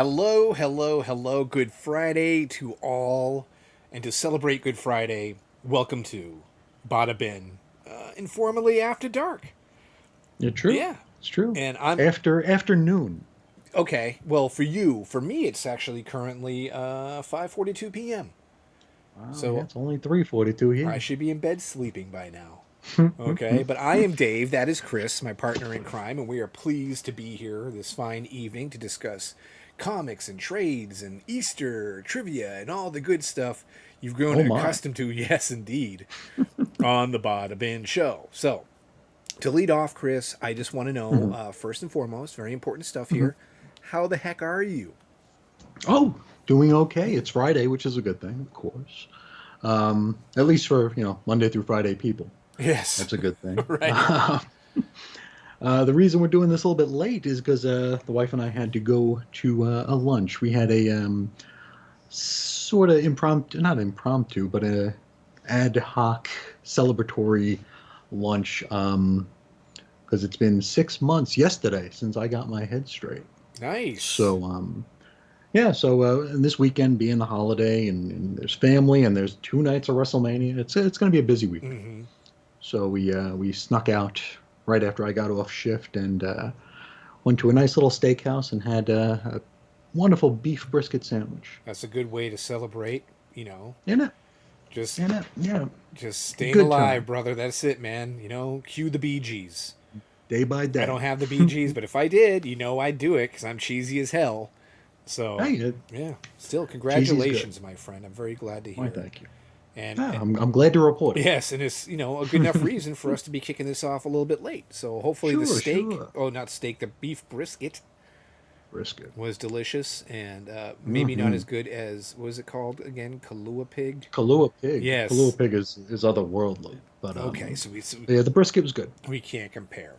Hello, hello, hello. Good Friday to all. And to celebrate Good Friday, welcome to Bada informally after dark. Yeah, true. Yeah. It's true. And I'm After afternoon. okay. Well, for you, for me, it's actually currently 5:42 p.m. Wow, yeah, So it's only 3:42 I here. should be in bed sleeping by now. Okay, but I am Dave. That is Chris, my partner in crime, and we are pleased to be here this fine evening to discuss comics and trades and Easter trivia and all the good stuff you've grown Oh my. accustomed to. Yes, indeed, on the Bada Bin Show. So, to lead off, Chris, I just want to know Mhm, first and foremost, very important stuff mhm. here. How the heck are you? Oh, doing okay. It's Friday, which is a good thing, of course. At least for, Monday through Friday people. Yes, That's a good thing. right. The reason we're doing this a little bit late is because the wife and I had to go to a lunch. We had a sort of impromptu, not impromptu, but a ad hoc celebratory lunch. Because it's been 6 months yesterday since I got my head straight. Nice. So, yeah, so and this weekend being the holiday and there's family and there's 2 nights of WrestleMania, it's going to be a busy weekend. Mm-hmm. So we snuck out right after I got off shift and went to a nice little steakhouse and had a wonderful beef brisket sandwich. That's a good way to celebrate. You know, In it, just in it, yeah, Just staying good alive, time, brother. That's it, man. Cue the Bee Gees. day by I don't day. have the Bee Gees, but if I did, I'd do it because I'm cheesy as hell. So, Hey, yeah. Still, cheesy's good. congratulations, my friend. I'm very glad to Why, hear. thank you. And, Yeah, and I'm glad to report it. yes, and it's a good enough reason for us to be kicking this off a little bit late. So hopefully the Sure, steak, sure. oh not steak, the beef brisket Brisket. was delicious and maybe not Mm-hmm. as good as what was it called again? Kahlua pig. Kahlua pig. Kahlua Yes. pig is otherworldly, but Okay, so yeah, the brisket was good. we can't compare.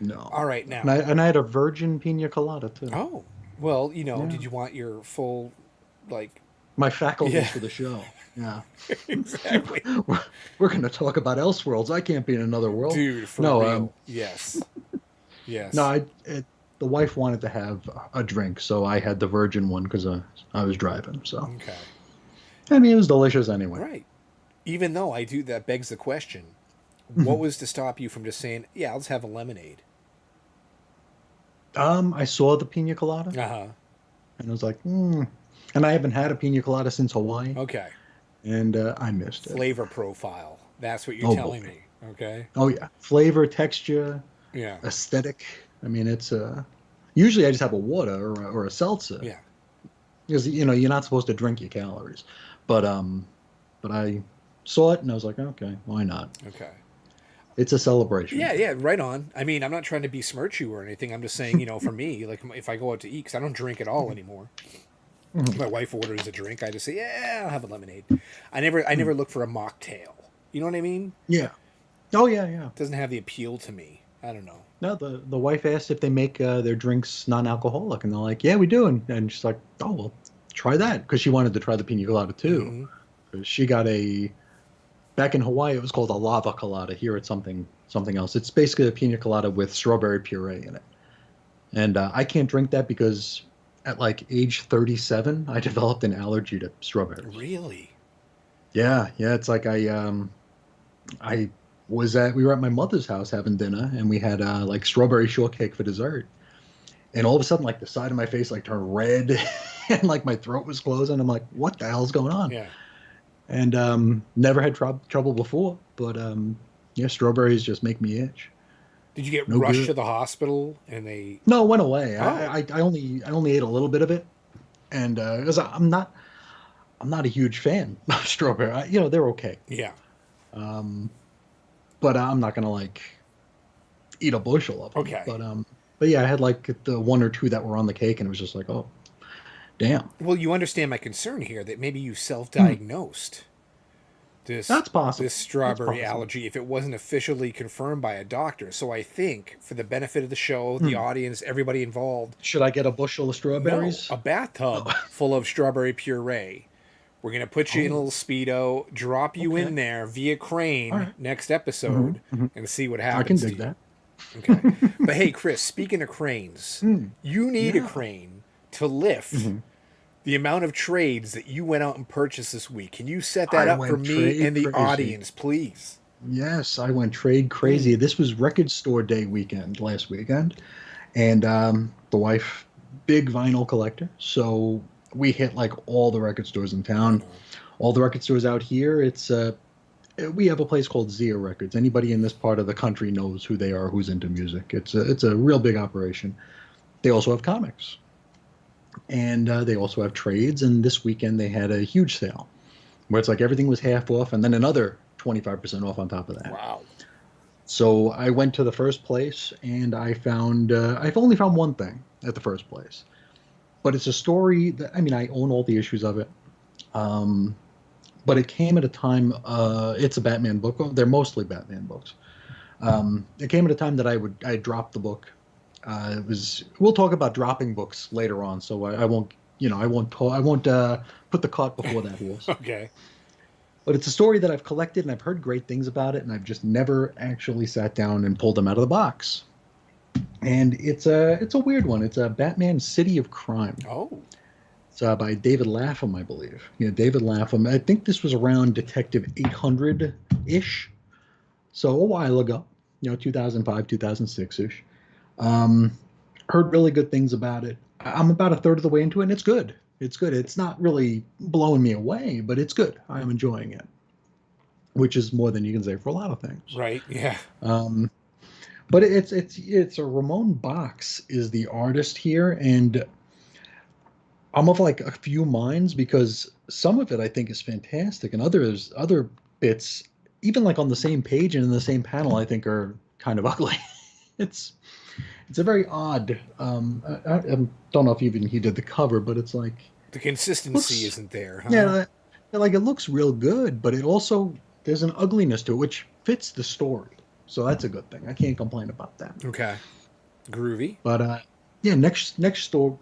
No, All right, and now. I had a virgin pina colada too. Oh, well, Yeah, did you want your full, like, my yeah, faculties for the show. Yeah, exactly. we're, we're gonna talk about Elseworlds. I can't be in another world. Dude, for No, real. Yes. no. Yes. The wife wanted to have a drink, so I had the virgin one because I was driving. So Okay. I mean, it was delicious anyway. Right. Even though that begs the question, what Mhm. was to stop you from just saying, yeah, let's have a lemonade? I saw the pina colada Uh huh. and I was like, and I haven't had a pina colada since Hawaii, Okay. and I missed it. Flavor profile. That's what you're Oh telling boy. me. Okay. Oh yeah, flavor, texture, Yeah. aesthetic. I mean, it's usually I just have a water or a seltzer Yeah. because you're not supposed to drink your calories, but I saw it and I was like, okay, why not? Okay. It's a celebration. Yeah, yeah, right on. I mean, I'm not trying to besmirch you or anything. I'm just saying, for me, like if I go out to eat, because I don't drink at all Mhm, anymore. mhm, My wife orders a drink, I just say, "Yeah, I'll have a lemonade." I never mhm. look for a mocktail. You know what I mean? Yeah. Oh yeah, yeah. It doesn't have the appeal to me. I don't know. No, the wife asked if they make their drinks non-alcoholic, and they're like, yeah, we do, and she's like, oh well, try that because she wanted to try the pina colada too. Mm-hmm. 'Cause she got a back in Hawaii, it was called a lava colada. Here it's something else. It's basically a pina colada with strawberry puree in it. And I can't drink that because at like age 37, I developed an allergy to strawberries. Really? Yeah, yeah. It's like I we were at my mother's house having dinner and we had like strawberry shortcake for dessert. And all of a sudden, like the side of my face like turned red and like my throat was closing. I'm like, what the hell's going on? Yeah. And never had trouble before, but yeah, strawberries just make me itch. Did you get No rushed good. to the hospital and they? No, it went away. Oh. I only ate a little bit of it, and because I'm not a huge fan of strawberry. They're okay, Yeah. um, but I'm not gonna like eat a bushel of them. Okay. But yeah, I had like the one or two that were on the cake, and it was just like, oh, damn. Well, you understand my concern here that maybe you Hmm, self-diagnosed this that's possible. this That's strawberry possible. allergy if it wasn't officially confirmed by a doctor. So I think for the benefit of the show, the Hmm. audience, everybody involved, Should I get a bushel of no, strawberries? a bathtub Oh, full of strawberry puree. We're gonna put you in a oh, little speedo, drop you in okay. there via All crane right. next Hmm, episode, hmm. and see what I can happens to dig you. that. Okay. But hey, Chris, speaking of cranes, Hmm. you need a Yeah. crane to lift Hmm. the amount of trades that you went out and purchased this week. Can you set that I up for went me trade and the crazy. audience, please? Yes, I went trade crazy. Mm. This was Record Store Day weekend last weekend, and the wife, big vinyl collector, so we hit like all the record stores in Right town, on. all the record stores out here. It's we have a place called Zia Records. Anybody in this part of the country knows who they are, who's into music. It's a real big operation. They also have comics, and they also have trades. And this weekend they had a huge sale where it's like everything was half off, and then another 25% off on top of that. Wow. So I went to the first place, and I found I've only found one thing at the first place, but it's a story that I mean I own all the issues of it. Um, but it came at a time. It's a Batman book. They're mostly Batman books. It came at a time that I dropped the book. It was. We'll talk about dropping books later on, so I won't. I won't put the cart before that horse. Okay. But it's a story that I've collected and I've heard great things about it, and I've just never actually sat down and pulled them out of the box. And it's a weird one. It's a Batman City of Crime. Oh. It's by David Lapham, I believe. Yeah, David Lapham. I think this was around Detective 800 ish, so a while ago. 2005, 2006 ish. Um, Heard really good things about it. I'm about a third of the way into it, and it's good. It's good. It's not really blowing me away, but it's good. I'm enjoying it, which is more than you can say for a lot of things. Right. Yeah. Um, but it's a Ramon Box is the artist here, and I'm of like a few minds because some of it I think is fantastic, and other bits, even like on the same page and in the same panel, I think are kind of ugly. it's it's a very odd. I don't know if even he did the cover, but it's like The consistency looks isn't there, huh? yeah, like it looks real good, but it also there's an ugliness to it which fits the story. So that's a good thing. I can't complain about that. Okay. Groovy. But yeah, next store,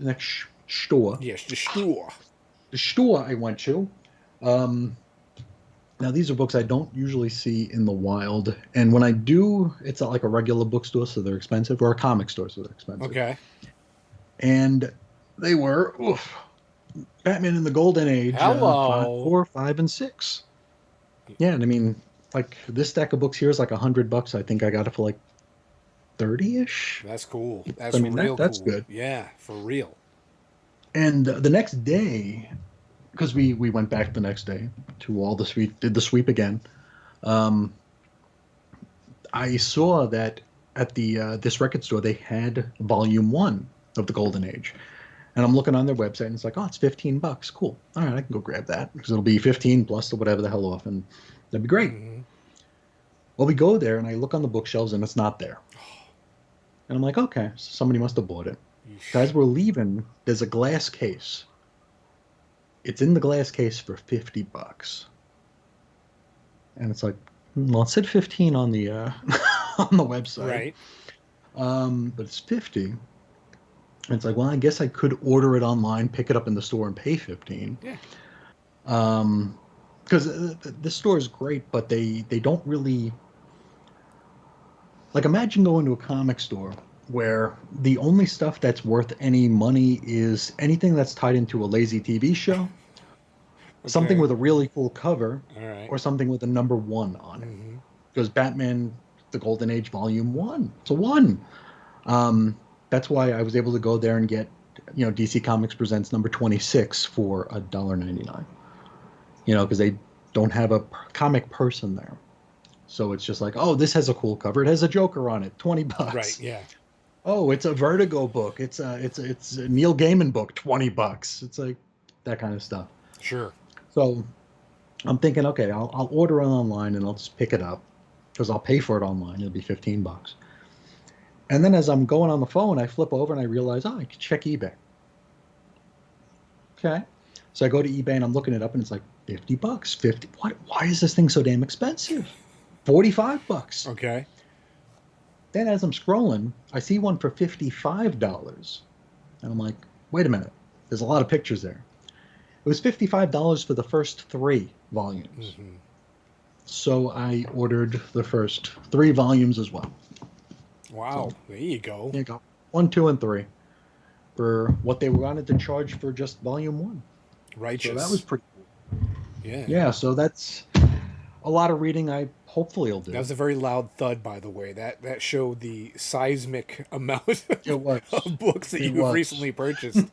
Yes, the store. the store I went to. Um, Now these are books I don't usually see in the wild, and when I do, it's at like a regular bookstore, so they're expensive, or a comic store, so they're expensive. Okay. And they were Batman in the Golden Age, five, Hello. 4, 5, and 6. Yeah, and I mean, like this stack of books here is like $100. I think I got it for like 30-ish. That's cool. So, That's I mean real that's cool. good. Yeah, for real. And the next day, because we went back the next day to all the sweep, did the sweep again. Um, I saw that at the this record store they had volume one of the Golden Age, and I'm looking on their website and it's like, oh, it's $15. Cool. All right, I can go grab that because it'll be 15 plus or whatever the hell off, and that'd be great. Mm-hmm. Well, we go there and I look on the bookshelves and it's not there, and I'm like, okay, so somebody must have bought it. So as we're leaving, there's a glass case. It's in the glass case for $50, and it's like, well, it said 15 on the on the website, Right. but it's 50. And it's like, well, I guess I could order it online, pick it up in the store, and pay 15. Yeah. Because this store is great, but they don't really like. Imagine going to a comic store where the only stuff that's worth any money is anything that's tied into a lazy TV show, something Okay. with a really cool cover, All right. or something with a number one on it. Mm-hmm. Because Batman, the Golden Age, Volume One, it's a one. That's why I was able to go there and get, DC Comics Presents number 26 for $1.99. Because they don't have a comic person there, so it's just like, oh, this has a cool cover. It has a Joker on it, $20. Right. Yeah. Oh, it's a Vertigo book. It's a Neil Gaiman book, $20. It's like that kind of stuff. Sure. So I'm thinking, okay, I'll order it online and I'll just pick it up because I'll pay for it online. It'll be $15. And then as I'm going on the phone, I flip over and I realize, oh, I can check eBay. Okay. So I go to eBay and I'm looking it up and it's like $50. 50. What? Why is this thing so damn expensive? $45. Okay. Then as I'm scrolling, I see one for $55. And I'm like, wait a minute. There's a lot of pictures there. It was $55 for the first 3 volumes. Mm-hmm. So I ordered the first 3 volumes as well. Wow. So, There you go. there you go. 1, 2, and 3. for what they wanted to charge for just volume one. So that was Righteous. pretty cool. Yeah. Yeah, so that's a lot of reading I hopefully will That do. was a very loud thud, by the way. That showed the seismic amount It was. of books that It you have was. recently purchased.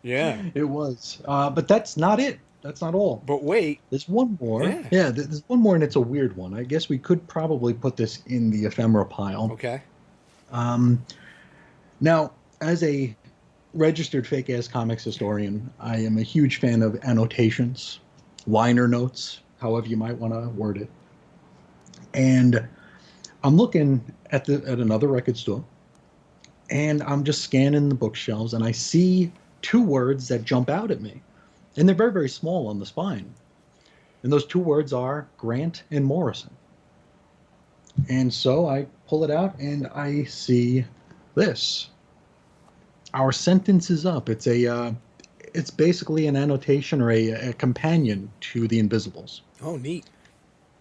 Yeah. It was. But that's not it. That's not all. But wait. There's one more. Yeah. Yeah, there's one more, and it's a weird one. I guess we could probably put this in the ephemera pile. Okay. Um, Now, as a registered fake ass comics historian, I am a huge fan of annotations, liner notes, however you might want to word it. And I'm looking at another record store, and I'm just scanning the bookshelves, and I see two words that jump out at me, and they're very very small on the spine. And those two words are Grant and Morrison. And so I pull it out, and I see this. Our sentence is up. It's basically an annotation or a companion to the Invisibles, Oh, neat.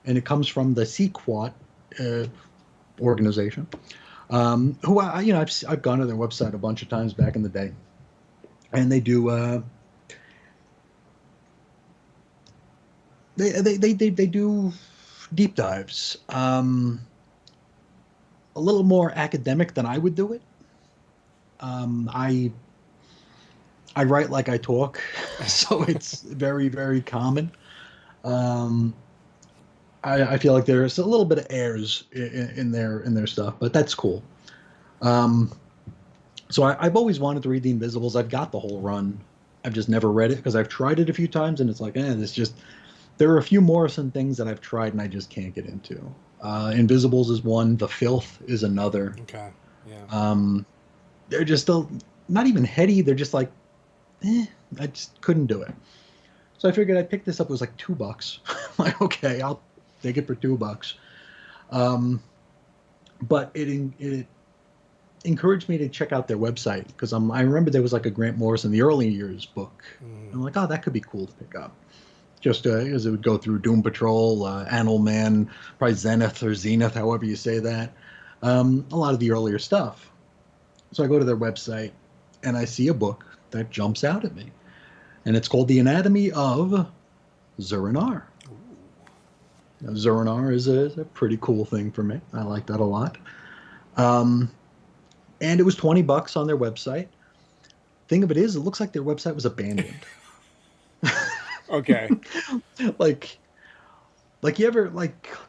and it comes from the Sequat uh, organization, who I've gone to their website a bunch of times back in the day, and they do they do deep dives, a little more academic than I would do it. I write like I talk, so it's very, very common. Um, I feel like there's a little bit of airs in their stuff, but that's cool. Um, so I've always wanted to read The Invisibles. I've got the whole run. I've just never read it because I've tried it a few times, and it's like, this just. There are a few Morrison things that I've tried and I just can't get into. Invisibles is one. The Filth is another. Okay. Yeah. They're just still not even heady. They're just like, I just couldn't do it. So I figured I'd pick this up. It was like $2. Like, okay, I'll take it for $2. But it encouraged me to check out their website because I remember there was like a Grant Morrison, the early years book. I'm like, oh, that could be cool to pick up. Just as it would go through Doom Patrol, Animal Man, probably Zenith or Zenith, however you say that. A lot of the earlier stuff. So I go to their website and I see a book that jumps out at me. And it's called The Anatomy of Zur-En-Arrh. Now, Zur-En-Arrh is a pretty cool thing for me. I like that a lot. And it was $20 on their website. Thing of it is, it looks like their website was abandoned. Okay. like you ever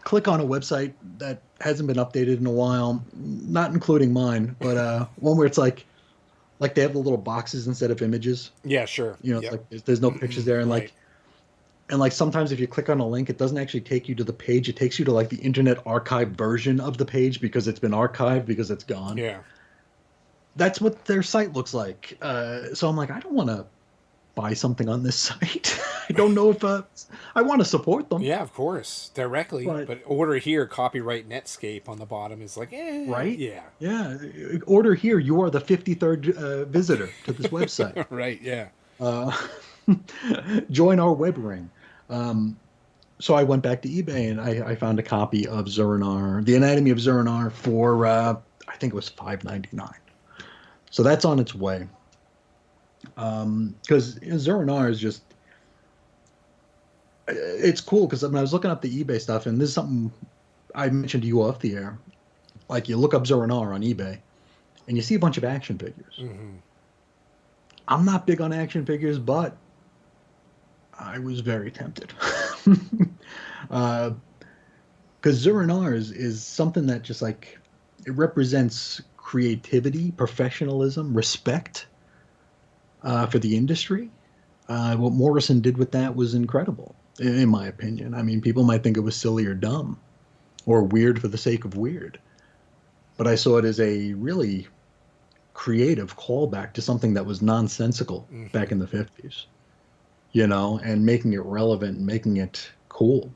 click on a website that hasn't been updated in a while, not including mine, but one where it's like they have the little boxes instead of images. Yeah, sure. It's Yep. like there's no pictures there, and Right. like sometimes if you click on a link, it doesn't actually take you to the page. It takes you to like the Internet Archive version of the page because it's been archived because it's gone. Yeah. That's what their site looks like. So I'm like, I don't want to buy something on this site. I don't know if I want to support them. Yeah, of course, directly. But order here, copyright Netscape on the bottom is like, right? Yeah. Yeah. Order here. You are the 53rd visitor to this website. Right. Yeah. Join our web ring. So I went back to eBay and I found a copy of Zur-En-Arrh, The Anatomy of Zur-En-Arrh for I think it was $5.99. So that's on its way. Because Zur-En-Arrh is just, it's cool because when I was looking up the eBay stuff, and this is something I mentioned to you off the air, like you look up Zur-En-Arrh on eBay and you see a bunch of action figures. Mm-hmm. I'm not big on action figures, but I was very tempted. Because Zur-En-Arrh is something that just like, it represents creativity, professionalism, respect for the industry. What Morrison did with that was incredible, in my opinion. I mean, people might think it was silly or dumb or weird for the sake of weird. But I saw it as a really creative callback to something that was nonsensical back in the 50s, and making it relevant and making it cool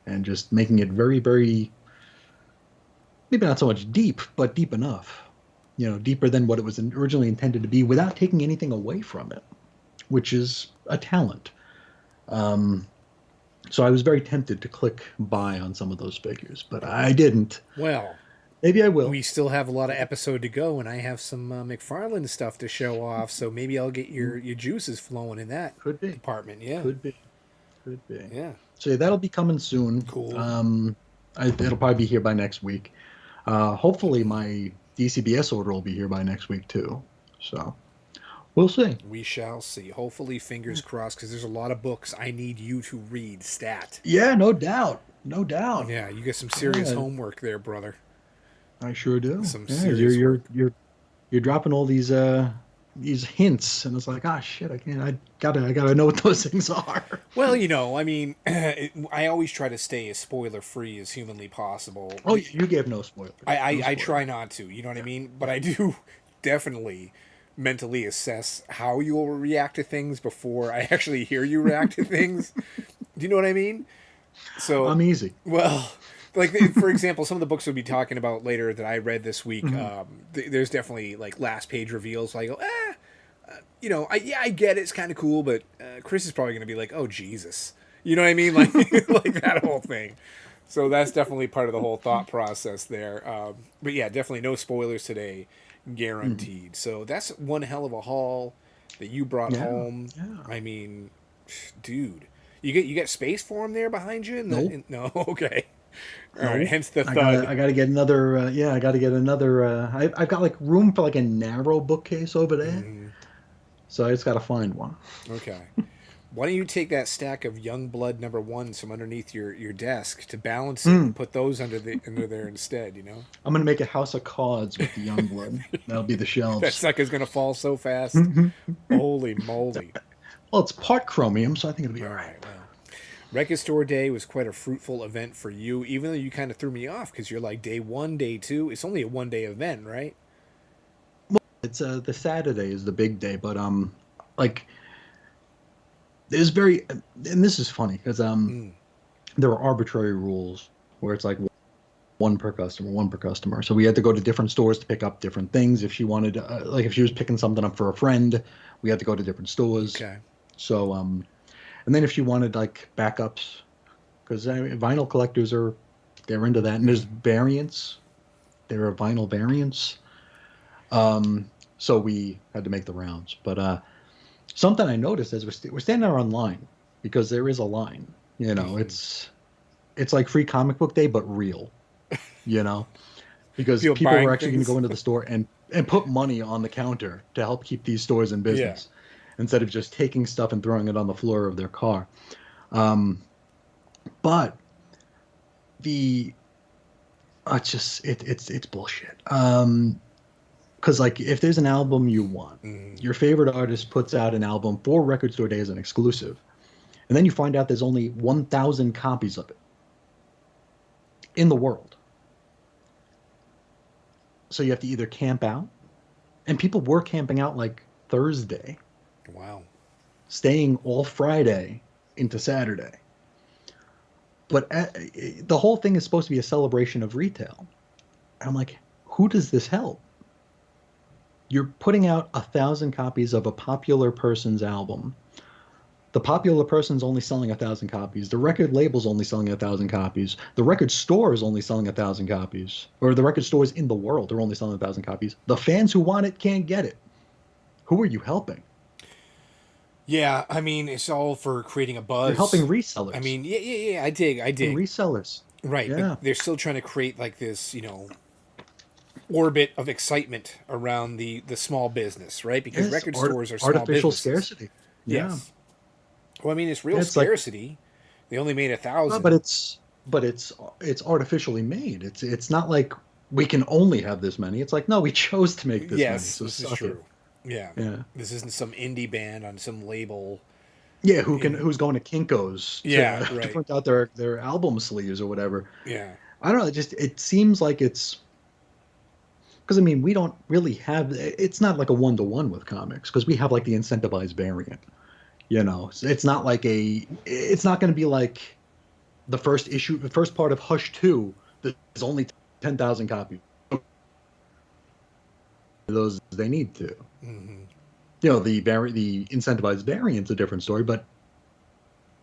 and just making it very, very, maybe not so much deep, but deep enough, deeper than what it was originally intended to be without taking anything away from it, which is a talent. So I was very tempted to click buy on some of those figures, but I didn't. Well, Maybe I will. we still have a lot of episode to go, and I have some McFarlane stuff to show off. So maybe I'll get your juices flowing in that Could be. department. Yeah, Could be. Could be. yeah, So yeah, that'll be coming soon. cool. It'll probably be here by next week. Hopefully my DCBS order will be here by next week too. So we'll see. We shall see. Hopefully, fingers crossed, because there's a lot of books I need you to read. Stat. Yeah, no doubt. No doubt. Yeah, you get some serious Yeah, homework there, brother. I sure do. Some Yeah, serious work. you're dropping all these hints, and it's like, ah, shit, I can't. I gotta know what those things are. Well, you know, I mean, I always try to stay as spoiler free as humanly possible. Oh, you gave no spoilers. I try not to, you know what I mean? But I do definitely mentally assess how you'll react to things before I actually hear you react to things. Do you know what I mean? So, I'm easy. well, like for example, some of the books we'll be talking about later that I read this week, there's definitely like last page reveals. I go, you know, I get it, it's kind of cool, but Chris is probably going to be like, oh Jesus, you know what I mean, like like that whole thing. So that's definitely part of the whole thought process there. But yeah, definitely no spoilers today, guaranteed. So that's one hell of a haul that you brought Yeah, home. yeah. I mean, dude, you get space for him there behind you? Nope. No, okay. All right, No, hence the I thud. gotta get another. I gotta get another. I've got like room for like a narrow bookcase over there, so I just gotta find one. Okay. Why don't you take that stack of Young Blood #1s from underneath your desk to balance it and put those under there instead, you know? I'm gonna make a house of cards with the young blood. That'll be the That shelves. sucker's gonna fall so fast. Holy moly. Well, it's part chromium, so I think it'll be All all right. right, well. Record Store Day was quite a fruitful event for you, even though you kind of threw me off because you're like day one, day two. It's only a 1 day event, right? It's the Saturday is the big day, but like there's very and this is funny because there are arbitrary rules where it's like one per customer, one per customer. So we had to go to different stores to pick up different things. If she wanted, like, if she was picking something up for a friend, we had to go to different stores. Okay. So and then if she wanted like backups, because vinyl collectors they're into that, and there's variants. There are vinyl variants. So we had to make the rounds. But something I noticed as we're standing there online, because there is a line. You know, it's like free comic book day, but real. You know, because People people buying were actually going things. to go into the store and put money on the counter to help keep these stores in business, instead of just taking stuff and throwing it on the floor of their car. But it's just it's bullshit. Because like if there's an album you want, your favorite artist puts out an album for Record Store Day as an exclusive, and then you find out there's only 1,000 copies of it in the world. So you have to either camp out, and people were camping out like Thursday, Wow. staying all Friday into Saturday. But the whole thing is supposed to be a celebration of retail. And I'm like, who does this help? You're putting out 1,000 copies of a popular person's album. The popular person's only selling 1,000 copies. The record label's only selling 1,000 copies. The record store is only selling 1,000 copies. Or the record stores in the world are only selling 1,000 copies. The fans who want it can't get it. Who are you helping? Yeah, I mean, it's all for creating a buzz. You're helping resellers. I mean, yeah, I dig. Resellers. Right, Yeah. but they're still trying to create like this, orbit of excitement around the small business, right? Because Yes, record stores are small artificial businesses. scarcity. Yeah. Yes. Well, I mean, it's real It's like- scarcity. They only made 1,000. But it's artificially made. It's not like we can only have this many. It's like, no, we chose to make this many. yes, So this is suck it. true. Yeah. Yeah. This isn't some indie band on some label. Yeah, who's going to Kinko's Yeah, to right. print out their album sleeves or whatever. Yeah. I don't know, it seems like it's because I mean we don't really have it's not like a one-to-one with comics because we have like the incentivized variant. It's not like it's not going to be like the first part of Hush 2 there's only 10,000 copies. Those they need to. Mm-hmm. The incentivized variant's a different story, but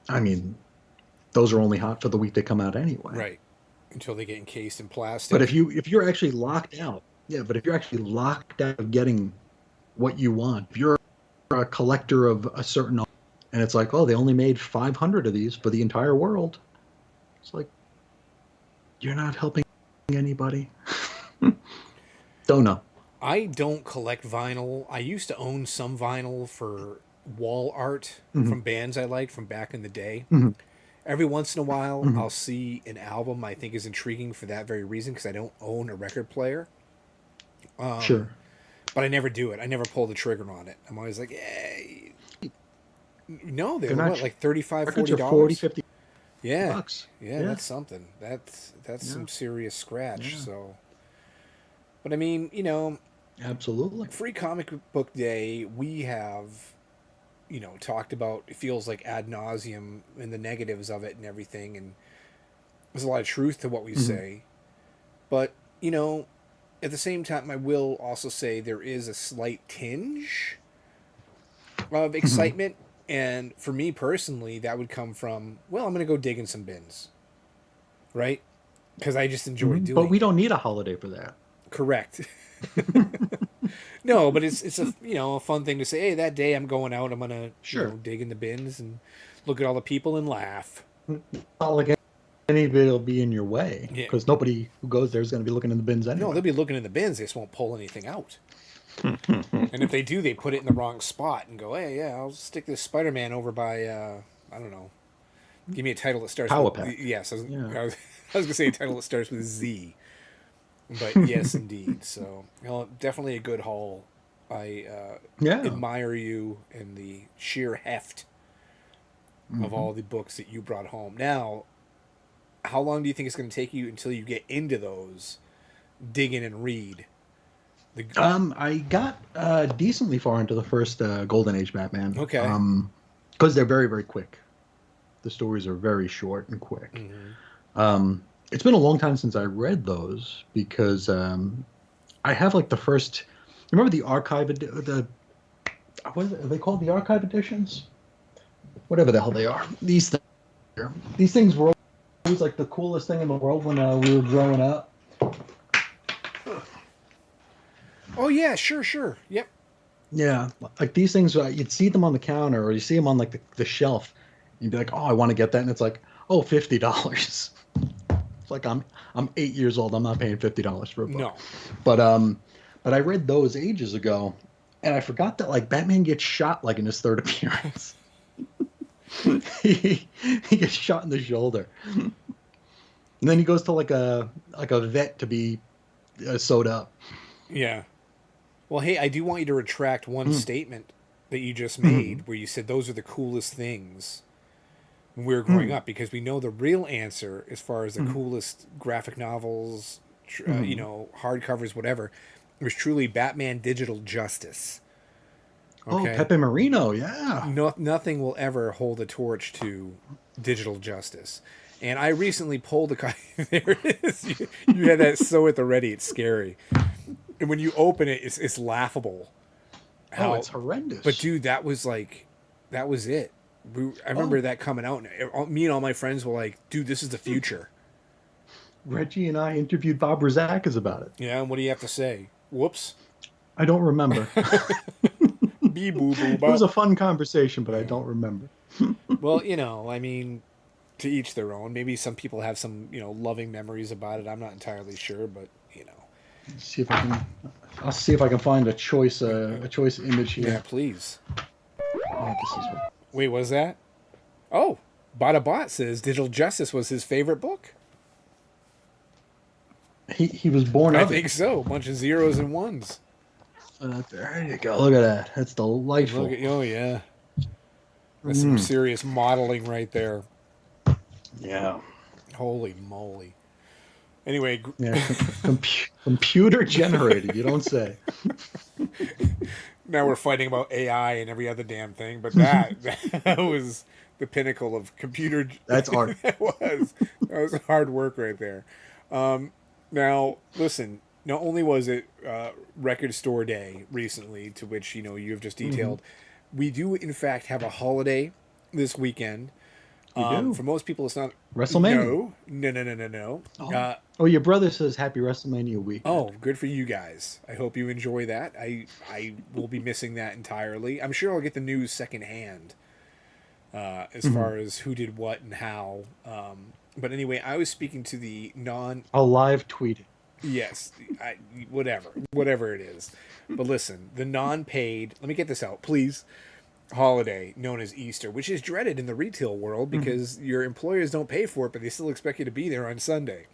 I mean, those are only hot for the week they come out anyway. Right. until they get encased in plastic. But if you're actually locked out, yeah. But if you're actually locked out of getting what you want, if you're a collector of a certain, and it's like, oh, they only made 500 of these for the entire world. It's like you're not helping anybody. Don't know. I don't collect vinyl. I used to own some vinyl for wall art Hmm. from bands I liked from back in the day. Hmm. Every once in a while, Hmm. I'll see an album I think is intriguing for that very reason because I don't own a record player. Sure. But I never do it. I never pull the trigger on it. I'm always like, no, they're They're not what, like 35, records $40? are 40, 50 Yeah. bucks. Yeah, Yeah. that's something. That's Yeah. some serious scratch. Yeah. So, but I mean, Absolutely. Free Comic Book Day, we have, talked about, it feels like ad nauseum and the negatives of it and everything. And there's a lot of truth to what we Hmm. say. But, at the same time, I will also say there is a slight tinge of Hmm. excitement. And for me personally, that would come from, well, I'm going to go dig in some bins, right? Because I just enjoy Hmm. But doing we it. don't need a holiday for that. Correct. No, but it's a a fun thing to say. Hey, that day I'm going out. I'm gonna Sure. dig in the bins and look at all the people and laugh. Not like anybody will be in your way Yeah. because nobody who goes there is going to be looking in the bins No, anyway. they'll be looking in the bins. They just won't pull anything out. And if they do, they put it in the wrong spot and go, "Hey, yeah, I'll stick this Spider-Man over by I don't know. Give me a title that starts with Power pack. yes. Yeah. I was gonna say a title that starts with Z, but yes, indeed. So definitely a good haul. I Yeah. admire you and the sheer heft of Hmm. all the books that you brought home. Now, how long do you think it's going to take you until you get into those, dig in and read? The I got decently far into the first Golden Age Batman. Okay. Because they're very, very quick. The stories are very short and quick. Mm-hmm. It's been a long time since I read those because I have like the first. Remember the archive the what are they called? The archive editions, whatever the hell they are. These things were always like the coolest thing in the world when we were growing up. Oh yeah, sure, sure. Yep. Yeah, like these things, you'd see them on the counter or you see them on like the shelf. You'd be like, oh, I want to get that, and it's like, oh, $50. It's like I'm 8 years old. I'm not paying $50 for a book. No. But but I read those ages ago, and I forgot that like Batman gets shot like in his third appearance. He gets shot in the shoulder, and then he goes to like a vet to be sewed up. Yeah. Well, hey, I do want you to retract one Mm. statement that you just Mm. made, where you said those are the coolest things when we were growing Mm. up, because we know the real answer, as far as the Mm. coolest graphic novels, Mm. hardcovers, whatever, was truly Batman Digital Justice. Oh, Okay, Pepe Marino, yeah. nothing will ever hold a torch to Digital Justice. And I recently pulled a copy. There it is. You had that so at the ready. It's scary. And when you open it, it's laughable. Oh, How, it's but horrendous. dude, that was it. I remember Oh, that coming out, and me and all my friends were like, "Dude, this is the future." Reggie and I interviewed Bob Rozakis about it. Yeah, and what do you have to say? Whoops. I don't remember. Bee boo boo It was bop. a fun conversation, but I Yeah. don't remember. Well, I mean, to each their own. Maybe some people have some, loving memories about it. I'm not entirely sure, but See if I can. I'll see if I can find a choice image yeah, here. please. Oh, this is what, Wait, was that? Oh, Bada Bot says Digital Justice was his favorite book. he was born I of it. think so. A bunch of zeros and ones. There you go. Look at that. That's Look delightful. at oh yeah, that's some Mm, serious modeling right there. yeah. Holy moly. Anyway, Yeah. Computer generated. You don't say. now we're fighting about AI and every other damn thing, but that was the pinnacle of computer. That's art. That was hard work right there. Now listen. Not only was it Record Store Day recently, to which you have just Hmm. detailed, we do in fact have a holiday this weekend. We do. For most people, it's not. WrestleMania. No, no, no, no, no, no. Oh. Oh, your brother says Happy WrestleMania weekend. Oh, good for you guys. I hope you enjoy that. I will be missing that entirely. I'm sure I'll get the news secondhand as far as who did what and how. But anyway, I was speaking to the non. I'll live tweet it. Yes, whatever it is. But listen, the non-paid. Let me get this out, please. Holiday known as Easter, which is dreaded in the retail world because your employers don't pay for it, but they still expect you to be there on Sunday,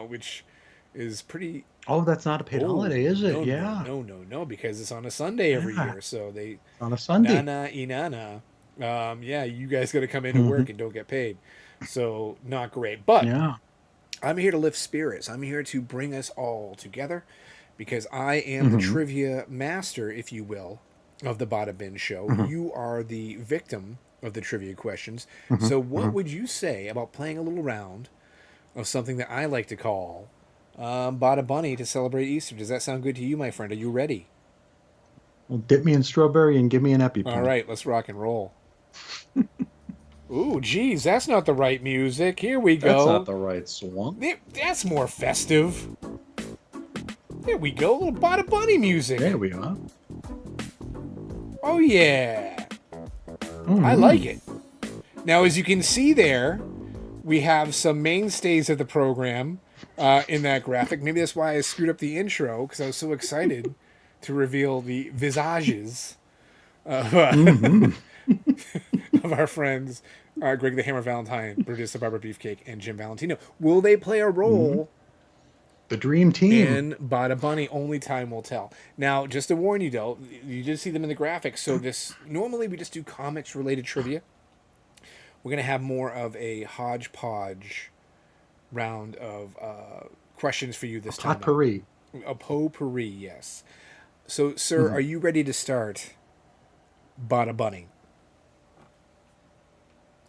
which is pretty. Oh, that's not a paid holiday, is it? No, yeah. No, because it's on a Sunday every year. So they on a Sunday. Nana inana. Yeah, you guys got to come into work and don't get paid. So not great. But yeah. I'm here to lift spirits. I'm here to bring us all together because I am the trivia master, if you will, of the Bada Bin Show. You are the victim of the trivia questions. So what would you say about playing a little round of something that I like to call Bada Bunny to celebrate Easter? Does that sound good to you, my friend? Are you ready? Well, dip me in strawberry and give me an EpiPen. All right, let's rock and roll. Ooh, geez, that's not the right music. Here we go. That's not the right song. That's more festive. There we go, a little Bada Bunny music. There we are. Oh, yeah. I like it. Now, as you can see there, we have some mainstays of the program in that graphic. Maybe that's why I screwed up the intro, because I was so excited to reveal the visages of our friends, Greg the Hammer Valentine, Brutus the Barber Beefcake, and Jim Valentino. Will they play a role? The dream team. In Bada Bunny, only time will tell. Now, just to warn you, though, you did see them in the graphics. So normally we just do comics-related trivia. We're going to have more of a hodgepodge round of questions for you this time. Potpourri. A potpourri, yes. So, sir, are you ready to start Bada Bunny?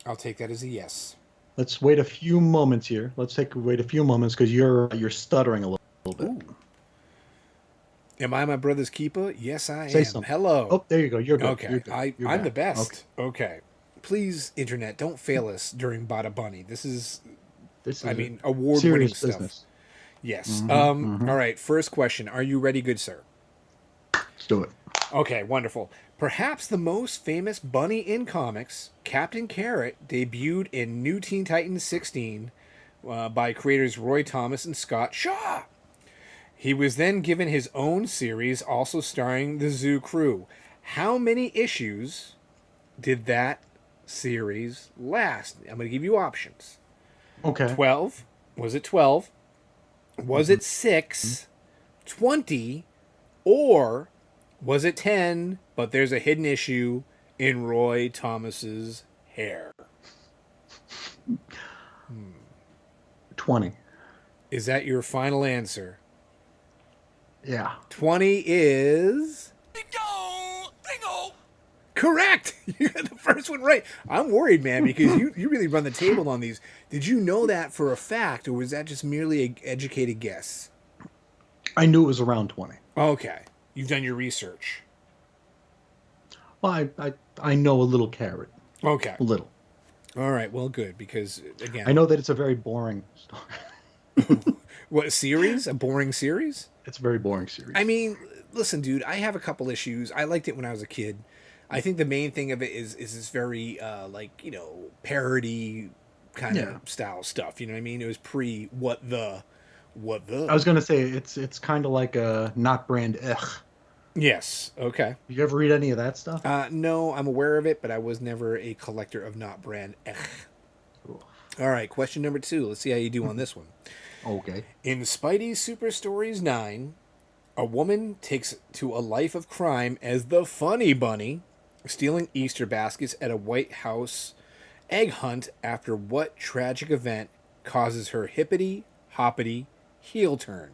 I'll take that as a yes. Let's wait a few moments here. Wait a few moments because you're stuttering a little bit. Ooh. Am I my brother's keeper? Yes, I Say am. something. Hello. Oh, there you go. You're good. Okay, You're good. I'm the best. Okay. Please, internet, don't fail us during Bada Bunny. This is award-winning stuff. Business. Yes. All right. First question. Are you ready, good sir? Let's do it. Okay. Wonderful. Perhaps the most famous bunny in comics, Captain Carrot, debuted in New Teen Titans 16 by creators Roy Thomas and Scott Shaw. He was then given his own series, also starring the Zoo Crew. How many issues did that series last? I'm going to give you options. Okay. 12. Was it 12? Was it 6? 20? Or was it 10, but there's a hidden issue in Roy Thomas's hair? 20. Is that your final answer? Yeah. 20 is... Bingo! Correct! You got the first one right. I'm worried, man, because you really run the table on these. Did you know that for a fact, or was that just merely an educated guess? I knew it was around 20. Okay. You've done your research. Well, I know a little Carrot. Okay. A little. All right. Well, good, because, again... I know that it's a very boring story. What, series? A boring series? It's a very boring series. I mean, listen, dude, I have a couple issues. I liked it when I was a kid. I think the main thing of it is this very, parody kind of style stuff. You know what I mean? It was pre what the. I was going to say, it's kind of like a not brand ugh. Yes. Okay. You ever read any of that stuff? No, I'm aware of it, but I was never a collector of not brand ugh. All right, question number 2. Let's see how you do on this one. Okay. In Spidey's Super Stories 9, a woman takes to a life of crime as the Funny Bunny, stealing Easter baskets at a White House egg hunt after what tragic event causes her hippity-hoppity heel turn?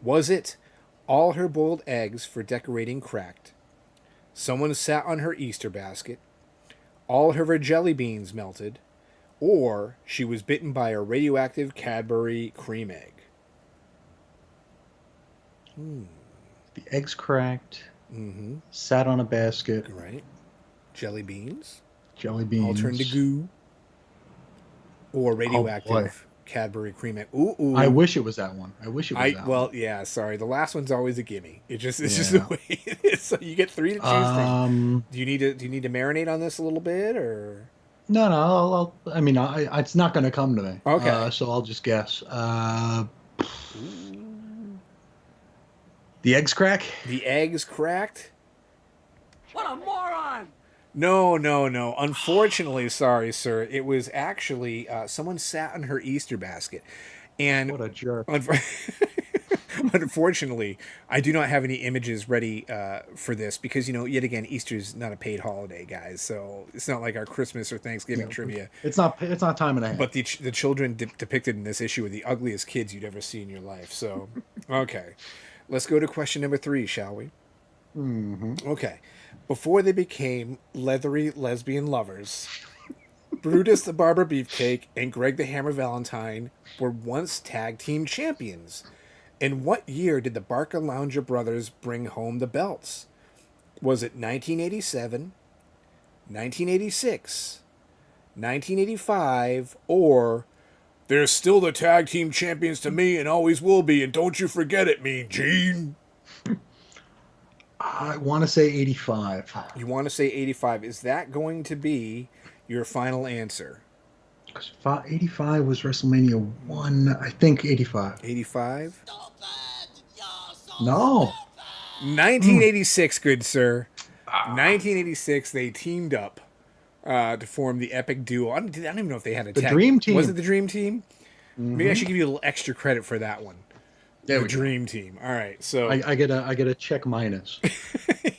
Was it all her boiled eggs for decorating cracked, someone sat on her Easter basket, all her jelly beans melted, or she was bitten by a radioactive Cadbury cream egg? The eggs cracked. Mm-hmm. Sat on a basket. Right. Jelly beans. Jelly beans. All turned to goo. or Oh boy. radioactive Cadbury cream egg. Ooh, I ooh. wish it was that one. I wish it was that one. Well, yeah, sorry. The last one's always a gimme. It's just the Yeah. way it is. So you get three to choose from. Um. Do you need to marinate on this a little bit or? No, no. I mean, it's not going to come to me. Okay. So I'll just guess. Ooh. The eggs crack. The eggs cracked? What a moron! No, no, no. Unfortunately, sorry, sir. It was actually someone sat on her Easter basket, and What a jerk. unfor- unfortunately, I do not have any images ready for this because yet again, Easter's not a paid holiday, guys. So it's not like our Christmas or Thanksgiving Yeah, trivia. it's not. It's not time and a half. But the children depicted in this issue are the ugliest kids you'd ever see in your life. So, okay, let's go to question number 3, shall we? Hmm. Okay. Before they became leathery lesbian lovers, Brutus the Barber Beefcake and Greg the Hammer Valentine were once tag team champions. In what year did the Barca Lounger brothers bring home the belts? Was it 1987, 1986, 1985, or they're still the tag team champions to me and always will be, and don't you forget it, Mean Gene? I want to say 85. You want to say 85. Is that going to be your final answer? Because 85 was WrestleMania 1. I think 85. 85? No. 1986, good sir. 1986, they teamed up to form the epic duo. I don't even know if they had a The tag. Dream Team. Was it the Dream Team? Maybe I should give you a little extra credit for that one. There The we go. Dream Team. All right, so I get a check minus.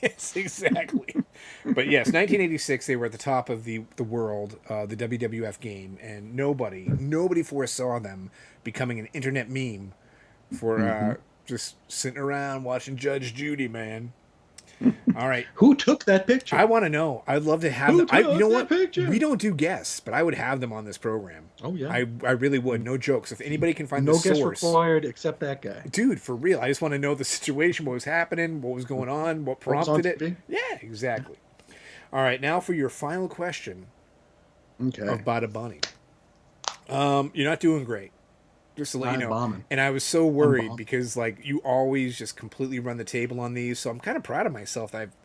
yes, exactly. But yes, 1986, they were at the top of the world, the WWF game, and nobody foresaw them becoming an internet meme for just sitting around watching Judge Judy, man. All right. Who took that picture? I want to know. I'd love to have Who them. You know took what? that picture? We don't do guests, but I would have them on this program. Oh, yeah. I really would. No jokes. If anybody can find No the guess source, required except that guy. dude, for real. I just want to know the situation, what was happening, what was going on, what What was on prompted it. TV? Yeah, exactly. All right, now for your final question Okay. of Bada Bunny. You're not doing great. Just to let you I'm know. bombing. And I was so worried bombing. because like you always just completely run the table on these. So I'm kind of proud of myself that I've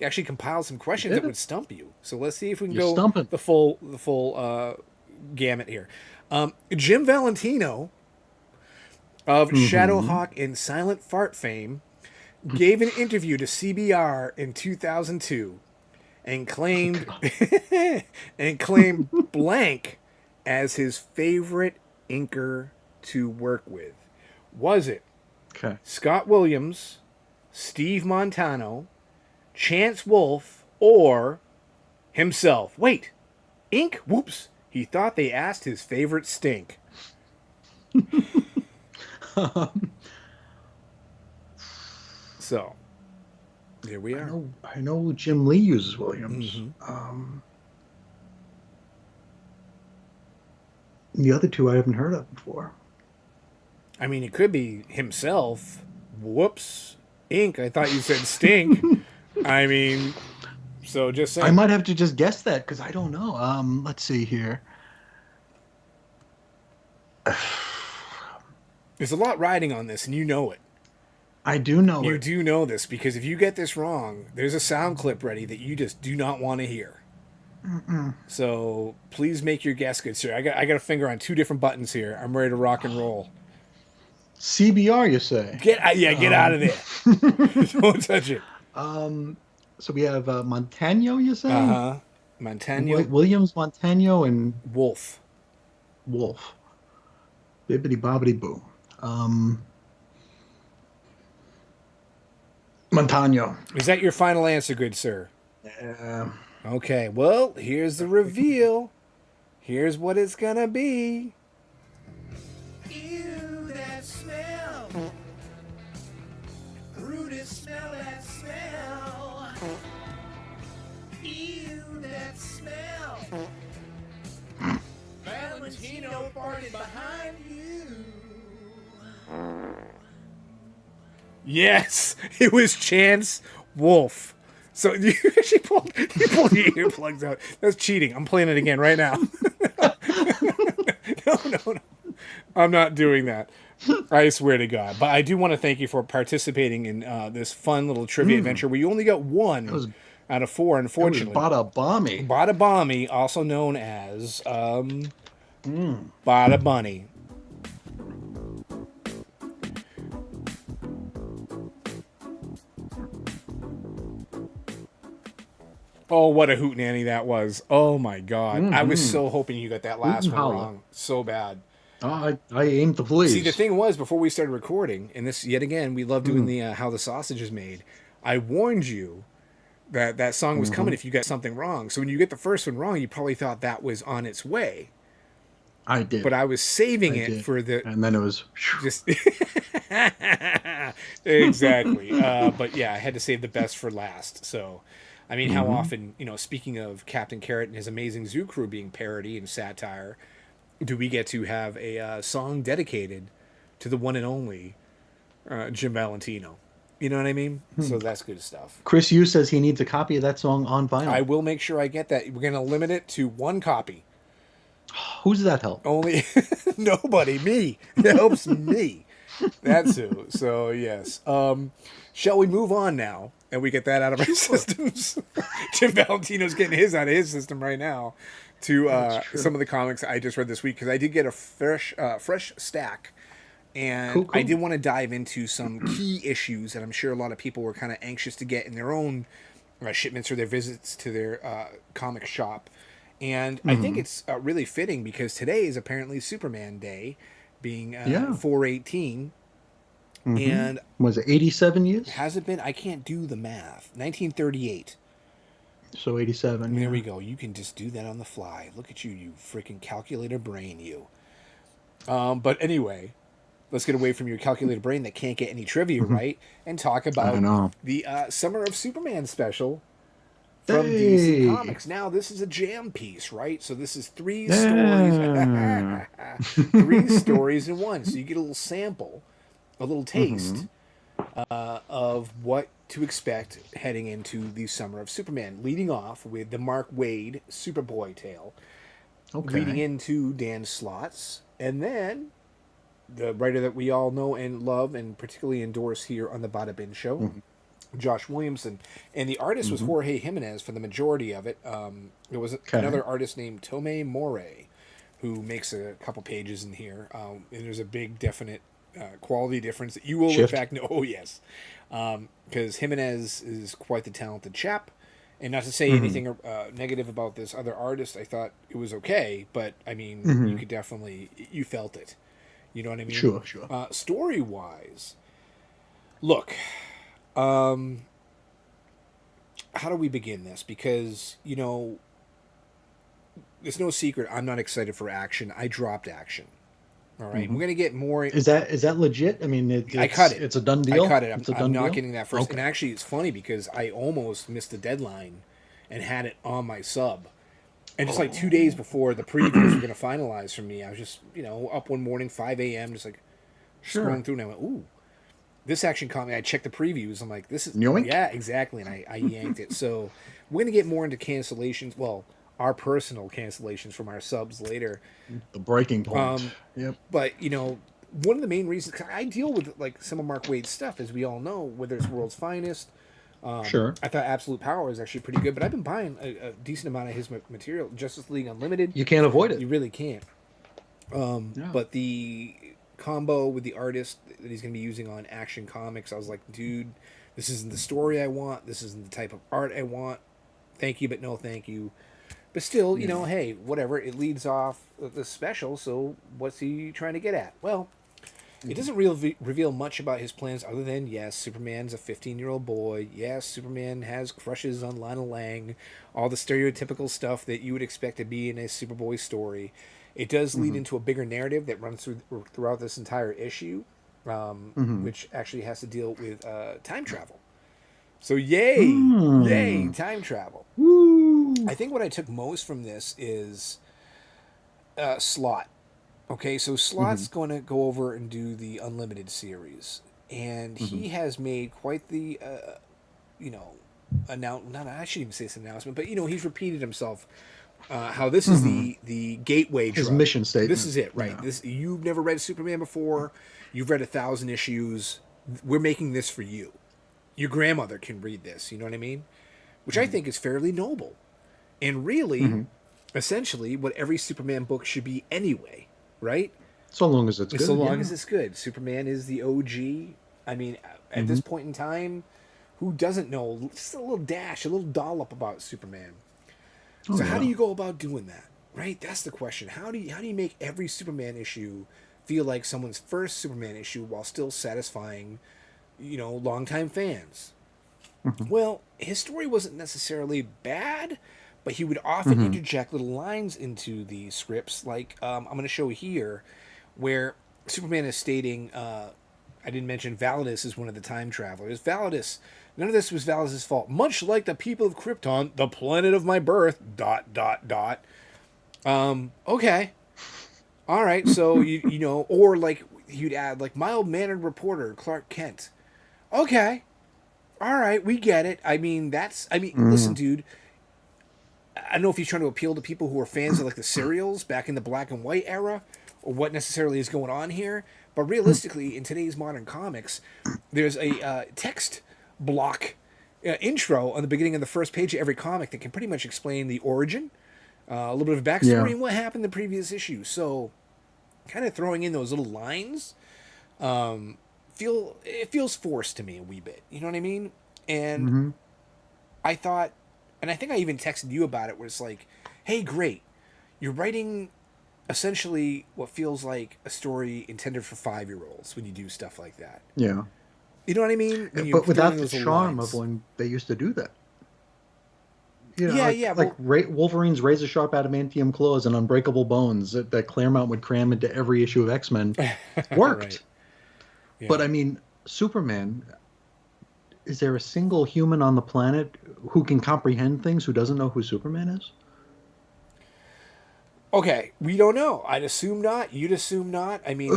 actually compiled some questions that Yeah. would stump you. So let's see if we can You're go stumping. the full gamut here. Jim Valentino of Shadowhawk and Silent Fart fame gave an interview to CBR in 2002 and claimed blank as his favorite inker to work with. Was it Okay. Scott Williams, Steve Montano, Chance Wolfe, or himself? Wait, ink? Whoops. He thought they asked his favorite stink. So, here we are. I know Jim Lee uses Williams. The other two I haven't heard of before. I mean, it could be himself. Whoops. Ink. I thought you said stink. I mean, so just saying. I might have to just guess that because I don't know. Let's see here. There's a lot riding on this, and you know it. I do know You it. do know this because if you get this wrong, there's a sound clip ready that you just do not want to hear. So please make your guess good, sir. I got a finger on 2 different buttons here. I'm ready to rock and roll. CBR, you say? Get out of there. Don't touch it. So we have Montano, you say? Montano. Williams, Montano, and Wolf. Wolf. Bibbidi bobbidi boo. Montano. Is that your final answer, good sir? Yeah. Okay, well, here's the reveal. Here's what it's gonna be. Ew, that smell. Brutus, smell that smell. Ew, that smell. Valentino farted behind you. Yes, it was Chance Wolfe. So you pulled your earplugs out. That's cheating. I'm playing it again right now. No. I'm not doing that. I swear to God. But I do want to thank you for participating in this fun little trivia adventure where you only got That one was out of four, that was unfortunately. Bada Bomby. Bada Bomby, also known as Bada Bunny. Oh, what a hootenanny that was. Oh, my God. I was so hoping you got that last Hoot and one holler. wrong. So bad. I aim to please. See, the thing was, before we started recording, and this, yet again, we love doing the how the sausage is made, I warned you that that song was coming if you got something wrong. So when you get the first one wrong, you probably thought that was on its way. I did. But I was saving I it did. for the... And then it was. Just exactly. But yeah, I had to save the best for last. So, I mean, how often, speaking of Captain Carrot and his amazing zoo crew being parody and satire, do we get to have a song dedicated to the one and only Jim Valentino? You know what I mean? So that's good stuff. Chris Yu says he needs a copy of that song on vinyl. I will make sure I get that. We're going to limit it to one copy. Who does that help? Only nobody, me. It helps me. That's who. So yes. Shall we move on now? And we get that out of our systems. Jim Valentino's getting his out of his system right now. To some of the comics I just read this week because I did get a fresh stack, and Cool. I did want to dive into some key issues that I'm sure a lot of people were kind of anxious to get in their own shipments or their visits to their comic shop. And I think it's really fitting because today is apparently Superman Day, being 4/18. And Was it 87 years? has it been? I can't do the math. 1938. So 87. There we go. You can just do that on the fly. Look at you, you freaking calculator brain, you. But anyway, let's get away from your calculator brain that can't get any trivia right and talk about the Summer of Superman special from DC Comics. Now, this is a jam piece, right? So this is three stories. Three stories in one. So you get a little sample, a little taste of what to expect heading into the Summer of Superman, leading off with the Mark Waid Superboy tale, leading into Dan Slott's, and then the writer that we all know and love and particularly endorse here on the Bada Bin Show, Josh Williamson. And the artist was Jorge Jimenez for the majority of it. There was another artist named Tomei Morey who makes a couple pages in here. And there's a big, definite quality difference that you will look back. Oh, yes. Because Jimenez is quite the talented chap. And not to say anything negative about this other artist, I thought it was okay. But, I mean, you could definitely, you felt it. You know what I mean? Sure. Story-wise, look, how do we begin this? Because, there's no secret I'm not excited for action. I dropped action. All right, we're gonna get more. Is that legit? I mean, I cut it. It's a done deal. I cut it. I'm not deal? getting that first. And actually, it's funny because I almost missed the deadline and had it on my sub. And just like 2 days before the previews were gonna finalize for me, I was just up one morning, 5 a.m. just like scrolling through, and I went, "Ooh, this action caught me." I checked the previews. I'm like, "This is Yoink. Yeah, exactly." And I yanked it. So we're gonna get more into cancellations. Well, our personal cancellations from our subs later. The breaking point. Yep. But, one of the main reasons, 'cause I deal with like some of Mark Waid's stuff, as we all know, whether it's World's Finest. Sure. I thought Absolute Power is actually pretty good, but I've been buying a decent amount of his material. Justice League Unlimited. You can't avoid it. You really can't. But the combo with the artist that he's going to be using on Action Comics, I was like, dude, this isn't the story I want. This isn't the type of art I want. Thank you, but no thank you. But still, hey, whatever. It leads off the special, so what's he trying to get at? Well, it doesn't reveal much about his plans other than, yes, Superman's a 15-year-old boy. Yes, Superman has crushes on Lana Lang. All the stereotypical stuff that you would expect to be in a Superboy story. It does lead into a bigger narrative that runs throughout this entire issue, which actually has to deal with time travel. So yay, time travel. Woo. I think what I took most from this is Slott. Okay, so Slott's going to go over and do the Unlimited series, and he has made quite the, I shouldn't even say it's an announcement, but he's repeated himself how this is the gateway His drug. mission statement. This is it, right? Yeah. This you've never read Superman before. You've read 1,000 issues. We're making this for you. Your grandmother can read this. You know what I mean? Which I think is fairly noble, and really, essentially, what every Superman book should be anyway, right? So long as it's good. So long yeah. as it's good. Superman is the OG. I mean, at this point in time, who doesn't know just a little dash, a little dollop about Superman? So how do you go about doing that? Right? That's the question. How do you make every Superman issue feel like someone's first Superman issue while still satisfying, longtime fans? Well, his story wasn't necessarily bad, but he would often interject little lines into the scripts, like I'm going to show here, where Superman is stating, I didn't mention Validus is one of the time travelers. Validus, none of this was Validus' fault. Much like the people of Krypton, the planet of my birth, ... Okay. All right, so, or like you'd add, like, mild-mannered reporter Clark Kent. Okay. All right, we get it. I mean, listen, dude. I don't know if he's trying to appeal to people who are fans of, like, the serials back in the black and white era, or what necessarily is going on here. But realistically, in today's modern comics, there's a text block intro on the beginning of the first page of every comic that can pretty much explain the origin, a little bit of backstory, and what happened in the previous issue. So, kind of throwing in those little lines, it feels forced to me a wee bit. You know what I mean? And I thought, and I think I even texted you about it, where it's like, hey, great, you're writing essentially what feels like a story intended for 5-year-olds when you do stuff like that. Yeah. You know what I mean? But without the charm of when they used to do that. Wolverine's razor-sharp adamantium claws and unbreakable bones that Claremont would cram into every issue of X-Men worked. Right. Yeah. But, I mean, Superman, is there a single human on the planet who can comprehend things who doesn't know who Superman is? Okay, we don't know. I'd assume not. You'd assume not. I mean...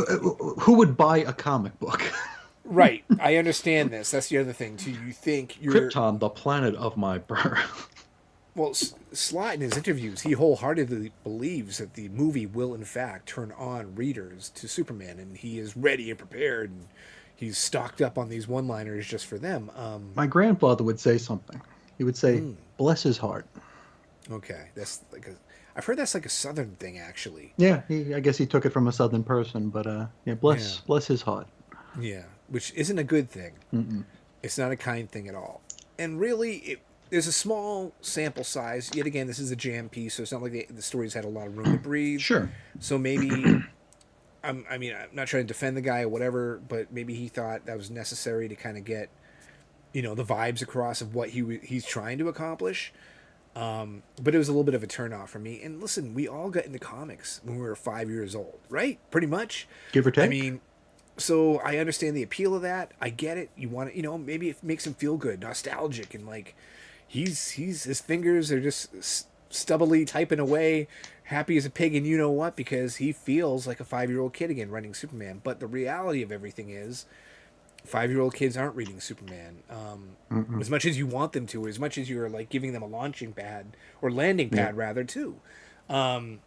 who would buy a comic book? Right. I understand this. That's the other thing, too. You think you're... Krypton, the planet of my birth. Well, Slott, in his interviews, he wholeheartedly believes that the movie will, in fact, turn on readers to Superman, and he is ready and prepared, and he's stocked up on these one-liners just for them. My grandfather would say something. He would say, bless his heart. Okay. That's like I've heard that's like a Southern thing, actually. Yeah, I guess he took it from a Southern person, but bless his heart. Yeah, which isn't a good thing. It's not a kind thing at all. And really, there's a small sample size. Yet again, this is a jam piece, so it's not like the story's had a lot of room to breathe. Sure. So maybe, I'm not trying to defend the guy or whatever, but maybe he thought that was necessary to kind of get, the vibes across of what he's trying to accomplish. But it was a little bit of a turnoff for me. And listen, we all got into comics when we were 5 years old, right? Pretty much. Give or take. I mean, so I understand the appeal of that. I get it. You want it, maybe it makes him feel good, nostalgic, and like his fingers are just stubbily typing away, happy as a pig, and you know what? Because he feels like a 5-year-old kid again writing Superman. But the reality of everything is, 5-year-old kids aren't reading Superman as much as you want them to, as much as you're like giving them a launching pad or landing pad rather too. So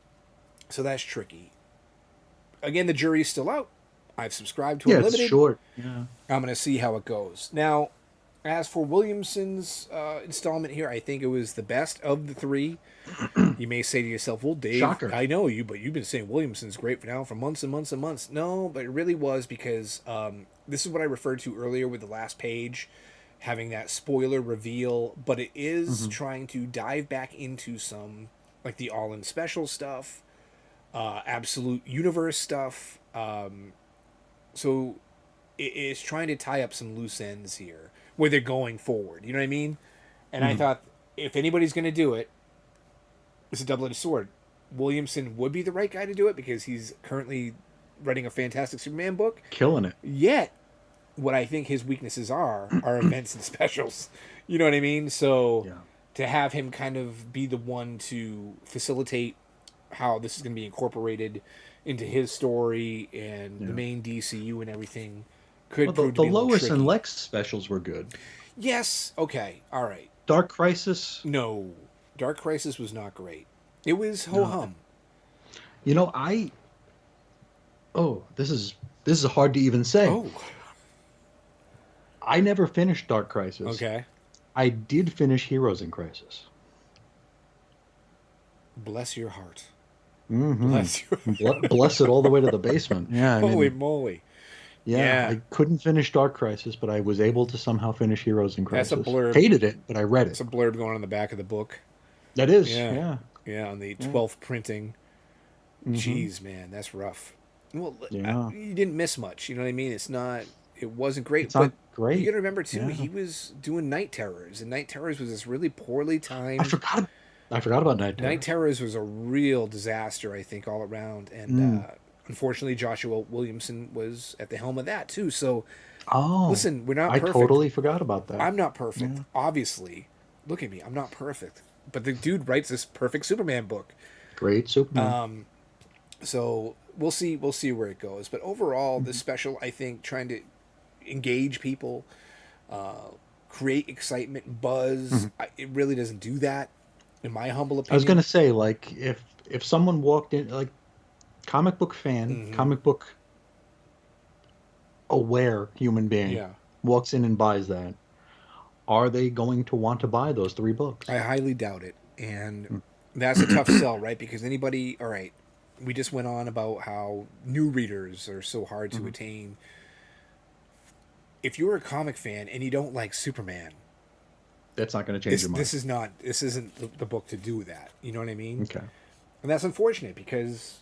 that's tricky. Again, the jury's still out. I've subscribed to Unlimited. It's short. Yeah. I'm going to see how it goes. Now, as for Williamson's installment here, I think it was the best of the three. You may say to yourself, well, Dave, Shocker. I know you, but you've been saying Williamson's great for months and months and months. No, but it really was because this is what I referred to earlier with the last page, having that spoiler reveal, but it is trying to dive back into some, like the All-In Special stuff, Absolute Universe stuff. So it is trying to tie up some loose ends here where they're going forward. You know what I mean? And I thought if anybody's going to do it, it's a double-edged sword. Williamson would be the right guy to do it because he's currently writing a fantastic Superman book. Killing it. Yet, what I think his weaknesses are events and specials. You know what I mean? So to have him kind of be the one to facilitate how this is going to be incorporated into his story and the main DCU and everything could prove to be a little Lois tricky. and Lex specials were good. Yes. Okay. All right. Dark Crisis. No. Dark Crisis was not great. It was ho No. hum. You know, I oh, this is hard to even say. Oh, I never finished Dark Crisis. okay. I did finish Heroes in Crisis. Bless your heart. Mm-hmm. Bless your. Bless it all the way to the basement. Yeah, I Holy mean, moly! yeah, Yeah, I couldn't finish Dark Crisis, but I was able to somehow finish Heroes in that's a Crisis. blurb. Hated it, but I read it. It's a blurb going on the back of the book. That is, Yeah, yeah, yeah. On the yeah. 12th printing. Mm-hmm. Jeez, man, that's rough. Well, Yeah. you didn't miss much. You know what I mean? It's not. It wasn't great, It's not but you got great. to remember too. Yeah. He was doing Night Terrors, and Night Terrors was this really poorly I timed. forgot I forgot about Night Night Terrors. Terrors was a real disaster, I think, all around. And Mm. unfortunately, Joshua Williamson was at the helm of that too. So Oh, listen, we're not I perfect. totally forgot about that. I'm not perfect, Yeah. obviously. Look at me, I'm not perfect. But the dude writes this perfect Superman book. Great Superman. So we'll see where it goes. But overall, this special, I think, trying to engage people, create excitement, buzz. It really doesn't do that, in my humble I was opinion. gonna say, like, if someone walked in, like, comic book fan, Hmm. comic book aware human being, Yeah, walks in and buys that, are they going to want to buy those three books? I highly doubt it, and that's a tough sell, right? Because anybody, all right, we just went on about how new readers are so hard to attain. If you're a comic fan and you don't like Superman, That's not going to change your mind. this isn't the book to do that. You know what I mean? Okay. And that's unfortunate because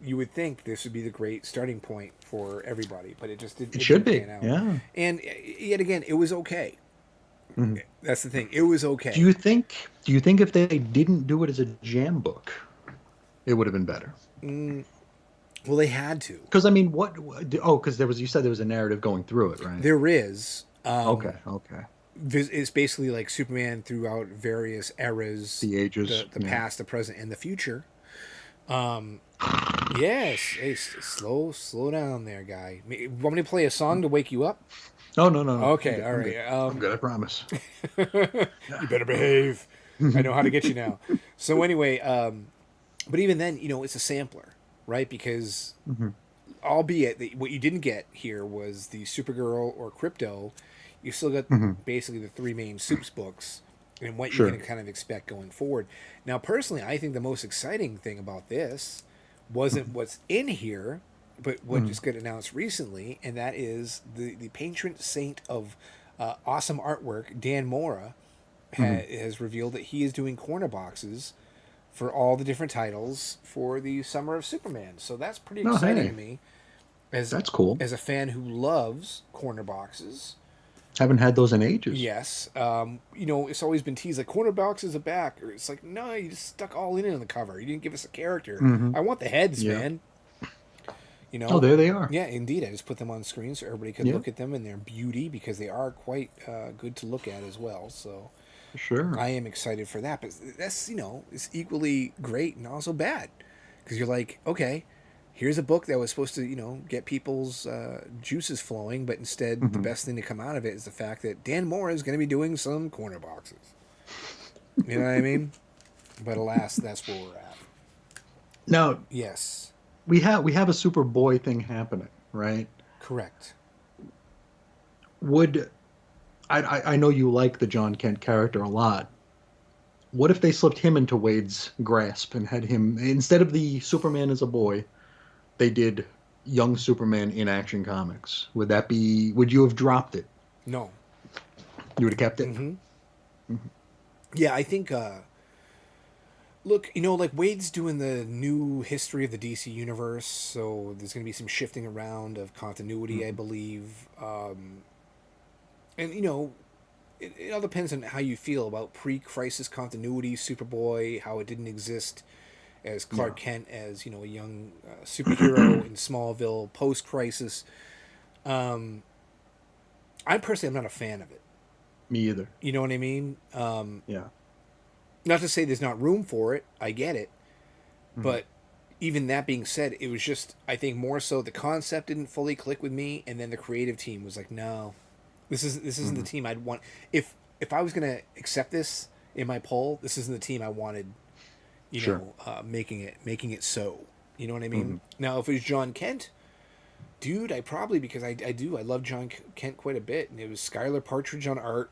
you would think this would be the great starting point for everybody, but it just didn't. It It should didn't be. pan out. Yeah. And yet again, it was okay. Mhm. That's the thing. It was okay. Do you think if they didn't do it as a jam book, it would have been better? Well, they had to. Because I mean, oh, because you said there was a narrative going through it, right? There is. Okay. Okay. It's basically like Superman throughout various eras, The ages. the Yeah. past, the present, and the future. Yes. Hey, slow down there, guy. Want me to play a song to wake you up? Oh, no, no, no. Okay, all I'm right. good. I'm good. I promise. You better behave. I know how to get you now. So anyway, but even then, it's a sampler, right? Because albeit what you didn't get here was the Supergirl or Crypto, you still got basically the three main Supes books and what Sure. you can kind of expect going forward. Now, personally, I think the most exciting thing about this wasn't what's in here, but what just got announced recently, and that is the patron saint of awesome artwork, Dan Mora, has revealed that he is doing corner boxes for all the different titles for the Summer of Superman. So that's pretty Oh, exciting hey. to me. As That's cool. as a fan who loves corner boxes. Haven't had those in ages. Yes, it's always been teased like corner boxes are back, or it's like no, you just stuck all in it on the cover. You didn't give us a character. I want the heads, Yeah. man. Oh, there they are. Yeah, indeed. I just put them on screen so everybody could Yeah. look at them in their beauty because they are quite good to look at as well. So Sure. I am excited for that. But that's it's equally great and also bad because you're like, okay, here's a book that was supposed to get people's juices flowing, but instead the best thing to come out of it is the fact that Dan Moore is going to be doing some corner boxes. You know what I mean? But alas, that's where we're at. Now Yes, we have a Superboy thing happening, right? correct. Would I know you like the John Kent character a lot. What if they slipped him into Wade's grasp and had him, instead of the Superman as a boy, they did young Superman in Action Comics? Would you have dropped it? No. You would have kept it? Yeah, I think. Look, like Wade's doing the new history of the DC universe, so there's going to be some shifting around of continuity, I believe. And it all depends on how you feel about pre-crisis continuity Superboy, how it didn't exist as Clark Kent as a young superhero in Smallville post-crisis. I personally am not a fan of it. Me either. You know what I mean? Yeah. Not to say there's not room for it. I get it, but even that being said, it was just I think more so the concept didn't fully click with me, and then the creative team was like, no, this isn't the team I'd want. If I was gonna accept this in my poll, this isn't the team I wanted. Sure. making it so. You know what I mean? Mhm. Now, if it was John Kent, dude, I probably, because I love John Kent quite a bit, and it was Skylar Partridge on art,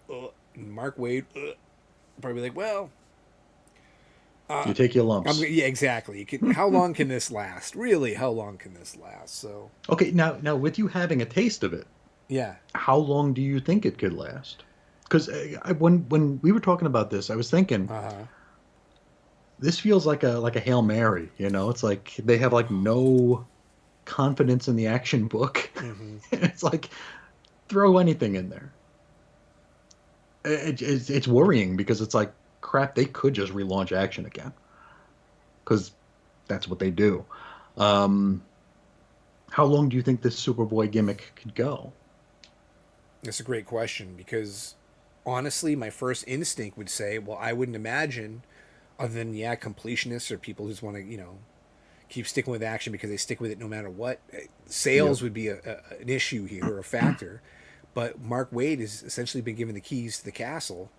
and Mark Waid, probably like, well, You take your lumps. yeah, exactly. How long can this last? Really, how long can this last? So, Okay, now with you having a taste of it, yeah, how long do you think it could last? Because when we were talking about this, I was thinking uh huh, this feels like a Hail Mary. It's like they have like no confidence in the action book. mm-hmm. It's like throw anything in there. It's worrying because it's like crap. They could just relaunch action again because that's what they do. Um, how long do you think this Superboy gimmick could go? That's a great question because honestly, my first instinct would say, well, I wouldn't imagine, other than completionists or people who just want to, keep sticking with action because they stick with it no matter what. Yep, Sales would be an issue here or a factor, but Mark Waid has essentially been given the keys to the castle,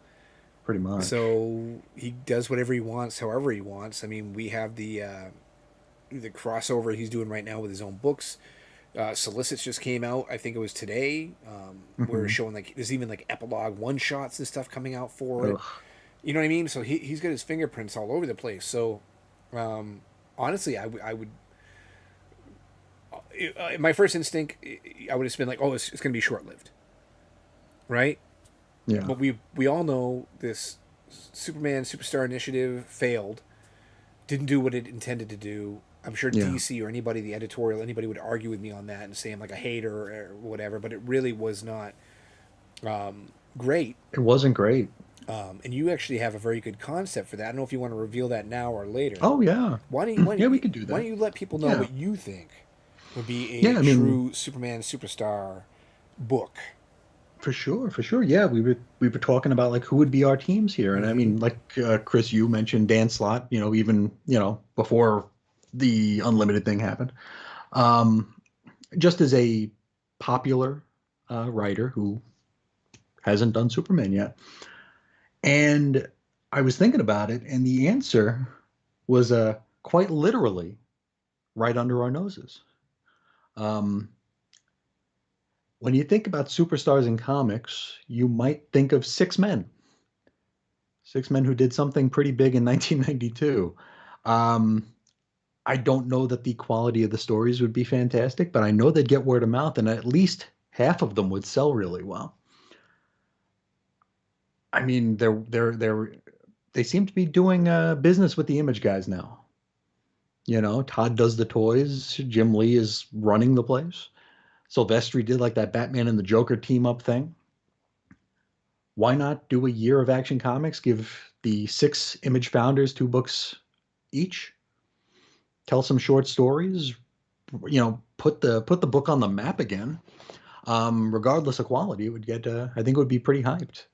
pretty much. so he does whatever he wants, however he wants. I mean, we have the crossover he's doing right now with his own books. Solicits just came out. I think it was today. We're Hmm. showing like there's even like epilogue one shots and stuff coming out for it. Ugh. You know what I mean? So he's got his fingerprints all over the place. So honestly, I would my first instinct I would have been like, oh, it's going to be short lived, right? Yeah, But we all know this Superman Superstar Initiative failed, didn't do what it intended to do. I'm sure yeah. DC or anybody, the editorial, anybody would argue with me on that and say I'm like a hater or whatever, but it really was not great. It wasn't great. And you actually have a very good concept for that. I don't know if you want to reveal that now or later. Oh yeah, yeah. We could do why that. don't you let people know Yeah, what you think would be yeah. a I mean, true Superman Superstar book? for sure, for sure. Yeah, we were talking about like who would be our teams here, and I Mm-hmm. mean, like Chris, you mentioned Dan Slott. Even before the Unlimited thing happened. Um, just as a popular writer who hasn't done Superman yet. And I was thinking about it, and the answer was quite literally right under our noses. Um, when you think about superstars in comics, you might think of six men who did something pretty big in 1992. Um, I don't know that the quality of the stories would be fantastic, but I know they'd get word of mouth, and at least half of them would sell really well. I mean, they seem to be doing business with the Image guys now. Todd does the toys. Jim Lee is running the place. Silvestri did like that Batman and the Joker team up thing. Why not do a year of Action Comics? Give the six Image founders two books each. Tell some short stories. Put the book on the map again. Regardless of quality, it would get. I think it would be pretty hyped.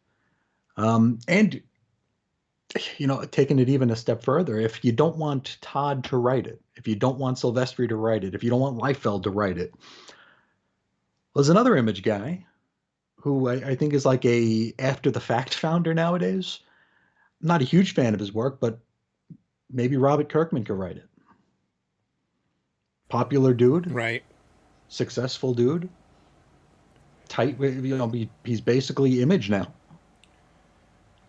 And taking it even a step further, if you don't want Todd to write it, if you don't want Silvestri to write it, if you don't want Liefeld to write it, there's another Image guy who I think is like a after the fact founder nowadays. I'm not a huge fan of his work, but maybe Robert Kirkman could write it. Popular dude, Right. successful dude, tight. He's basically Image now.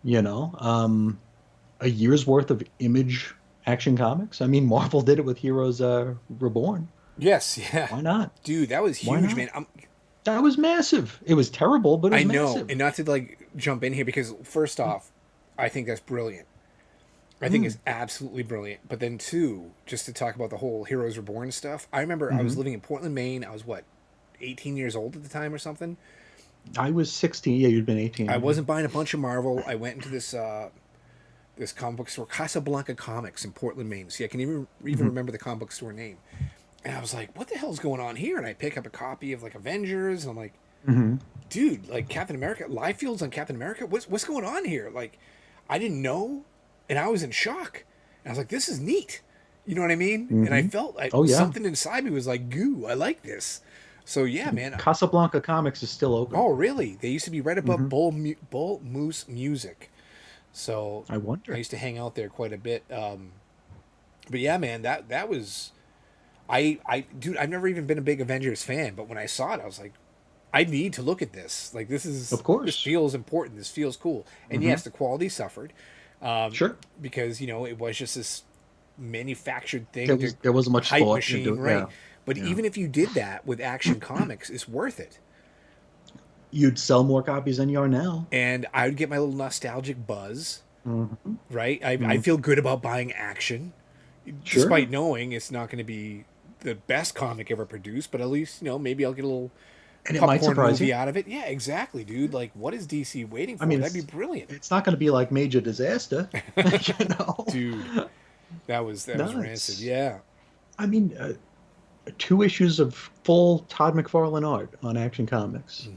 You know, a year's worth of Image Action Comics. I mean, Marvel did it with Heroes Reborn. Yes. Yeah. Why not? Dude, that was Why huge, not? man. That was massive. It was terrible, but it I was know, massive. and not to like jump in here because first off, I think that's brilliant. I think Mm, it's absolutely brilliant. But then two, just to talk about the whole Heroes Reborn stuff. I remember I hmm was living in Portland, Maine. I was what, 18 years old at the time or something. I was 16. Yeah, you'd been I 18. wasn't buying a bunch of Marvel. I went into this comic book store, Casablanca Comics in Portland, Maine. See, I can even Hmm. remember the comic book store name. And I was like, "What the hell's going on here?" And I pick up a copy of like Avengers, and I'm like, Hmm. "Dude, like Captain America, Liefeld's on Captain America. What's going on here?" Like, I didn't know, and I was in shock. And I was like, "This is neat." You know what I mean? And I Hmm. felt like Oh yeah, something inside me was like, "Goo, I like this." So yeah, man. Casablanca Comics is still open. Oh, really? They used to be right above Hmm. Bull Moose Music. So I I wonder. used to hang out there quite a bit. But yeah, man, that was dude, I've never even been a big Avengers fan, but when I saw it, I was like, I need to look at this. Like, Of this course. feels important. This feels cool. And Hmm. yes, the quality suffered, Sure. because it was just this manufactured There thing to was there wasn't much hype thought into machine, it. right? Yeah. But Yeah. even if you did that with Action Comics, it's worth it. You'd sell more copies than you are now. And I would get my little nostalgic buzz, Hmm. right? I feel good about buying Action, Sure. despite knowing it's not going to be the best comic ever produced, but at least, maybe I'll get a little And it might popcorn surprise movie you. out of it. Yeah, exactly, dude. Like, what is DC waiting I for? mean, That'd be brilliant. it's not going to be like Major Disaster, you know. Dude, that was No, rancid. it's. Yeah. I mean, 2 issues of full Todd McFarlane art on Action Comics.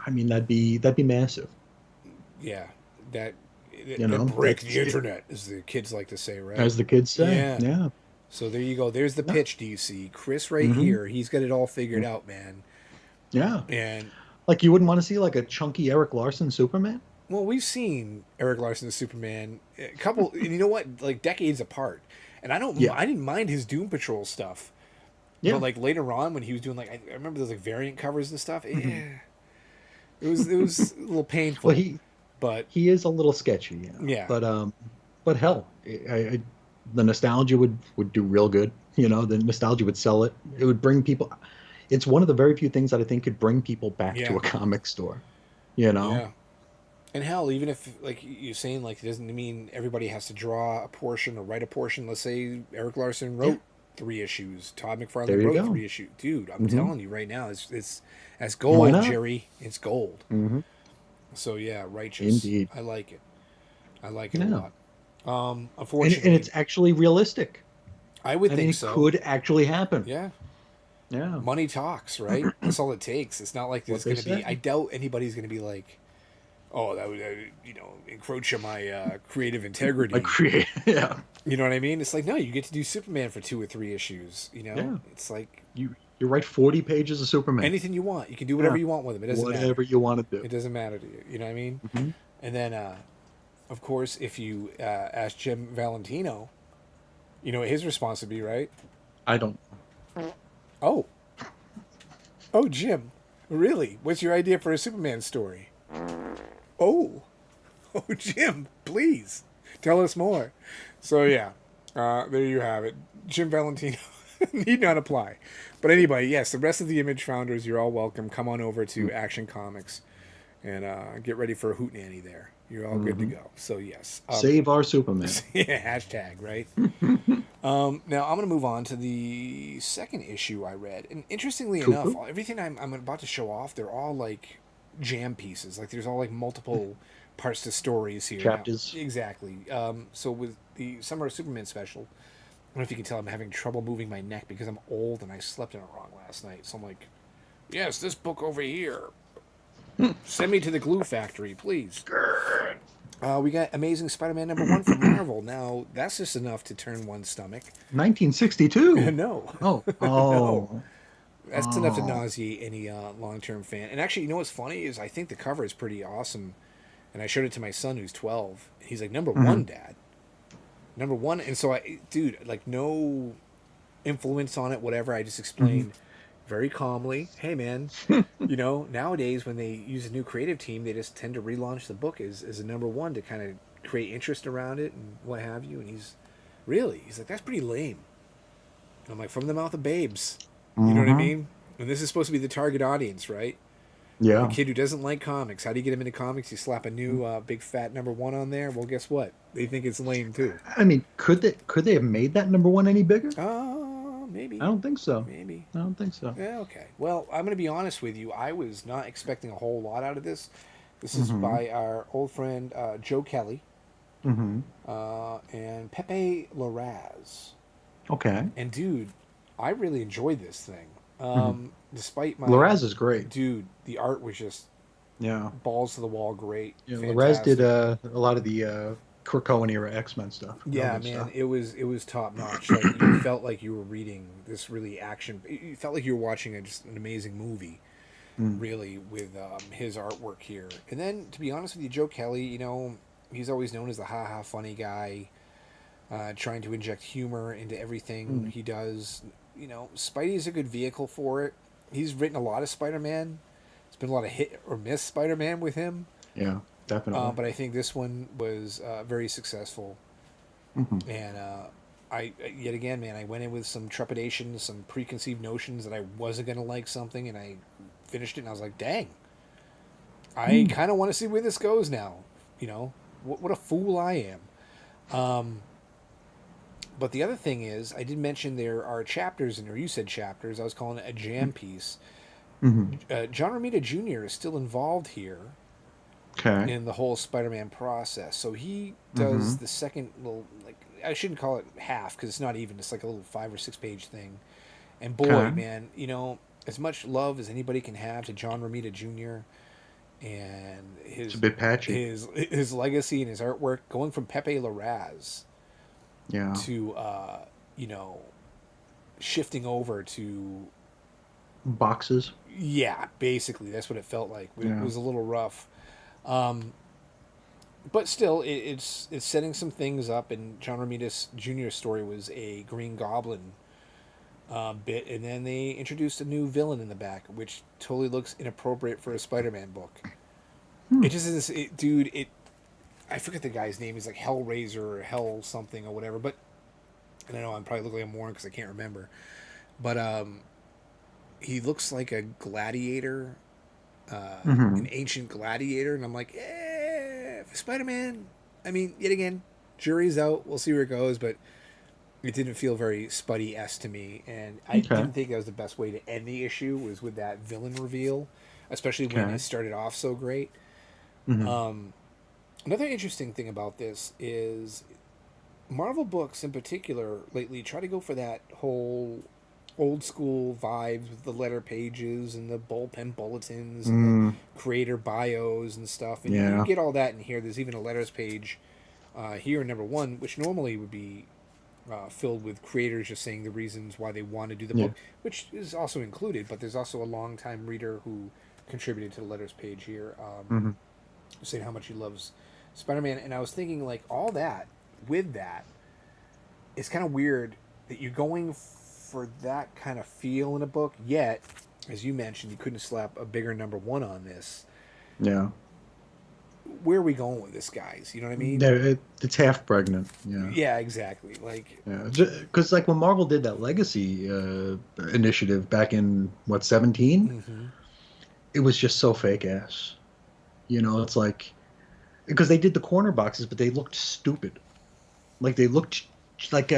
I mean, that'd be massive. Yeah. That You that know, break the internet, as the kids like to say, right? as the kids say. Yeah. Yeah. So there you go. There's the No. pitch, DC. Chris right Hmm. here. He's got it all figured out, man. Yeah. And Like you wouldn't want to see like a chunky Eric Larson Superman. well, we've seen Eric Larson's Superman a couple, and you know what? Like decades apart. And Yeah. I didn't mind his Doom Patrol stuff, but Yeah. like later on when he was doing like I remember those like variant covers and stuff. Hmm. It was a little Well, painful, but he is a little sketchy, yeah. yeah, But hell, the nostalgia would do real good. You know, the nostalgia would sell it. It would bring people. It's one of the very few things that I think could bring people back yeah, to a comic store. You know. yeah. And hell, even if like you're saying, like it doesn't mean everybody has to draw a portion or write a portion. Let's say Eric Larson Yeah. wrote 3 issues, Todd There McFarlane you wrote go. 3 issues. Dude, I'm Hmm. telling you right now, it's that's Why gold, not? Jerry. It's gold. Hmm. So yeah, righteous. Indeed. I like it. I like it a Yeah. lot. And Unfortunately, it's actually realistic. I would I mean, think it so. could actually happen. Yeah, Yeah. money talks, right? That's all it takes. It's not like What there's they going to be. say. I doubt anybody's going to be like, oh, that would encroach on my creative integrity. Like create. Yeah. You know what I mean? It's like no, you get to do Superman for 2 or 3 issues. Yeah. It's like You write 40 pages of Superman. anything you want. You can do whatever Yeah. you want with them. It doesn't matter. Whatever you want to do. It doesn't matter to you. You know what I mean? Hmm. And then, of course, if you ask Jim Valentino, you know what his response would be, right? I don't. Oh, oh, Jim, really? What's your idea for a Superman story? Oh, oh, Jim, please tell us more. So yeah, there you have it. Jim Valentino need not apply. But anyway, yes, the rest of the Image founders, you're all welcome. Come on over to Action Comics and get ready for a hootenanny there. You're all good to go. So yes, Save our Superman. yeah, hashtag right. Now I'm going to move on to the second issue I read, and interestingly Cool, enough, cool. everything I'm about to show off, they're all like jam pieces. Like there's all like multiple parts to stories here. Chapters. Now, exactly. So with the Summer of Superman special, I don't know if you can tell I'm having trouble moving my neck because I'm old and I slept in it wrong last night. So I'm like, yes, this book over here. Send me to the glue factory, please. We got Amazing Spider-Man #1 from Marvel. Now, that's just enough to turn one's stomach. 1962. No. Oh. No. Oh. That's enough to Oh. nauseate any long-term fan. And actually, you know what's funny is I think the cover is pretty awesome. And I showed it to my son who's 12. He's like, #1, Dad. #1. And so dude, like no influence on it, whatever. I just explained very calmly, hey man, nowadays when they use a new creative team, they just tend to relaunch the book as a #1 to kind of create interest around it and what have you. And he's like, that's pretty lame. And I'm like, from the mouth of babes. You know what I mean? And this is supposed to be the target audience, right? Yeah. A kid who doesn't like comics. How do you get him into comics? You slap a new big fat #1 on there. Well, guess what? They think it's lame too. I mean, could they have made that #1 any bigger? Maybe. I don't think so. Maybe. I don't think so. Yeah, okay. Well, I'm going to be honest with you. I was not expecting a whole lot out of this. This is by our old friend Joe Kelly Mm-hmm. and Pepe Larraz. Okay. And dude, I really enjoyed this thing. Despite my Larraz is great. dude, the art was just Yeah. balls to the wall, great. Yeah. Fantastic. Larraz did a lot of the Kurt Cohen era X-Men stuff. Yeah, All that man, stuff. it was top notch. Like you felt like you were reading this really action. You felt like you were watching just an amazing movie, really, with his artwork here. And then, to be honest with you, Joe Kelly, he's always known as the ha ha funny guy. trying to inject humor into everything he does. You know, Spidey is a good vehicle for it. He's written a lot of Spider-Man. It's been a lot of hit or miss Spider-Man with him. Yeah, definitely. But I think this one was very successful. Hmm. And I yet again, man, I went in with some trepidation, some preconceived notions that I wasn't gonna like something, and I finished it, and I was like, dang, I kind of want to see where this goes now. You know, what a fool I am. But the other thing is, I did mention there are chapters in there. You said chapters. I was calling it a jam piece. Hmm. John Romita Jr. is still involved here Okay. in the whole Spider-Man process. So he Hmm. does the second little, like, I shouldn't call it half because it's not even. It's like a little 5 or 6 page thing. And boy, Okay. man, you know, as much love as anybody can have to John Romita Jr. and It's a bit patchy. his legacy and his artwork, going from Pepe Larraz Yeah. to you know, shifting over to, Boxes. yeah, basically that's what it felt like. It Yeah. was a little rough. But still, it's setting some things up. And John Romita Jr.'s story was a Green Goblin bit, and then they introduced a new villain in the back, which totally looks inappropriate for a Spider-Man book. It just is, dude. I forget the guy's name. He's like Hellraiser or Hell something or whatever. But and I know I'm probably looking like a moron because I can't remember. But he looks like a gladiator, Hmm. an ancient gladiator, and I'm like, Spider-Man. I mean, yet again, jury's out. We'll see where it goes, but it didn't feel very Spuddy-esque to me, and I Okay. didn't think that was the best way to end the issue was with that villain reveal, especially when Okay. it started off so great. Hmm. Another interesting thing about this is Marvel books in particular lately try to go for that whole old school vibes with the letter pages and the bullpen bulletins and the Mm, creator bios and stuff. And you yeah. get all that in here. There's even a letters page here in number one, which normally would be filled with creators just saying the reasons why they want to do the Yeah. book, which is also included. But there's also a longtime reader who contributed to the letters page here, Hmm. saying how much he loves Spider-Man. And I was thinking, like, all that with that, it's kind of weird that you're going for that kind of feel in a book. Yet, as you mentioned, you couldn't slap a bigger number one on this. Yeah. Where are we going with this, guys? You know what I mean? It's half pregnant. Yeah. Yeah, exactly. Like, Yeah. Because like when Marvel did that Legacy initiative back in what 17, mm-hmm. it was just so fake ass. It's like because they did the corner boxes, but they looked stupid. Like they looked like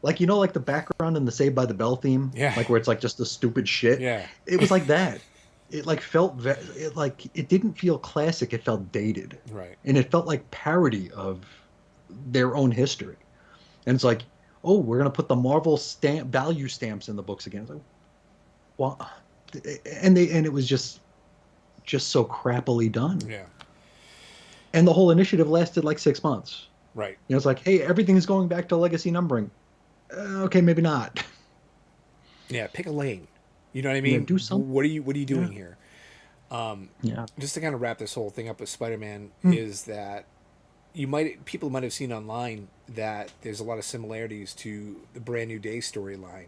like the background in the Saved by the Bell theme, Yeah, like where it's like just the stupid shit. yeah, It was like that. It like it like it didn't feel classic. It felt dated, right. and it felt like parody of their own history. And it's like, oh, we're gonna put the Marvel stamp value stamps in the books again. It's like, well, and it was just so crappily done. Yeah, And the whole initiative lasted like 6 months. right. It's like, hey, everything is going back to legacy numbering. Okay, maybe not. Yeah, pick a lane. You know what I Yeah, mean? do some. What are you Yeah, doing here? yeah. Just to kind of wrap this whole thing up with Spider-Man Hmm. is that people might have seen online that there's a lot of similarities to the Brand New Day storyline.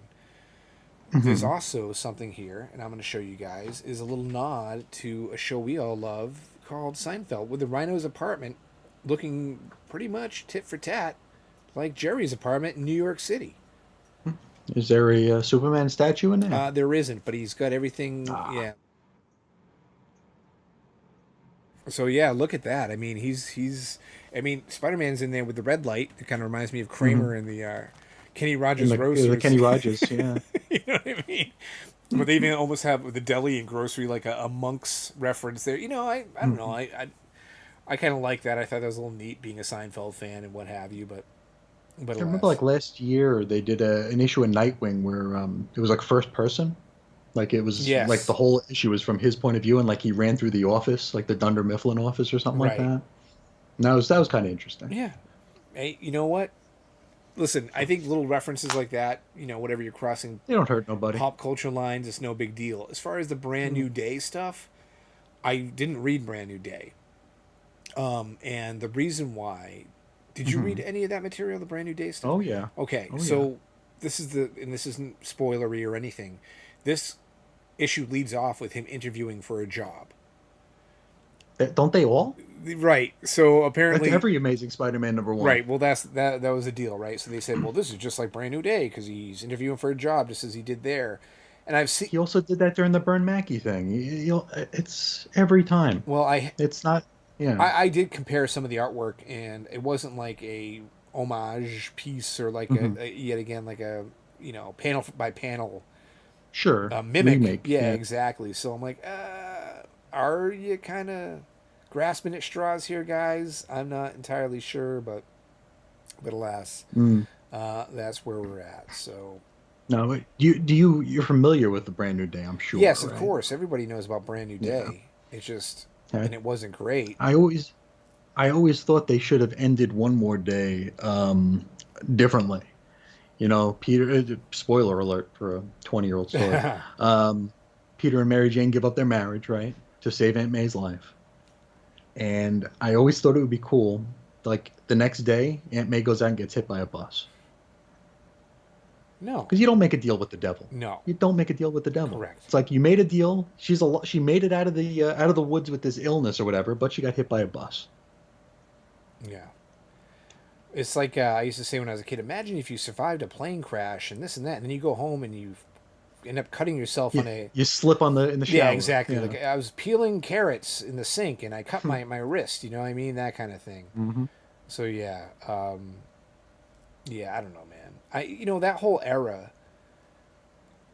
There's Hmm. also something here, and I'm going to show you guys, is a little nod to a show we all love called Seinfeld, with the Rhino's apartment looking pretty much tit for tat like Jerry's apartment in New York City. Is there a Superman statue in there? There isn't, but he's got everything. Ah. Yeah. So yeah, look at that. I mean, I mean, Spider-Man's in there with the red light. It kind of reminds me of Hmm. Kramer in the Kenny In Rogers the Roasters. Kenny Rogers, yeah. You know what I mean? But they even almost have the deli and grocery like a monk's reference there. You know, I don't know. Hmm. I kind of like that. I thought that was a little neat being a Seinfeld fan and what have you. But I remember alas, like last year they did an issue in Nightwing where it was like first person. Like it was like the yes, whole issue was from his point of view, and like he ran through the office, like the Dunder Mifflin office or something like right, that. And that was kind of interesting. yeah. Hey, you know what? Listen, I think little references like that, you know, whatever you're crossing They don't hurt nobody. pop culture lines, it's no big deal. As far as the Brand Mm. New Day stuff, I didn't read Brand New Day. And the reason why Did you read any of that material, the Brand New Day stuff? Oh yeah. Okay, Oh yeah. so and this isn't spoilery or anything. This issue leads off with him interviewing for a job. Don't they all? Right. So That's apparently, every Amazing Spider-Man #1. right. Well, that was the deal, right? So they said, well, this is just like Brand New Day because he's interviewing for a job, just as he did there. And I've seen. He also did that during the Bern Mackey thing. It's every time. Well, It's not. Yeah. I did compare some of the artwork, and it wasn't like a homage piece or like yet again like a panel by panel Sure. mimic. Remake. Yeah, exactly. So I'm like, are you kind of grasping at straws here, guys? I'm not entirely sure, but alas, that's where we're at. So. No, you're familiar with the Brand New Day, I'm sure. Yes, of right? course. Everybody knows about Brand New Day. Yeah. It's just, Okay. and it wasn't great. I always thought they should have ended One More Day differently. Peter. Spoiler alert for a 20-year-old story. Peter and Mary Jane give up their marriage, right, to save Aunt May's life. And I always thought it would be cool. Like the next day, Aunt May goes out and gets hit by a bus. No. Because you don't make a deal with the devil. No. You don't make a deal with the devil. Correct. It's like you made a deal. She made it out of the woods with this illness or whatever, but she got hit by a bus. Yeah. It's like I used to say when I was a kid, imagine if you survived a plane crash and this and that, and then you go home and you end up cutting yourself on a... You slip in the shower. Yeah, exactly. Yeah. Like I was peeling carrots in the sink and I cut my wrist, you know what I mean? That kind of thing. Mm-hmm. So yeah. Yeah, I don't know, man. That whole era,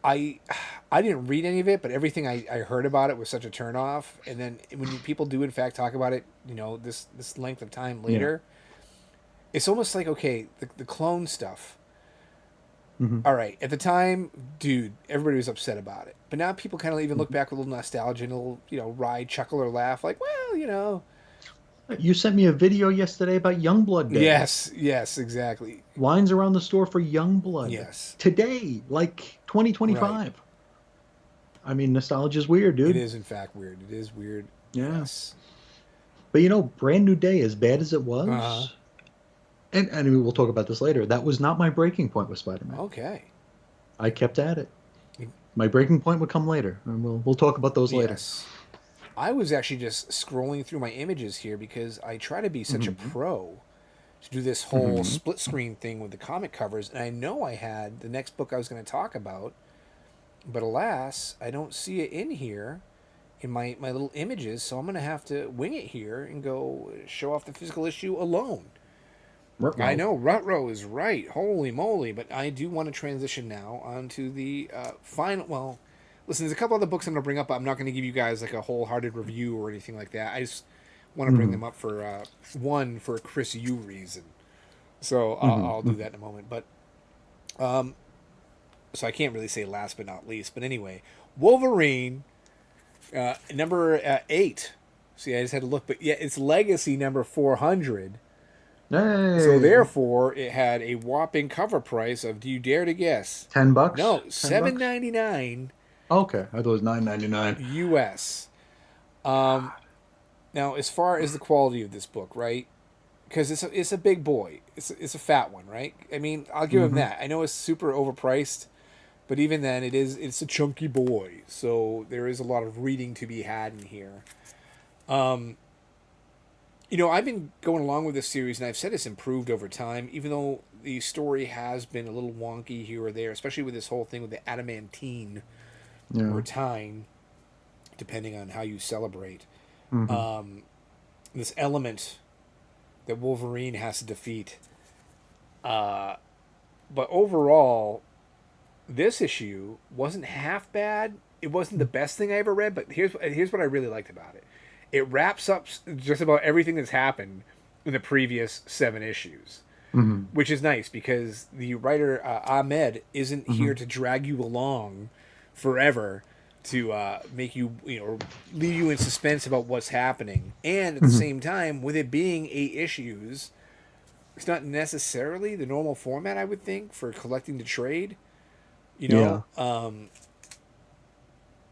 I didn't read any of it, but everything I heard about it was such a turnoff. And then when people do in fact talk about it, this length of time later, it's almost like, okay, the clone stuff. Mm-hmm. All right, at the time, dude, everybody was upset about it. But now people kind of even look back with a little nostalgia and a little, wry chuckle or laugh, like, well. You sent me a video yesterday about Youngblood Day. Yes, exactly. Lines around the store for Youngblood. Yes. Today, like 2025. Right. I mean, nostalgia's weird, dude. It is, in fact, weird. It is weird. Yeah. Yes. But Brand New Day, as bad as it was, and we'll talk about this later, that was not my breaking point with Spider-Man. Okay. I kept at it. My breaking point would come later, and we'll talk about those later. I was actually just scrolling through my images here because I try to be such a pro to do this whole split screen thing with the comic covers, and I know I had the next book I was going to talk about, but alas, I don't see it in here in my little images, so I'm going to have to wing it here and go show off the physical issue alone. Ruh-roh. I know, Ruh-roh is right. Holy moly. But I do want to transition now onto the final... Well, listen, there's a couple other books I'm going to bring up, but I'm not going to give you guys like a wholehearted review or anything like that. I just want to bring them up for, one, for a Chris U reason. So I'll do that in a moment. But, so I can't really say last but not least. But anyway, Wolverine, number 8. See, I just had to look. But yeah, it's Legacy number 400. Hey. So therefore, it had a whopping cover price of, do you dare to guess? $10? No, $7.99. Okay, I thought it was $9.99 US. Now, as far as the quality of this book, right? Because it's a big boy. It's a fat one, right? I mean, I'll give him that. I know it's super overpriced, but even then, it's a chunky boy. So there is a lot of reading to be had in here. I've been going along with this series, and I've said it's improved over time, even though the story has been a little wonky here or there, especially with this whole thing with the adamantine or tine, depending on how you celebrate. This element that Wolverine has to defeat. But overall, this issue wasn't half bad. It wasn't the best thing I ever read, but here's what I really liked about it. It wraps up just about everything that's happened in the previous 7 issues, which is nice because the writer Ahmed isn't here to drag you along forever to make you, leave you in suspense about what's happening. And at the same time, with it being 8 issues, it's not necessarily the normal format, I would think, for collecting to trade.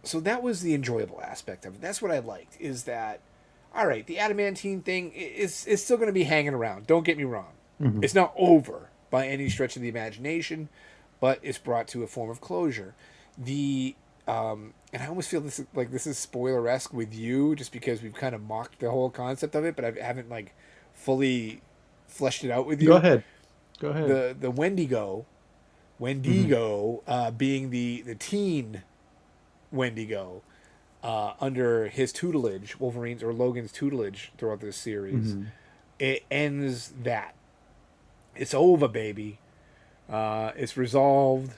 So that was the enjoyable aspect of it. That's what I liked, is that, all right, the adamantine thing is still going to be hanging around. Don't get me wrong. It's not over by any stretch of the imagination, but it's brought to a form of closure. The and I almost feel this is spoiler-esque with you, just because we've kind of mocked the whole concept of it, but I haven't like fully fleshed it out with Go you. ahead. Go ahead. The Hmm. Wendigo, being the teen Wendigo, under his tutelage, Wolverine's or Logan's tutelage throughout this series, Hmm. it ends that. It's over, baby. It's resolved.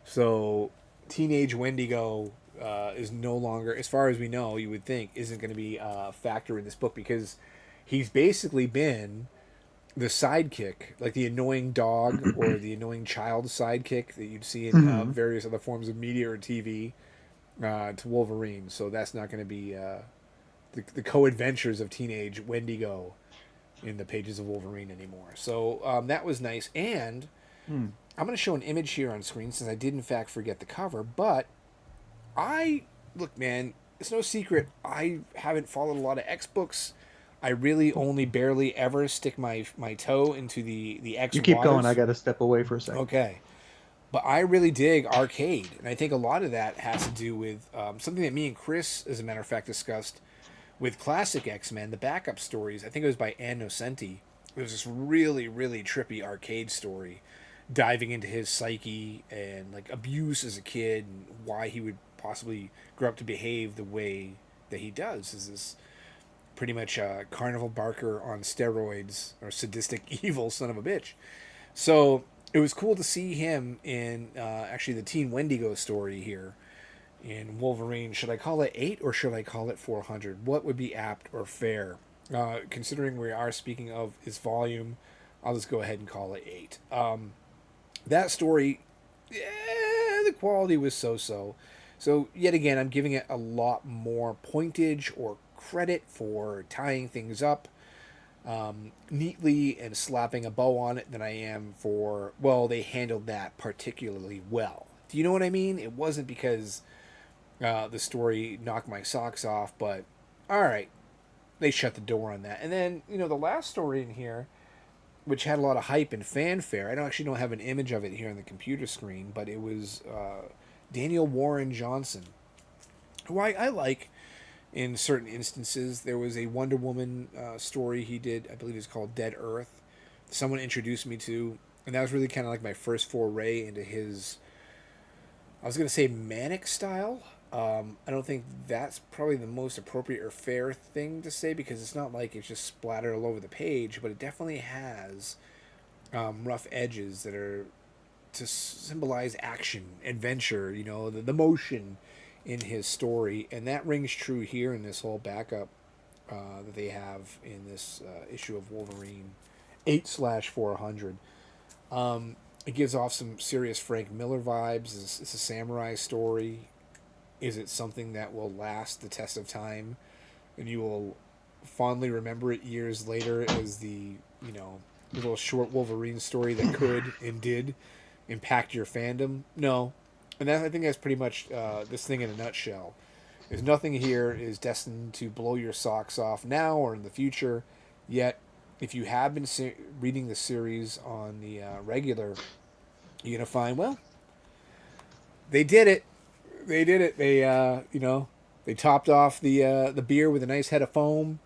So, teenage Wendigo is no longer, as far as we know, you would think, isn't going to be a factor in this book, because he's basically been the sidekick, like the annoying dog or the annoying child sidekick that you'd see in Hmm. various other forms of media or TV, to Wolverine. So that's not going to be the co-adventures of teenage Wendigo in the pages of Wolverine anymore. So that was nice. And Hmm. I'm going to show an image here on screen, since I did in fact forget the cover. But look, man, it's no secret, I haven't followed a lot of X books. I really only barely ever stick my toe into the X You keep going. I waters. got to step away for a second. Okay. But I really dig Arcade, and I think a lot of that has to do with something that me and Chris, as a matter of fact, discussed with classic X-Men, the backup stories. I think it was by Ann Nocenti. It was this really, really trippy Arcade story, diving into his psyche and like abuse as a kid, and why he would possibly grow up to behave the way that he does. Is this pretty much Carnival Barker on steroids, or sadistic evil son of a bitch? So it was cool to see him in actually the Teen Wendigo story here in Wolverine. Should I call it 8 or should I call it 400? What would be apt or fair? Considering we are speaking of his volume, I'll just go ahead and call it 8. That story, the quality was so-so. So yet again, I'm giving it a lot more pointage or credit for tying things up neatly and slapping a bow on it than I am for, well, they handled that particularly well. Do you know what I mean? It wasn't because the story knocked my socks off, but all right, they shut the door on that. And then, the last story in here, which had a lot of hype and fanfare, I don't have an image of it here on the computer screen, but it was Daniel Warren Johnson, who I like in certain instances. There was a Wonder Woman story he did, I believe it's called Dead Earth. Someone introduced me to, and that was really kind of like my first foray into his, I was going to say manic style. I don't think that's probably the most appropriate or fair thing to say, because it's not like it's just splattered all over the page, but it definitely has rough edges that are to symbolize action, adventure, the motion in his story. And that rings true here in this whole backup that they have in this issue of Wolverine 8/400. It gives off some serious Frank Miller vibes. It's a samurai story. Is it something that will last the test of time and you will fondly remember it years later as the, little short Wolverine story that could and did impact your fandom? No. And I think that's pretty much this thing in a nutshell. There's nothing here is destined to blow your socks off now or in the future. Yet, if you have been reading the series on the regular, you're gonna find, well, they did it. They did it. They topped off the beer with a nice head of foam,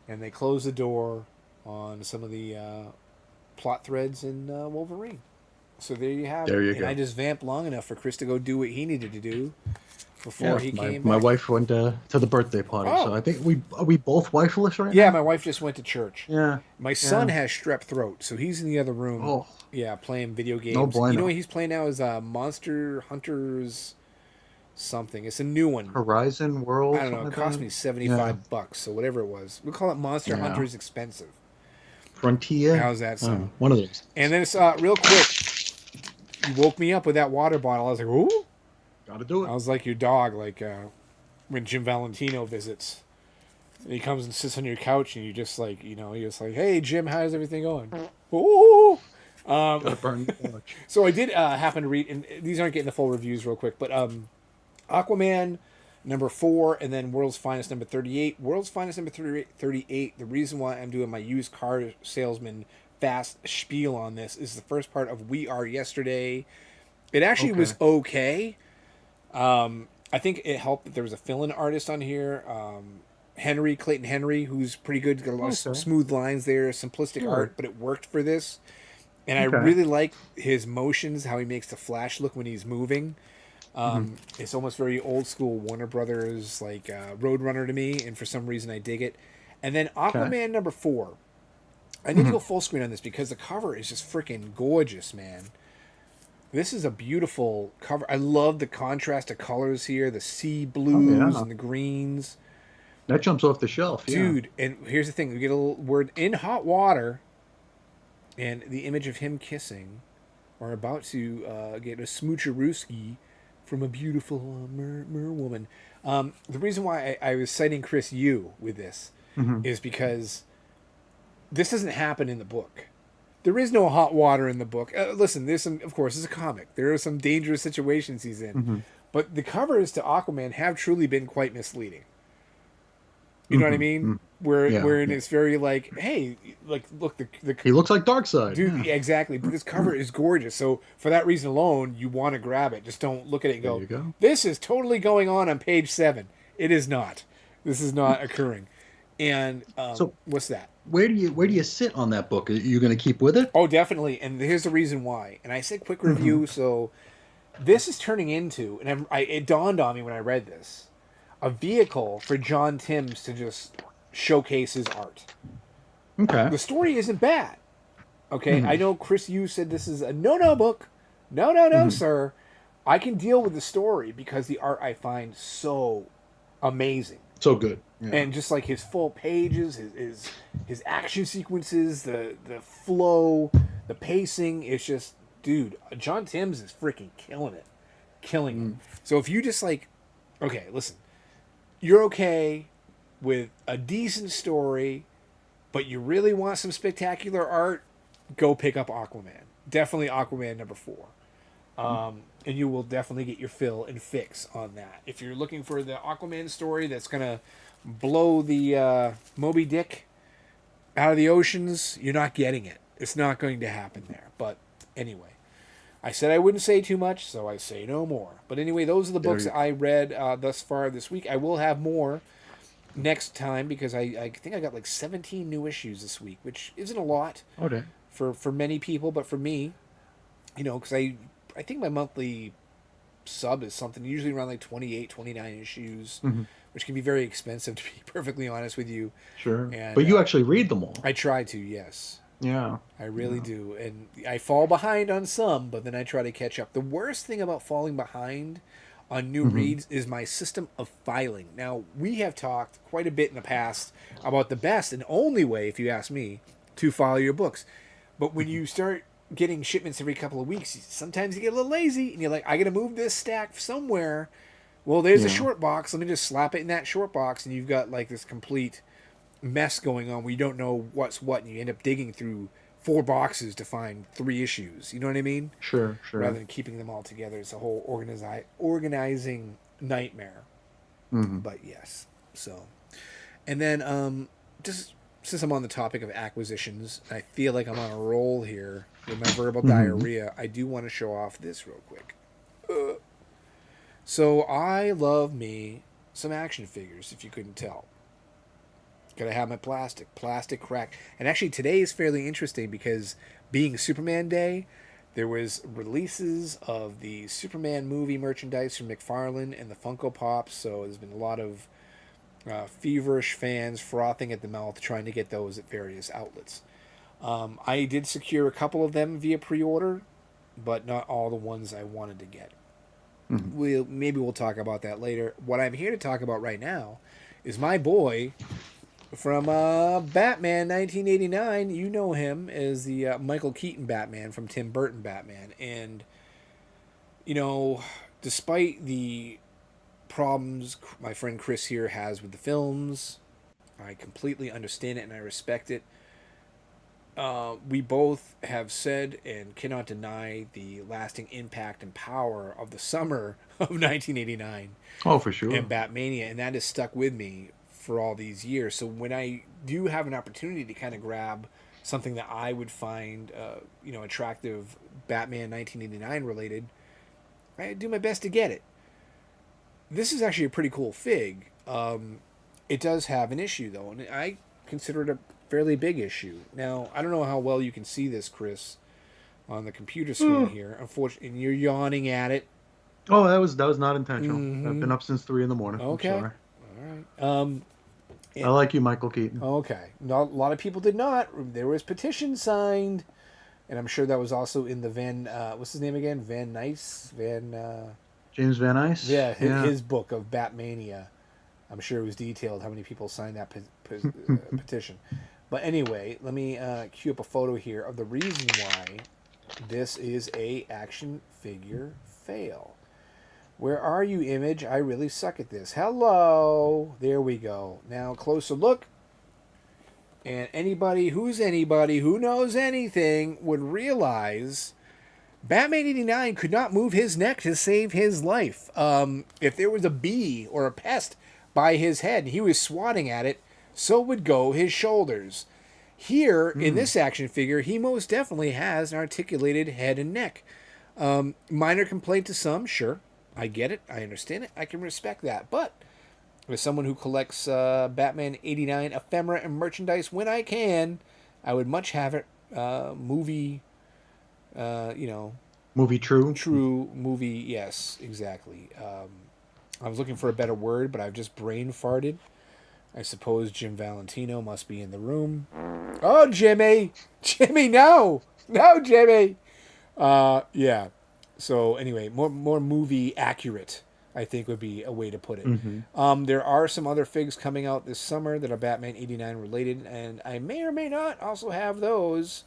and they closed the door on some of the plot threads in Wolverine. So there you have There it. you And I go. just vamped long enough for Chris to go do what he needed to do before Yeah, he my came my back. wife went to the birthday party, so Oh, I think we both wifeless right yeah, now. my wife just went to church. Yeah, My son yeah. has strep throat, so he's in the other room. Oh, Yeah, playing video no games. You know what bueno. he's playing now is Monster Hunters something. It's a new one. Horizon I World, don't know. something It like cost that. me seventy Yeah, five bucks, so whatever it was. We'll call it Monster yeah. Hunters Expensive. Frontier. How's that sound? One of those. And then it's real quick. You woke me up with that water bottle. I was like, ooh. Got to do I it. was like your dog, like when Jim Valentino visits. And he comes and sits on your couch, and you just like, you're just like, hey, Jim, how's everything going? Ooh. Got Um, to burn the watch. so I did happen to read, and these aren't getting the full reviews real quick, but Aquaman number 4, and then World's Finest number 38. World's Finest number 38. The reason why I'm doing my used car salesman fast spiel on this. Is the first part of We Are Yesterday. It actually Okay. was okay. I think it helped that there was a fill-in artist on here, Clayton Henry, who's pretty good. Got a lot of Okay. smooth lines there, simplistic Sure. art, but it worked for this. And I Okay. really like his motions, how he makes the Flash look when he's moving. It's almost very old school Warner Brothers, like Roadrunner to me, and for some reason I dig it. And then Aquaman number 4. I need to go full screen on this because the cover is just freaking gorgeous, man. This is a beautiful cover. I love the contrast of colors here, the sea blues and the greens. That jumps off the shelf, Dude, and here's the thing. We get a little word in hot water and the image of him kissing or about to get a smoocherooski from a beautiful mer woman. The reason why I was citing Chris Yu with this is because this doesn't happen in the book. There is no hot water in the book. Listen, there's some, of course, it's a comic. There are some dangerous situations he's in. But the covers to Aquaman have truly been quite misleading. You know what I mean? Wherein it's very like, hey, like, look, the He looks like Darkseid. dude, exactly. But this cover is gorgeous. So for that reason alone, you want to grab it. Just don't look at it and There you go. this is totally going on page 7. It is not. This is not occurring. And So- what's that? Where do you sit on that book? Are you going to keep with it? Oh, definitely. And here's the reason why. And I said quick review, so this is turning into, and it dawned on me when I read this, a vehicle for John Timms to just showcase his art. Okay. The story isn't bad. Okay, I know Chris Yu said this is a no book. No, sir. I can deal with the story because the art I find so amazing. So good. Yeah. And just like his full pages, his action sequences, the flow, the pacing, it's just, dude, John Timms is freaking killing it. So if you just like, okay, listen, you're okay with a decent story, but you really want some spectacular art, go pick up Aquaman. Definitely Aquaman number 4. And you will definitely get your fill and fix on that. If you're looking for the Aquaman story that's going to blow the Moby Dick out of the oceans, you're not getting it. It's not going to happen there. But anyway, I said I wouldn't say too much, so I say no more. But anyway, those are the books that I read thus far this week. I will have more next time because I think I got like 17 new issues this week, which isn't a lot Okay. for many people, but for me, you know, because I think my monthly sub is something usually around like 28, 29 issues, which can be very expensive, to be perfectly honest with you. Sure. And, But you actually read them all. I try to, yes. Yeah. I really do. And I fall behind on some, but then I try to catch up. The worst thing about falling behind on new reads is my system of filing. Now, we have talked quite a bit in the past about the best and only way, if you ask me, to file your books. But when you start getting shipments every couple of weeks, sometimes you get a little lazy and you're like, I gotta move this stack somewhere. Well, there's a short box. Let me just slap it in that short box, and you've got like this complete mess going on where you don't know what's what, and you end up digging through 4 boxes to find 3 issues. You know what I mean? Sure. Rather than keeping them all together. It's a whole organizing nightmare. But yes. So, and then just since I'm on the topic of acquisitions, I feel like I'm on a roll here with my verbal diarrhea. I do want to show off this real quick. So I love me some action figures, if you couldn't tell. Gotta have my plastic crack. And actually today is fairly interesting because being Superman Day, there was releases of the Superman movie merchandise from McFarlane and the Funko Pops, so there's been a lot of feverish fans frothing at the mouth trying to get those at various outlets. I did secure a couple of them via pre-order, but not all the ones I wanted to get. Maybe we'll talk about that later. What I'm here to talk about right now is my boy from Batman 1989. You know him as the Michael Keaton Batman from Tim Burton Batman. And, you know, despite the problems my friend Chris here has with the films, I completely understand it and I respect it. We both have said and cannot deny the lasting impact and power of the summer of 1989. Oh, for sure. And Batmania, and that has stuck with me for all these years. So when I do have an opportunity to kind of grab something that I would find, attractive, Batman 1989 related, I do my best to get it. This is actually a pretty cool fig. It does have an issue though, and I consider it a fairly big issue. Now, I don't know how well you can see this, Chris, on the computer screen here. Unfortunately, and you're yawning at it. Oh, that was not intentional. I've been Mhm. up since 3 in the morning. Okay. I'm sorry. All right. I like you, Michael Keaton. Okay. Not, a lot of people did not. There was petition signed, and I'm sure that was also in the Van. What's his name again? Van Nice. James Van Ice. Yeah, his book of Batmania. I'm sure it was detailed how many people signed that petition. But anyway, let me cue up a photo here of the reason why this is a action figure fail. Where are you, Image? I really suck at this. Hello. There we go. Now, closer look. And anybody who knows anything would realize Batman 89 could not move his neck to save his life. If there was a bee or a pest by his head and he was swatting at it, so would go his shoulders. Here, in this action figure, he most definitely has an articulated head and neck. Minor complaint to some, sure. I get it. I understand it. I can respect that. But as someone who collects Batman 89 ephemera and merchandise when I can, I would much have it movie, Movie true. true movie. Yes, exactly. I was looking for a better word, but I've just brain farted. I suppose Jim Valentino must be in the room. Oh, Jimmy! Jimmy, no! No, Jimmy! Yeah. So anyway, more movie accurate, I think would be a way to put it. There are some other figs coming out this summer that are Batman 89 related, and I may or may not also have those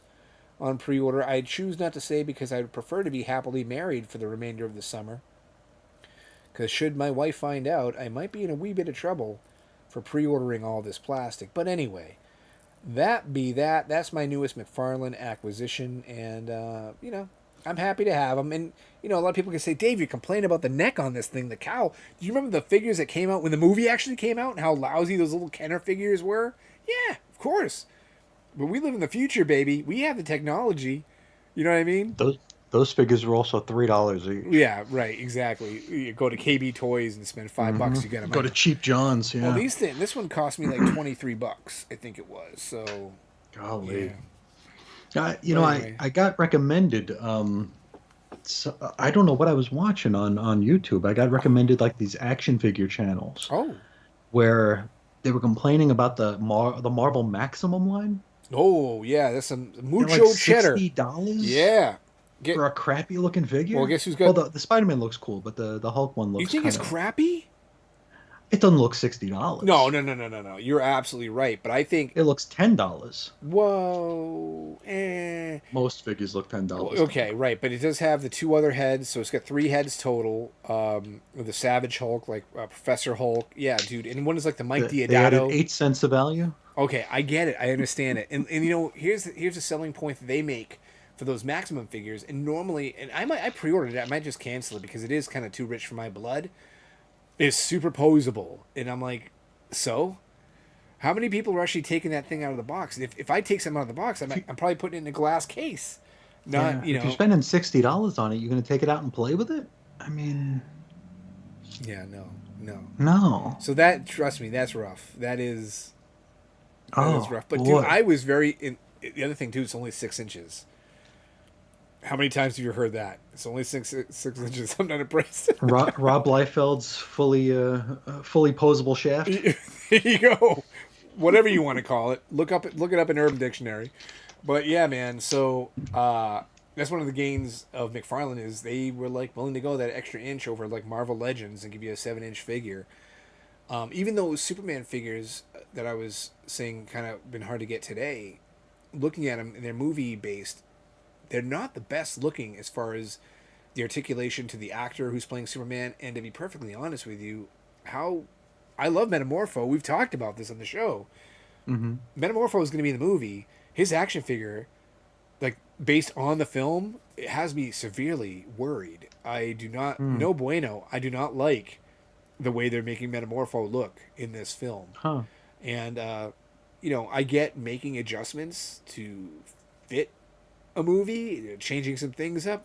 on pre-order. I choose not to say because I would prefer to be happily married for the remainder of the summer. Because should my wife find out, I might be in a wee bit of trouble for pre-ordering all this plastic. But anyway, that be that. That's my newest McFarlane acquisition, and I'm happy to have them. And a lot of people can say, Dave, you complain about the neck on this thing, the cowl. Do you remember the figures that came out when the movie actually came out and how lousy those little Kenner figures were? Yeah, of course. But we live in the future, baby. We have the technology. You know what I mean? Those figures were also $3 each. Yeah, right, exactly. You go to KB Toys and spend $5, you get them. Go to Cheap John's. Yeah. Well, this one cost me like $23, I think it was. So, Golly. yeah. I got recommended. I don't know what I was watching on YouTube. I got recommended like these action figure channels. Oh. Where they were complaining about the Marvel Maximum line. Oh, yeah, that's some mucho They're like cheddar. $60. Yeah. For a crappy looking figure. Well, guess who's got? Well, the Spider-Man looks cool, but the Hulk one looks. You think it's crappy? It doesn't look $60. No. You're absolutely right, but I think it looks $10. Whoa. Most figures look $10. Okay, right, but it does have the two other heads, so it's got 3 heads total. With the Savage Hulk, like Professor Hulk, yeah, dude, and one is like the Mike They added Diodato. 8 cents of value. Okay, I get it, I understand it, and here's a selling point that they make for those Maximum figures, and normally, and I pre-ordered it, I might just cancel it because it is kind of too rich for my blood. It's superposable, and I'm like, so how many people are actually taking that thing out of the box? And if I take something out of the box, I'm probably putting it in a glass case. Not, If you're spending $60 on it, you're going to take it out and play with it? I mean, yeah, no. So trust me, that's rough. That is rough. But boy. dude, I was the other thing too. It's only 6 inches. How many times have you heard that? It's only 6 inches. I'm not impressed. Rob Liefeld's fully posable shaft. There you go. Whatever you want to call it. Look it up in Urban Dictionary. But yeah, man. So that's one of the gains of McFarlane is they were like willing to go that extra inch over like Marvel Legends and give you a 7-inch figure. Even though Superman figures that I was saying kind of been hard to get today, looking at them, they're movie based. They're not the best looking as far as the articulation to the actor who's playing Superman. And to be perfectly honest with you, I love Metamorpho. We've talked about this on the show. Mm-hmm. Metamorpho is going to be in the movie. His action figure, like based on the film, it has me severely worried. I do not, no bueno. I do not like the way they're making Metamorpho look in this film. Huh. And I get making adjustments to fit a movie, changing some things up.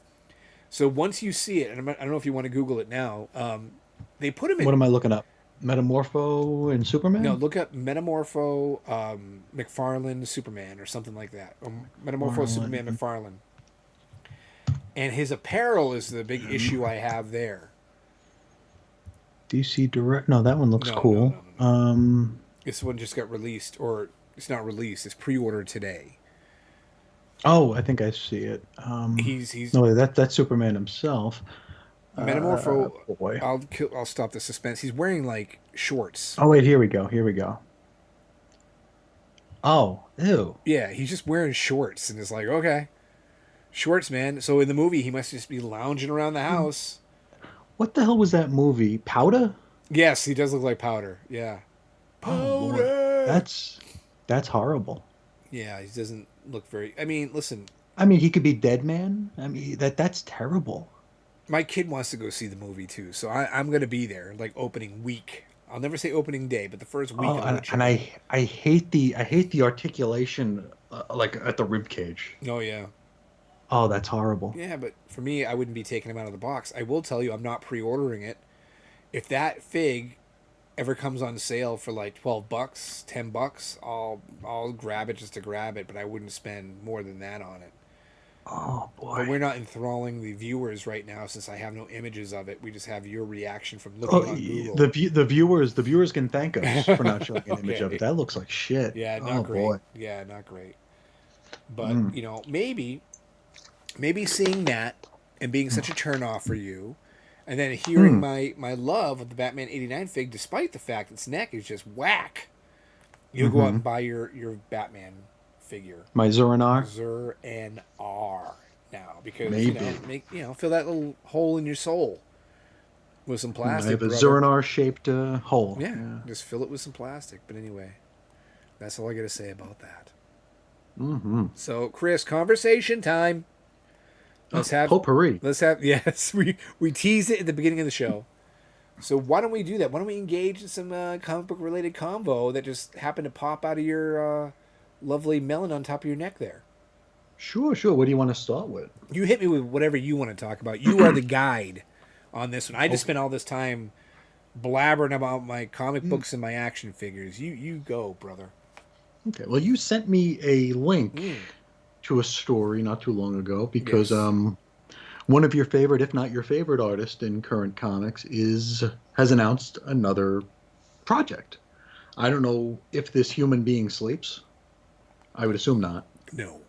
So once you see it, and I don't know if you want to Google it now, they put him What in. am I looking up? Metamorpho and No, Superman? look up Metamorpho McFarlane Superman or something like that. Or Metamorpho Superman Marlin. McFarlane. And his apparel is the big issue I have there. DC Direct. No, that one looks No, no, no, cool. no, no. This one just got released, or it's not released. It's pre-ordered today. Oh, I think I see it. He's No, that's Superman himself. Metamorpho. Boy. I'll stop the suspense. He's wearing like shorts. Oh wait, here we go. Here we go. Oh, ew. Yeah, he's just wearing shorts, and it's like, okay, shorts, man. So in the movie, he must just be lounging around the house. What the hell was that movie? Powder? Yes, he does look like Powder. Yeah, Oh Lord, Powder. that's horrible. Yeah, he doesn't look very. I mean, listen, I mean, he could be Dead Man. I mean, that's terrible. my kid wants to go see the movie too, so I'm gonna be there like opening week. I'll never say opening day, but the first week. Oh, and I hate the articulation like at the rib cage. Oh yeah. Oh, that's horrible. Yeah, but for me, I wouldn't be taking him out of the box. I will tell you, I'm not pre-ordering it. If that fig ever comes on sale for like $12, $10, I'll grab it just to grab it, but I wouldn't spend more than that on it. Oh But we're boy. not enthralling the viewers right now since I have no images of it. We just have your reaction from Oh, looking on Google. the viewers can thank us for not showing an image of Okay. it. That looks like shit. Yeah, Oh not great. boy. Yeah, not great. But Mm. maybe seeing that and being such a turnoff for you, and then hearing my love of the Batman '89 fig, despite the fact its neck is just whack, you'll go out and buy your Batman figure, My Zuranar. Zur and R now, because Maybe. fill that little hole in your soul with some I plastic. have a brother. Zuranar shaped hole. Yeah, just fill it with some plastic. But anyway, that's all I got to say about that. Mm-hmm. So, Chris, conversation time. Let's have potpourri. yes, we teased it at the beginning of the show. So why don't we do that? Why don't we engage in some comic book related convo that just happened to pop out of your lovely melon on top of your neck there? Sure. What do you want to start with? You hit me with whatever you want to talk about. You are the guide on this one. I just Okay. spent all this time blabbering about my comic books and my action figures. You go, brother. Okay. Well, you sent me a link Mm. to a story not too long ago because Yes. one of your favorite, if not your favorite artist in current comics has announced another project. I don't know if this human being sleeps. I would assume not. No.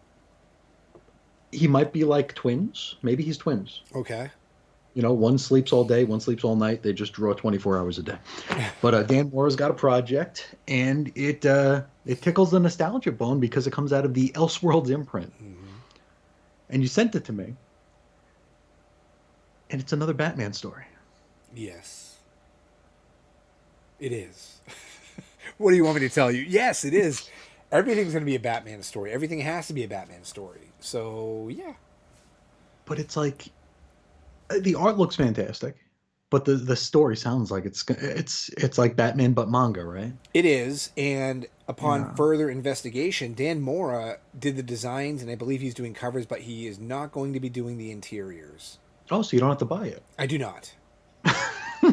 He might be like twins. Maybe he's twins. Okay. You know, one sleeps all day, one sleeps all night. They just draw 24 hours a day. But Dan Mora's got a project, and it tickles the nostalgia bone because it comes out of the Elseworlds imprint. Mm-hmm. And you sent it to me, and it's another Batman story. Yes. It is. What do you want me to tell you? Yes, it is. Everything's going to be a Batman story. Everything has to be a Batman story. So, yeah. But it's like the art looks fantastic, but the story sounds like it's like Batman but manga, right? It is, and upon Yeah. further investigation, Dan Mora did the designs, and I believe he's doing covers, but he is not going to be doing the interiors. Oh, so you don't have to buy it. I do not.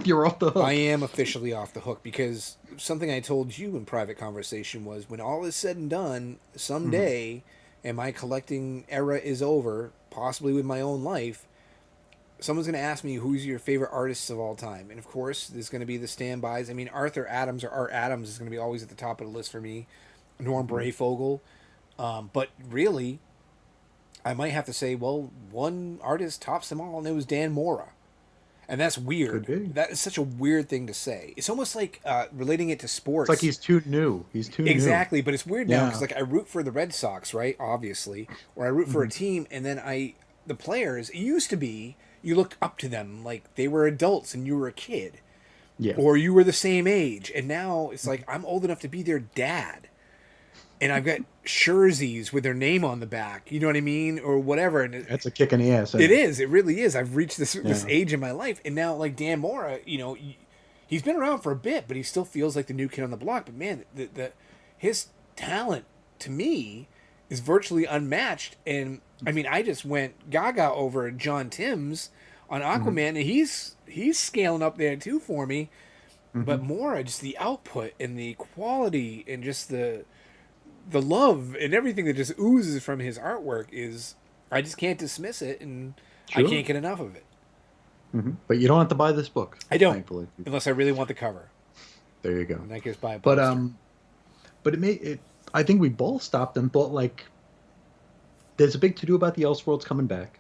You're off the hook. I am officially off the hook because something I told you in private conversation was when all is said and done, someday, and my collecting era is over, possibly with my own life, someone's going to ask me who's your favorite artists of all time. And of course, there's going to be the standbys. I mean, Arthur Adams or Art Adams is going to be always at the top of the list for me. Norm Brayfogle. But really, I might have to say, well, one artist tops them all, and it was Dan Mora. And that's weird. Could be. That is such a weird thing to say. It's almost like relating it to sports. It's like he's too new. He's too Exactly, but it's weird now Yeah. because like I root for the Red Sox, right? Obviously, or I root for a team, and then the players. It used to be you looked up to them like they were adults and you were a kid, new. Yeah. or you were the same age, and now it's like I'm old enough to be their dad, and I've got jerseys with their name on the back. You know what I mean, or whatever. And That's a kick in the ass. it is. It really is. I've reached this Yeah. age in my life, and now like Dan Mora, he's been around for a bit, but he still feels like the new kid on the block. But man, his talent to me is virtually unmatched. And I mean, I just went gaga over John Timms on Aquaman, and he's scaling up there too for me. But more just the output and the quality and just the love and everything that just oozes from his artwork is, I just can't dismiss it, and I Sure. can't get enough of it. But you don't have to buy this book. I don't, Thankfully. unless I really want the cover. There you go. And I guess buy a But poster. but it. I think we both stopped and thought like, there's a big to do about the Elseworlds coming back,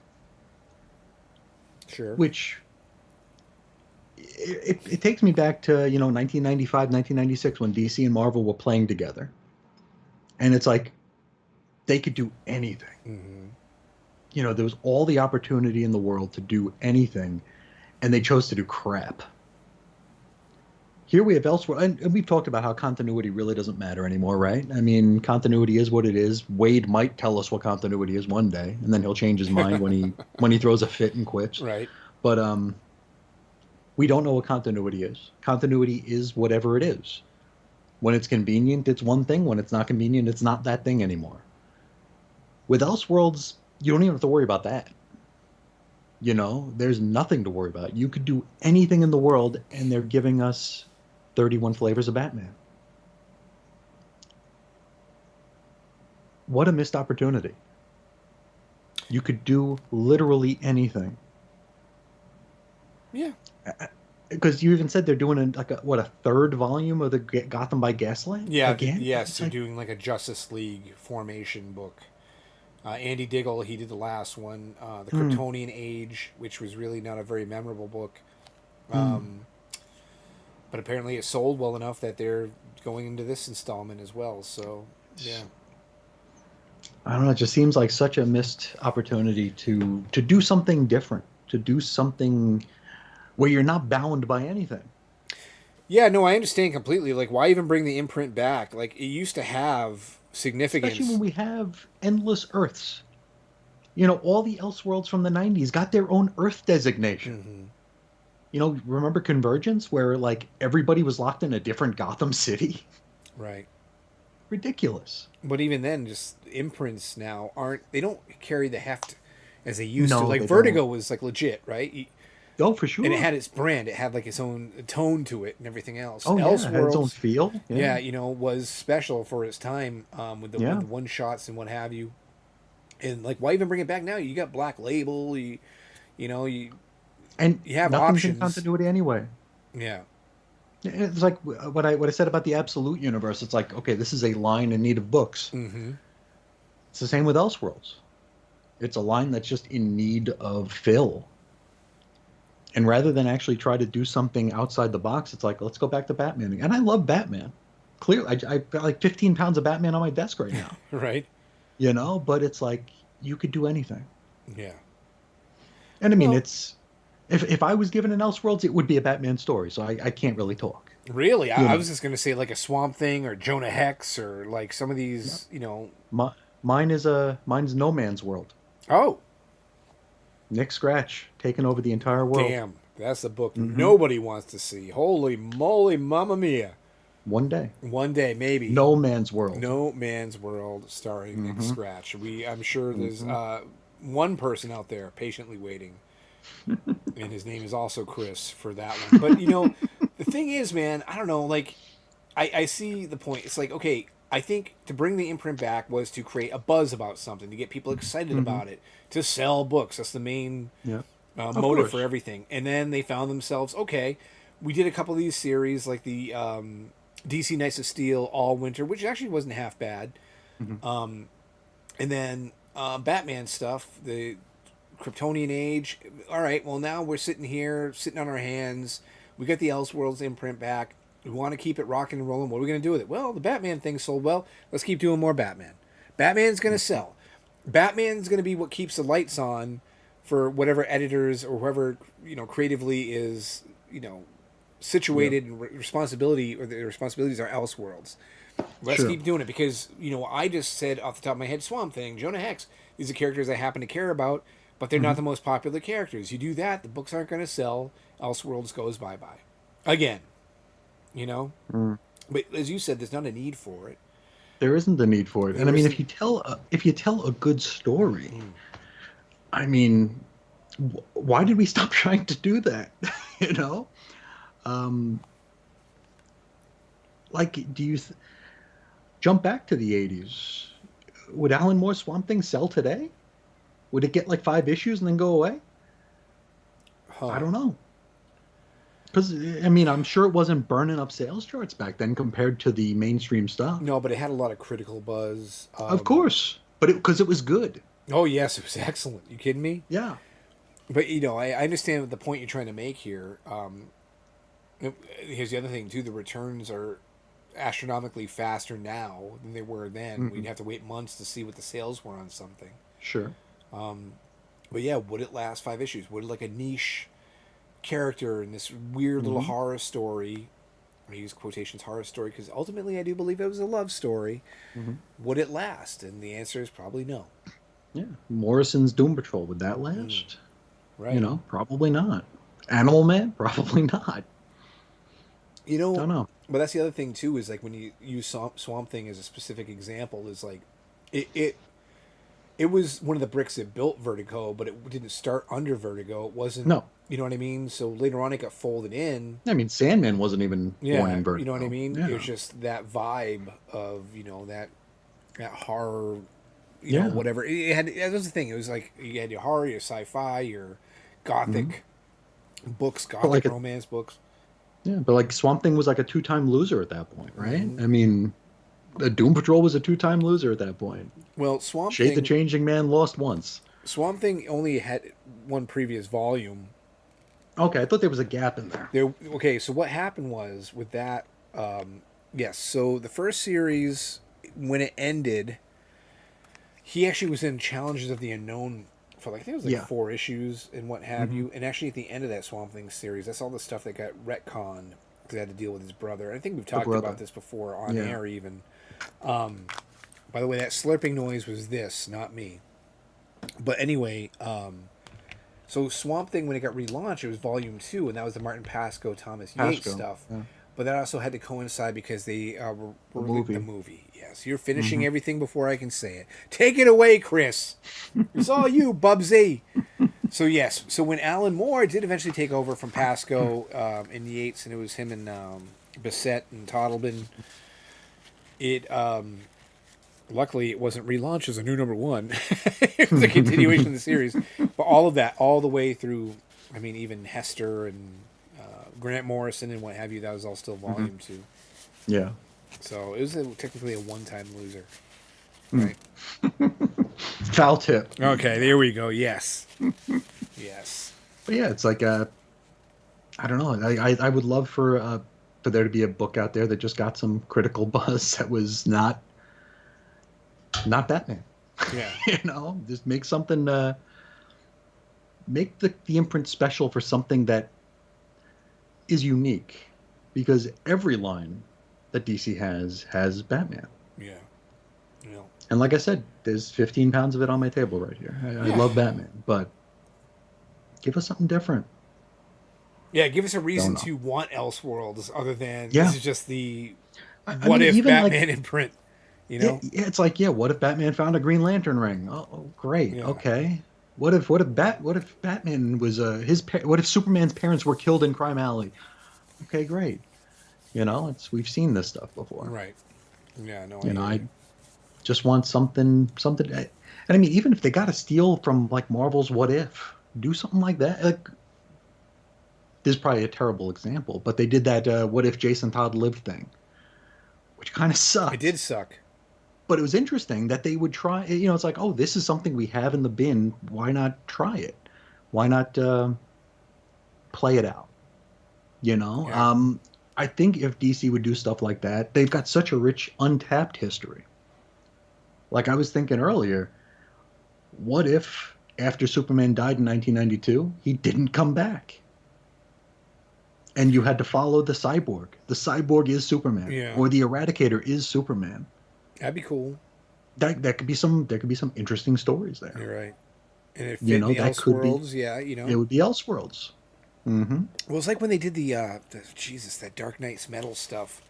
Sure. which it takes me back to 1995, 1996 when DC and Marvel were playing together, and it's like they could do anything. There was all the opportunity in the world to do anything, and they chose to do crap. Here we have Elseworlds, and we've talked about how continuity really doesn't matter anymore, right? I mean, continuity is what it is. Wade might tell us what continuity is one day, and then he'll change his mind when he throws a fit and quits. Right. But we don't know what continuity is. Continuity is whatever it is. When it's convenient, it's one thing. When it's not convenient, it's not that thing anymore. With Elseworlds, you don't even have to worry about that. There's nothing to worry about. You could do anything in the world, and they're giving us 31 flavors of Batman. What a missed opportunity. You could do literally anything. Yeah. Because you even said they're doing a third volume of the Gotham by Gaslight? Yeah. Again? Yes, they're doing like a Justice League formation book. Andy Diggle, he did the last one, The Kryptonian Age, which was really not a very memorable book. But apparently it sold well enough that they're going into this installment as well. So, yeah. I don't know. It just seems like such a missed opportunity to do something different, to do something where you're not bound by anything. Yeah, no, I understand completely. Like, why even bring the imprint back? Like, it used to have significance. Especially when we have endless Earths. All the Elseworlds from the 90s got their own Earth designation. Remember Convergence, where like everybody was locked in a different Gotham City? Right. Ridiculous. But even then, just imprints now they don't carry the heft as they used to. Like, they Vertigo don't. was like legit, right? Oh, for sure. And it had its brand. It had like its own tone to it and everything else. Oh, yeah, it had its own Elseworlds, feel. yeah, was special for its time with the one shots and what have you. And like, why even bring it back now? You got Black Label. You And you have nothing's options. in continuity anyway. Yeah. It's like what I said about the Absolute Universe. It's like, okay, this is a line in need of books. It's the same with Elseworlds. It's a line that's just in need of fill. And rather than actually try to do something outside the box, it's like, let's go back to Batman. And I love Batman. Clearly, I've got like 15 pounds of Batman on my desk right now. Right. But it's like, you could do anything. Yeah. And I mean, it's... If I was given an Elseworlds, it would be a Batman story, so I can't really talk. Really? I was just going to say like a Swamp Thing or Jonah Hex or like some of these, Mine's No Man's World. Oh. Nick Scratch taking over the entire world. Damn. That's a book nobody wants to see. Holy moly, mamma mia. One day. One day, maybe. No Man's World. No Man's World starring Nick Scratch. I'm sure there's one person out there patiently waiting. And his name is also Chris for that one. But, the thing is, man, I don't know, like, I see the point. It's like, okay, I think to bring the imprint back was to create a buzz about something, to get people excited about it, to sell books. That's the main motive for everything. And then they found themselves, okay, we did a couple of these series, like the DC Knights of Steel All Winter, which actually wasn't half bad. And then Batman stuff, the Kryptonian Age. All right, well, now we're sitting on our hands. We got the Elseworlds imprint back. We want to keep it rocking and rolling. What are we going to do with it? Well, the Batman thing sold well. Let's keep doing more Batman. Batman's going to sell. Batman's going to be what keeps the lights on for whatever editors or whoever, creatively is, situated and responsibility, or the responsibilities are Elseworlds. Let's keep doing it because, I just said off the top of my head, Swamp Thing, Jonah Hex. These are characters I happen to care about, but they're not the most popular characters. You do that, the books aren't going to sell. Elseworlds goes bye-bye. Again. But as you said, there's not a need for it. There isn't the need for it. And I mean, if you tell a good story, I mean, why did we stop trying to do that? You know, um, like, jump back to the '80s? Would Alan Moore's Swamp Thing sell today? Would it get like 5 issues and then go away? I don't know. Because, I mean, I'm sure it wasn't burning up sales charts back then compared to the mainstream stuff. No, but it had a lot of critical buzz. Of course. But because it was good. Oh, yes, it was excellent. You kidding me? Yeah. But, you know, I understand the point you're trying to make here. Here's the other thing, too. The returns are astronomically faster now than they were then. Mm-hmm. We'd have to wait months to see what the sales were on something. Sure. But, yeah, would it last 5 issues? Would it, like, a niche character in this weird little horror story, I use quotations horror story because ultimately I do believe it was a love story, would it last? And the answer is probably no. Yeah. Morrison's Doom Patrol, would that last? Right. You know, probably not. Animal Man? Probably not. You know, Don't know. But that's the other thing too, is like when you use Swamp Thing as a specific example, is like it was one of the bricks that built Vertigo, but it didn't start under Vertigo. It wasn't. No. You know what I mean? So later on, it got folded in. I mean, Sandman wasn't even born in Vertigo. You know what I mean? Yeah. It was just that vibe of, you know, that horror, you know, whatever. That was the thing. It was like you had your horror, your sci-fi, your gothic books, gothic romance books. Yeah, but like Swamp Thing was like a 2-time loser at that point, right? I mean, the Doom Patrol was a 2-time loser at that point. Well, Swamp Shade Thing, the Changing Man lost once. Swamp Thing only had one previous volume. Okay, I thought there was a gap in there. Okay, so what happened was with that, yes, so the first series, when it ended, he actually was in Challenges of the Unknown for like, I think it was like 4 issues and what have you. And actually at the end of that Swamp Thing series, that's all the stuff that got retconned because he had to deal with his brother. I think we've talked about this before on air even. By the way, that slurping noise was this, not me. But anyway, so Swamp Thing, when it got relaunched, it was Volume 2, and that was the Martin Pascoe, Thomas Yates stuff. Yeah. But that also had to coincide because they were the movie. Yes, you're finishing everything before I can say it. Take it away, Chris. It's all you, Bubsy. So yes, so when Alan Moore did eventually take over from Pascoe in Yates, and it was him and Bissett and Toddleben, it luckily it wasn't relaunched as a new #1. It was a continuation of the series. But all of that, all the way through, I mean, even Hester and Grant Morrison and what have you, that was all still Volume 2. Yeah. So it was technically a one-time loser. Right. Foul tip. Okay, there we go. Yes. Yes. But yeah, it's like I don't know. I would love for there to be a book out there that just got some critical buzz that was not Batman. Yeah. You know, just make something. Make the imprint special for something that is unique, because every line that DC has Batman. Yeah. Yeah. And like I said, there's 15 pounds of it on my table right here. I love Batman, but give us something different. Yeah, give us a reason to want Elseworlds other than Yeah. this is just the I what mean, if even Batman in print, you know? Yeah, it's like, what if Batman found a Green Lantern ring? Oh, great. Yeah. Okay. What if Batman was what if Superman's parents were killed in Crime Alley? Okay, great. You know, we've seen this stuff before. Right. Yeah, no. I just want something. And I mean, even if they got to steal from like Marvel's What If, do something like that. Like, this is probably a terrible example, but they did that What If Jason Todd Lived thing, which kind of sucked. It did suck. But it was interesting that they would try. You know, it's like, oh, this is something we have in the bin. Why not try it? Why not play it out? You know, Yeah. I think if DC would do stuff like that, they've got such a rich, untapped history. Like I was thinking earlier, what if after Superman died in 1992, he didn't come back? And you had to follow the Cyborg. The Cyborg is Superman, or the Eradicator is Superman. That'd be cool. That could be some. There could be some interesting stories there. You're right. And if You know, the that could be. Elseworlds, yeah, you know. It would be Elseworlds. Mm-hmm. Well, it's like when they did the that Dark Knight's Metal stuff.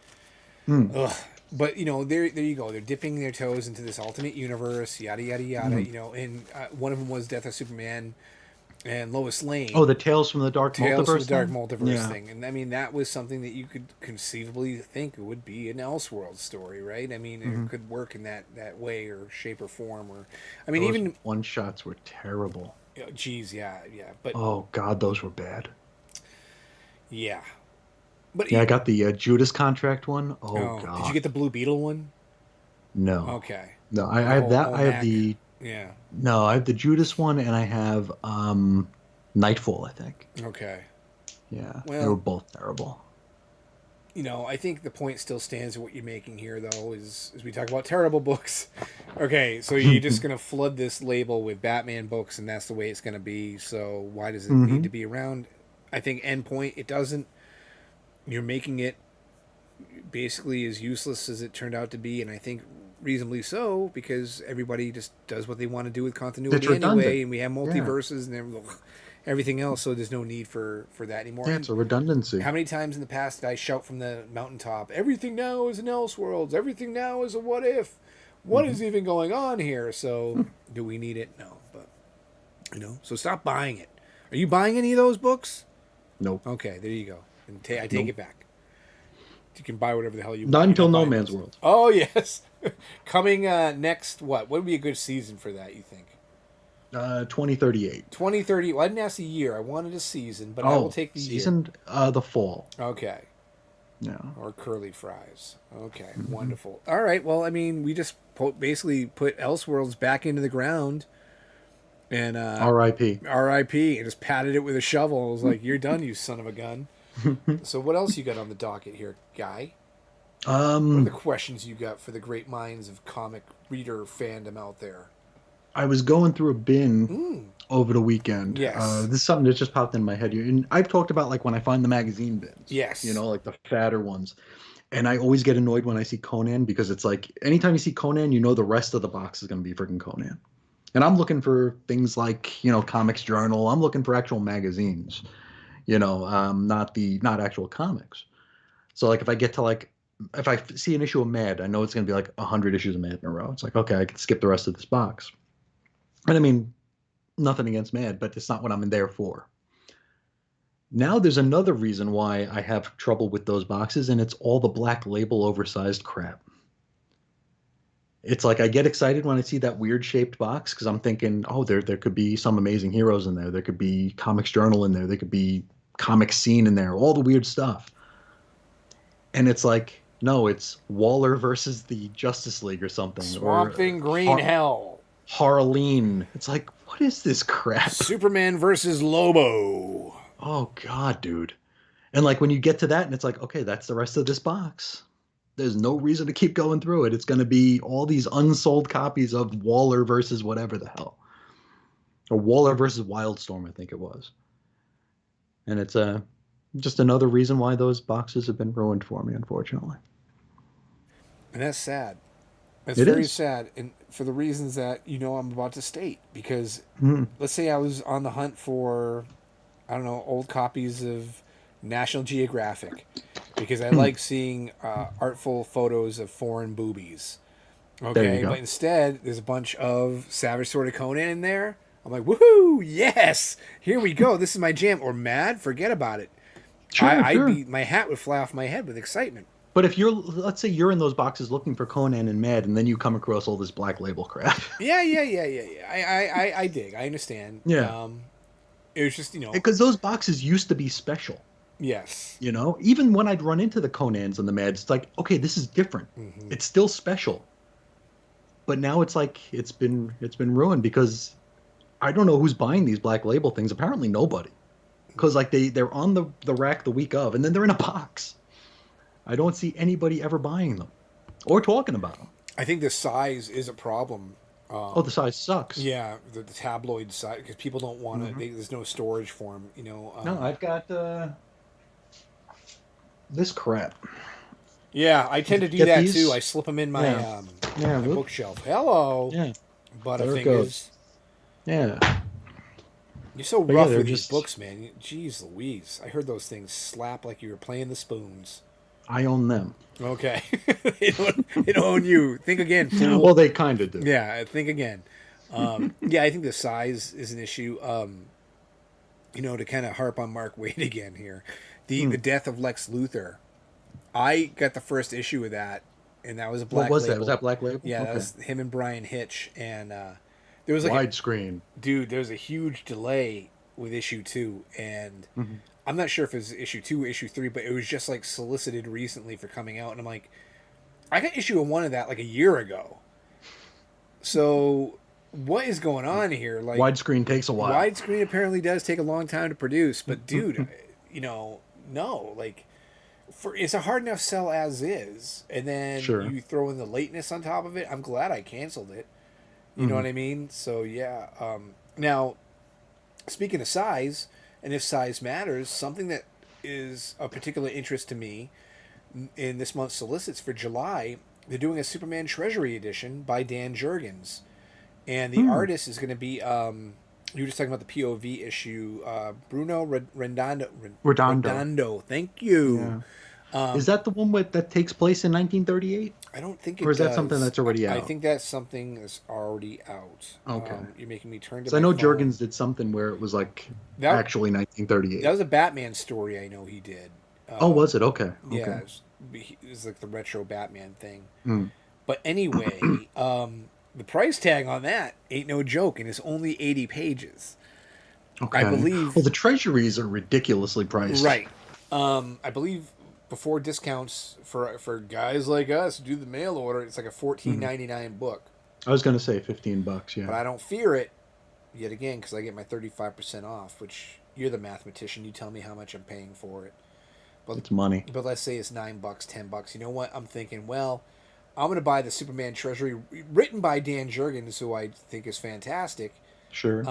Mm. Ugh, But there you go. They're dipping their toes into this alternate universe, yada yada yada. And one of them was Death of Superman and Lois Oh, Lane, the Tales from the Dark Tales from the Multiverse Dark thing? Multiverse Yeah. thing. And I mean, that was something that you could conceivably think would be an Elseworld story, right? I mean, it Hmm. could work in that way or shape or form. Or, I mean, Those even one-shots were terrible. geez, yeah, yeah, but Oh, God, those were bad. yeah, but Yeah, I got the Judas Contract one. Oh, oh, did you God. get the Blue Beetle one? No. Okay, No, or I the have whole that. I have OMAC. the Yeah. No, I have the Judas one, and I have Nightfall, I think. Okay. Yeah, they were Well, both terrible. I think the point still stands of what you're making here, though, is we talk about terrible books. Okay, so you're just going to flood this label with Batman books, and that's the way it's going to be. So why does it need Hmm. to be around? I think Endpoint, it doesn't. You're making it basically as useless as it turned out to be, and I think reasonably so, because everybody just does what they want to do with It's continuity redundant. anyway, and we have Yeah, multiverses and everything else, so there's no need for that anymore. yeah, And it's a redundancy. how many times in the past did I shout from the mountaintop, everything now is an Elseworlds, everything now is a what if? What Hmm. is even going on here? So, do we need it? No. But, so stop buying it. Are you buying any of those books? Nope, Okay, there you go. And I take nope. it back. You can buy whatever the hell you Not want. You're until not No buying Man's those. World. Oh, yes. Coming next, what? What would be a good season for that, you think? 2038. 2030. Well, I didn't ask the year. I wanted a season, but I will Oh, take the year. season the fall. Okay. Yeah. Or curly fries. Okay, Hmm. wonderful. All right, well, I mean, we just basically put Elseworlds back into the ground and R.I.P. RIP and just patted it with a shovel. I was like, you're done, you son of a gun. So what else you got on the docket here, Guy? What are the um, questions you got for the great minds of comic reader fandom out there? I was going through a bin Mm, over the weekend. yes. This is something that just popped in my head. And I've talked about like when I find the magazine bins, Yes. like the fatter ones. And I always get annoyed when I see Conan because it's like anytime you see Conan, you know the rest of the box is going to be freaking Conan. And I'm looking for things like, Comics Journal. I'm looking for actual magazines, not actual comics. So like if I get to like if I see an issue of Mad, I know it's going to be like 100 issues of Mad in a row. It's like, okay, I can skip the rest of this box. And I mean, nothing against Mad, but it's not what I'm in there for. Now there's another reason why I have trouble with those boxes, and it's all the Black Label oversized crap. It's like I get excited when I see that weird shaped box because I'm thinking, oh, there could be some amazing heroes in there. There could be Comics Journal in there. There could be Comic Scene in there. All the weird stuff. And it's like, no, it's Waller versus the Justice League or something, Swamp or Thing Green Hell. Harleen. It's like, what is this crap? Superman versus Lobo. Oh God, dude. And like when you get to that, and it's like, okay, that's the rest of this box. There's no reason to keep going through it. It's going to be all these unsold copies of Waller versus whatever the hell, or Waller versus Wildstorm, I think it was. And it's just another reason why those boxes have been ruined for me, unfortunately. And that's sad. It's It very is. sad, and for the reasons that I'm about to state. Because Mm. let's say I was on the hunt for, I don't know, old copies of National Geographic, because I like seeing artful photos of foreign boobies. There you Okay, but go. instead there's a bunch of Savage Sword of Conan in there. I'm like, woohoo! Yes, here we go. This is my jam. Or Mad, forget about it. Sure, sure. My hat would fly off my head with excitement. But if let's say you're in those boxes looking for Conan and Mad, and then you come across all this Black Label crap. Yeah, yeah, yeah, yeah, yeah. I dig. I understand. Yeah. It was just Because those boxes used to be special. yes. Even when I'd run into the Conans and the Mads, it's like, okay, this is different. Mm-hmm. It's still special. But now it's like it's been ruined because I don't know who's buying these Black Label things. Apparently nobody. Because like they're on the rack the week of, and then they're in a box. I don't see anybody ever buying them or talking about them. I think the size is a problem. Oh, the size sucks. Yeah, the tabloid size, because people don't want to. Mhm. There's no storage for them. No, I've got this crap. Yeah, I tend to do Get that these? too. I slip them in my Yeah. Yeah, my whoop. bookshelf. Hello, Yeah, there it Butterfingers. goes. Yeah. You're so But yeah, rough they're with these just- books, man. Jeez Louise. I heard those things slap like you were playing the spoons. I own them. Okay. They don't own you. Think again, fool. Well, they kind of do. Yeah, think again. Yeah, I think the size is an issue. To kind of harp on Mark Waid again here, the death of Lex Luthor. I got the first issue of that, and that was a Black What was Label. that? Was that Black Label? Yeah, Okay. that was him and Brian Hitch, and there was like Widescreen. dude, there was a huge delay with issue 2, and I'm not sure if it was issue 2, issue 3, but it was just like solicited recently for coming out, and I'm like, I got issue 1 of that like a year ago. So what is going on here? Like, Widescreen takes a while. widescreen apparently does take a long time to produce, but dude, no, like, it's a hard enough sell as is, and then Sure. you throw in the lateness on top of it. I'm glad I canceled it. You know what I mean? So yeah. Now, speaking of size, and if size matters, something that is of particular interest to me in this month's solicits for July, they're doing a Superman Treasury edition by Dan Jurgens, and the artist is going to be you were just talking about the POV issue, Bruno Redondo. Thank you. Yeah. Is that the one that takes place in 1938? I don't think it Or is that does. something that's already out? I think that's something that's already out. Okay. You're making me turn to So I my know phone. Jurgens did something where it was like actually 1938. That was a Batman story I know he did. Oh, was it? Okay. Yeah, Okay. it was like the retro Batman thing. Mm. But anyway, the price tag on that ain't no joke, and it's only 80 pages. Okay. I believe. Well, the treasuries are ridiculously priced. Right. I believe before discounts for guys like us who do the mail order, it's like a $14.99 book. I was going to say $15. Yeah. But I don't fear it yet again because I get my 35% off. Which you're the mathematician. You tell me how much I'm paying for it. But it's money. But let's say it's $9, $10. You know what? I'm thinking, well, I'm going to buy the Superman Treasury written by Dan Jurgens, who I think is fantastic. Sure.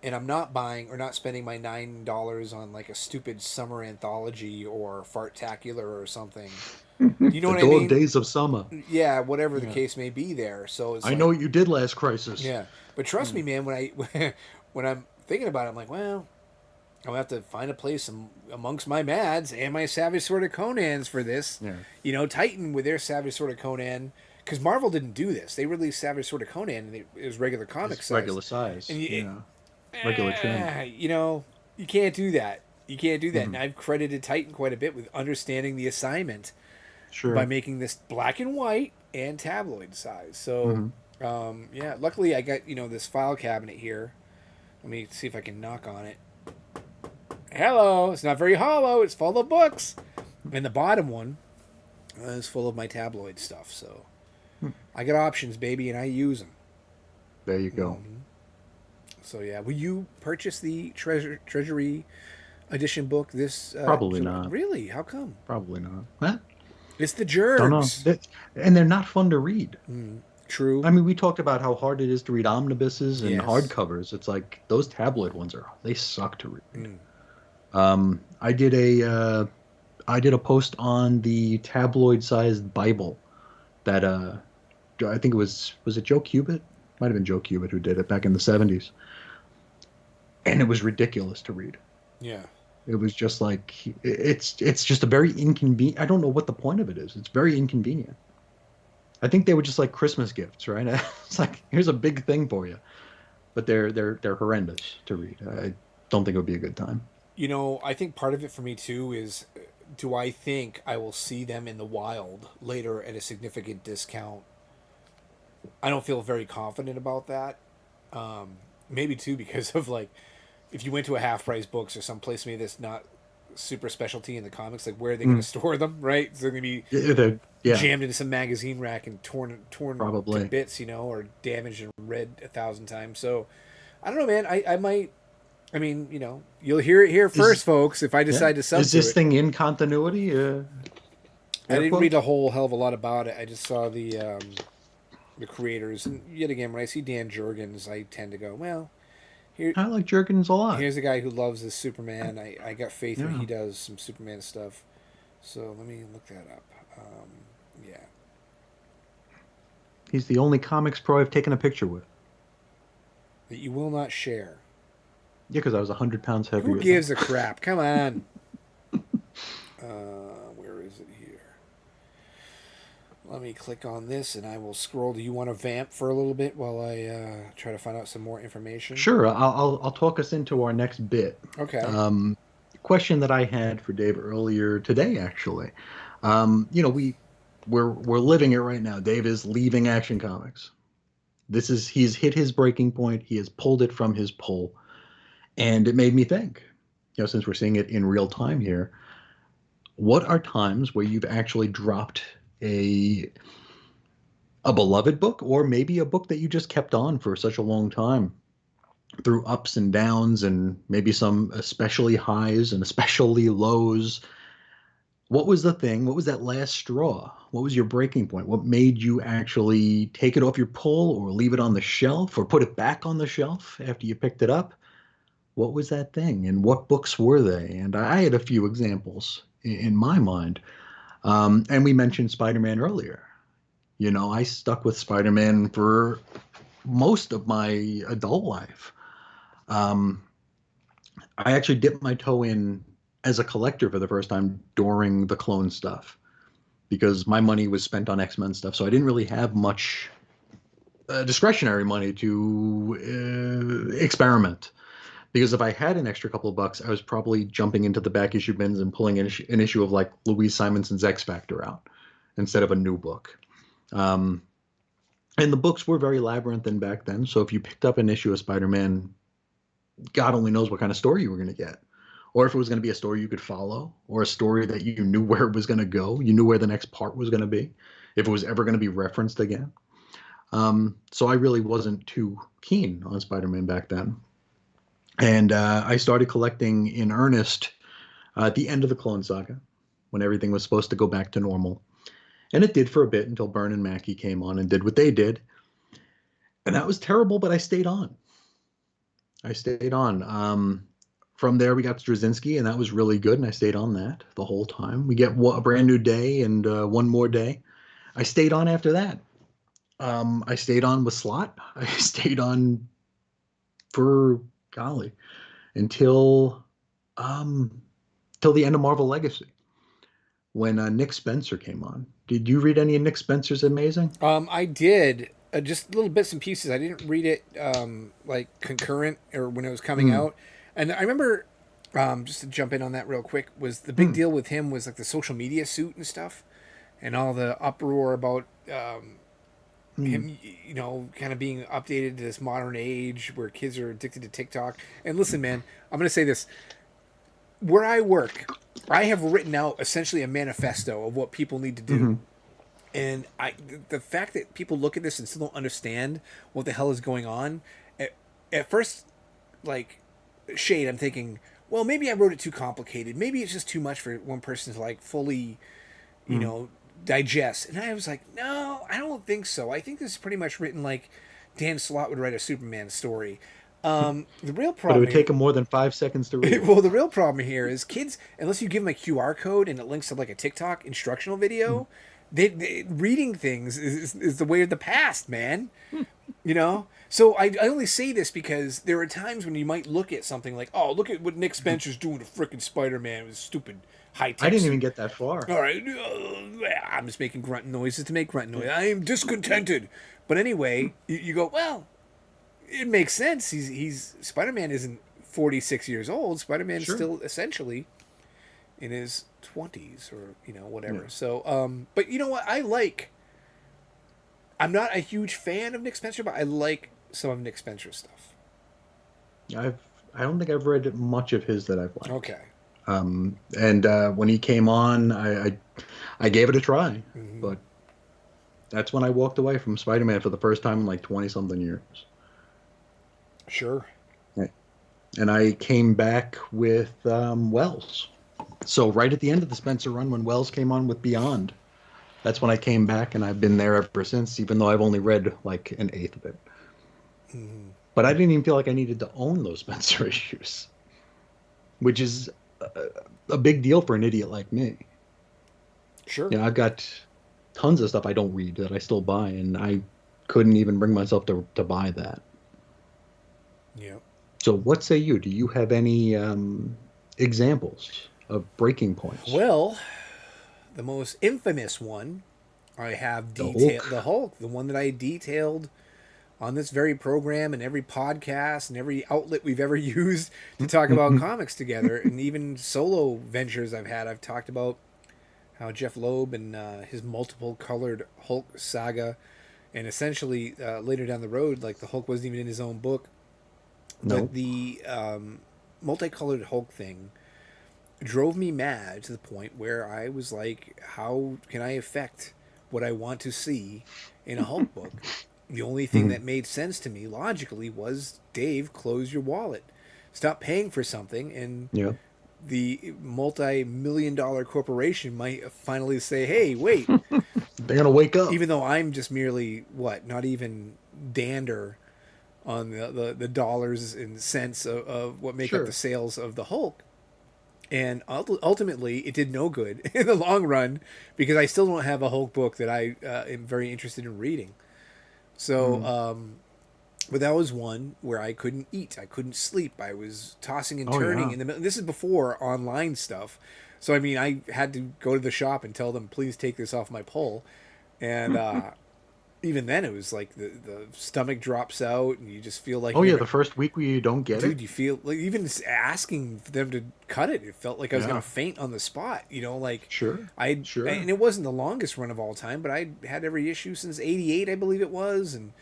And I'm not buying or not spending my $9 on like a stupid summer anthology or Fartacular or something. You know what I mean? Days of summer. Yeah, whatever the case may be there. So it's I know what you did last crisis. Yeah, but trust me, man. When I'm thinking about it, I'm like, well, I'm gonna have to find a place amongst my Mads and my Savage Sword of Conans for this. Yeah. Titan with their Savage Sword of Conan. Because Marvel didn't do this. They released Savage Sword of Conan, and it was regular comic size. Regular size. And regular trim. You can't do that. You can't do that. And I've credited Titan quite a bit with understanding the assignment by making this black and white and tabloid size. So, luckily I got, this file cabinet here. Let me see if I can knock on it. Hello. It's not very hollow. It's full of books. And the bottom one is full of my tabloid stuff. So, I got options, baby, and I use them. There you go. So yeah, will you purchase the Treasury edition book this? Probably not. Really? How come? Probably not. Huh? It's the Jerks. Don't know. And they're not fun to read. True. I mean, we talked about how hard it is to read omnibuses and Yes. hardcovers. It's like those tabloid ones they suck to read. I did a post on the tabloid-sized Bible that I think it was it Joe Kubert? Might have been Joe Kubert who did it back in the 70s. And it was ridiculous to read. Yeah. It was just like it's just a very inconvenient. I don't know what the point of it is. It's very inconvenient. I think they were just like Christmas gifts, right? It's like, here's a big thing for you. But they're horrendous to read. I don't think it would be a good time. I think part of it for me too is, do I think I will see them in the wild later at a significant discount? I don't feel very confident about that. Maybe too because of like, if you went to a half price books or some place maybe that's not super specialty in the comics, like where are they going to store them, right? So they're going to be jammed into some magazine rack and torn Probably to bits, or damaged and read 1,000 times. So I don't know, man. I might. I mean, you'll hear it here first, folks. If I decide to sub is this thing in continuity? I didn't read a whole hell of a lot about it. I just saw the creators, and yet again, when I see Dan Jurgens, I tend to go, well, here. I like Jurgens a lot. Here's a guy who loves his Superman. I got faith when he does some Superman stuff. So let me look that up. Yeah. He's the only comics pro I've taken a picture with. That you will not share. Yeah, because I was 100 pounds heavier. Who gives a crap? Come on. Where is is it here? Let me click on this and I will scroll. Do you want to vamp for a little bit while I try to find out some more information? Sure, I'll talk us into our next bit. Okay. Question that I had for Dave earlier today, actually. We're living it right now. Dave is leaving Action Comics. He's hit his breaking point. He has pulled it from his pull, and it made me think. Since we're seeing it in real time here, what are times where you've actually dropped a beloved book, or maybe a book that you just kept on for such a long time, through ups and downs, and maybe some especially highs and especially lows? What was the thing? What was that last straw? What was your breaking point? What made you actually take it off your pull, or leave it on the shelf, or put it back on the shelf after you picked it up? What was that thing, and what books were they? And I had a few examples in my mind. And we mentioned Spider-Man earlier. I stuck with Spider-Man for most of my adult life. I actually dipped my toe in as a collector for the first time during the Clone stuff, because my money was spent on X-Men stuff, so I didn't really have much discretionary money to experiment. Because if I had an extra couple of bucks, I was probably jumping into the back issue bins and pulling an issue of like Louise Simonson's X Factor out instead of a new book. And the books were very labyrinthine back then, so if you picked up an issue of Spider-Man, God only knows what kind of story you were going to get. Or if it was going to be a story you could follow, or a story that you knew where it was going to go, you knew where the next part was going to be, if it was ever going to be referenced again. So I really wasn't too keen on Spider-Man back then. And I started collecting in earnest at the end of the Clone Saga, when everything was supposed to go back to normal. And it did for a bit until Byrne and Mackie came on and did what they did. And that was terrible, but I stayed on. From there, we got Straczynski, and that was really good, and I stayed on that the whole time. We get a brand new day and one more day. I stayed on after that. I stayed on with Slott. I stayed on for, golly, until the end of Marvel Legacy, when Nick Spencer came on. Did you read any of Nick Spencer's Amazing? I did. Just little bits and pieces. I didn't read it like concurrent or when it was coming out. And I remember, just to jump in on that real quick, was the big deal with him was like the social media suit and stuff, and all the uproar about him, kind of being updated to this modern age where kids are addicted to TikTok. And listen, man, I'm going to say this. Where I work, I have written out essentially a manifesto of what people need to do. And the fact that people look at this and still don't understand what the hell is going on, at first, like, shade, I'm thinking, well, maybe I wrote it too complicated. Maybe it's just too much for one person to, like, fully, digest. And I was like, no, I don't think so. I think this is pretty much written like Dan Slott would write a Superman story. The real problem, but it would take them more than 5 seconds to read. Well, the real problem here is kids, unless you give them a QR code and it links to like a TikTok instructional video, they reading things is the way of the past, man. So I only say this because there are times when you might look at something like, oh, look at what Nick Spencer's doing to frickin' Spider-Man with stupid high-tech. I didn't even get that far. All right, I'm just making grunt noises to make grunt noise. I am discontented. But anyway, you go, well, it makes sense. He's Spider-Man isn't 46 years old. Spider-Man's still essentially in his 20s or whatever. So but you know what, I'm not a huge fan of Nick Spencer, but I like some of Nick Spencer's stuff. I don't think I've read much of his that I've liked. Okay. And when he came on, I gave it a try, but that's when I walked away from Spider-Man for the first time in like 20-something years. Sure. And I came back with Wells. So right at the end of the Spencer run, when Wells came on with Beyond, that's when I came back, and I've been there ever since, even though I've only read like an eighth of it. But I didn't even feel like I needed to own those Spencer issues, which is a big deal for an idiot like me. Sure. I've got tons of stuff I don't read that I still buy, and I couldn't even bring myself to buy that. Yeah. So what say you? Do you have any examples of breaking points? Well, the most infamous one, I have The detailed Hulk. the Hulk, the one that I detailed on this very program and every podcast and every outlet we've ever used to talk about comics together, and even solo ventures I've had. I've talked about how Jeff Loeb and his multiple colored Hulk saga, and essentially later down the road, like the Hulk wasn't even in his own book, No. but the multicolored Hulk thing drove me mad to the point where I was like, how can I affect what I want to see in a Hulk book? The only thing that made sense to me logically was, Dave, close your wallet. Stop paying for something, and Yeah. the multi-million-dollar corporation might finally say, hey, wait, They're gonna wake up. even though I'm just merely, not even dander on the dollars and cents of what make up the Sure. sales of the Hulk. And ultimately, it did no good in the long run, because I still don't have a Hulk book that I am very interested in reading. So, but that was one where I couldn't eat, I couldn't sleep, I was tossing and Oh, turning yeah. in the middle. This is before online stuff, so I mean, I had to go to the shop and tell them, please take this off my pull, and even then, it was like the stomach drops out, and you just feel like Oh you're yeah, gonna, the first week where you don't get it. dude, you feel like even just asking for them to cut it, it felt like I was Yeah. gonna faint on the spot. Like Sure. I Sure. and it wasn't the longest run of all time, but I had every issue since '88, I believe it was, and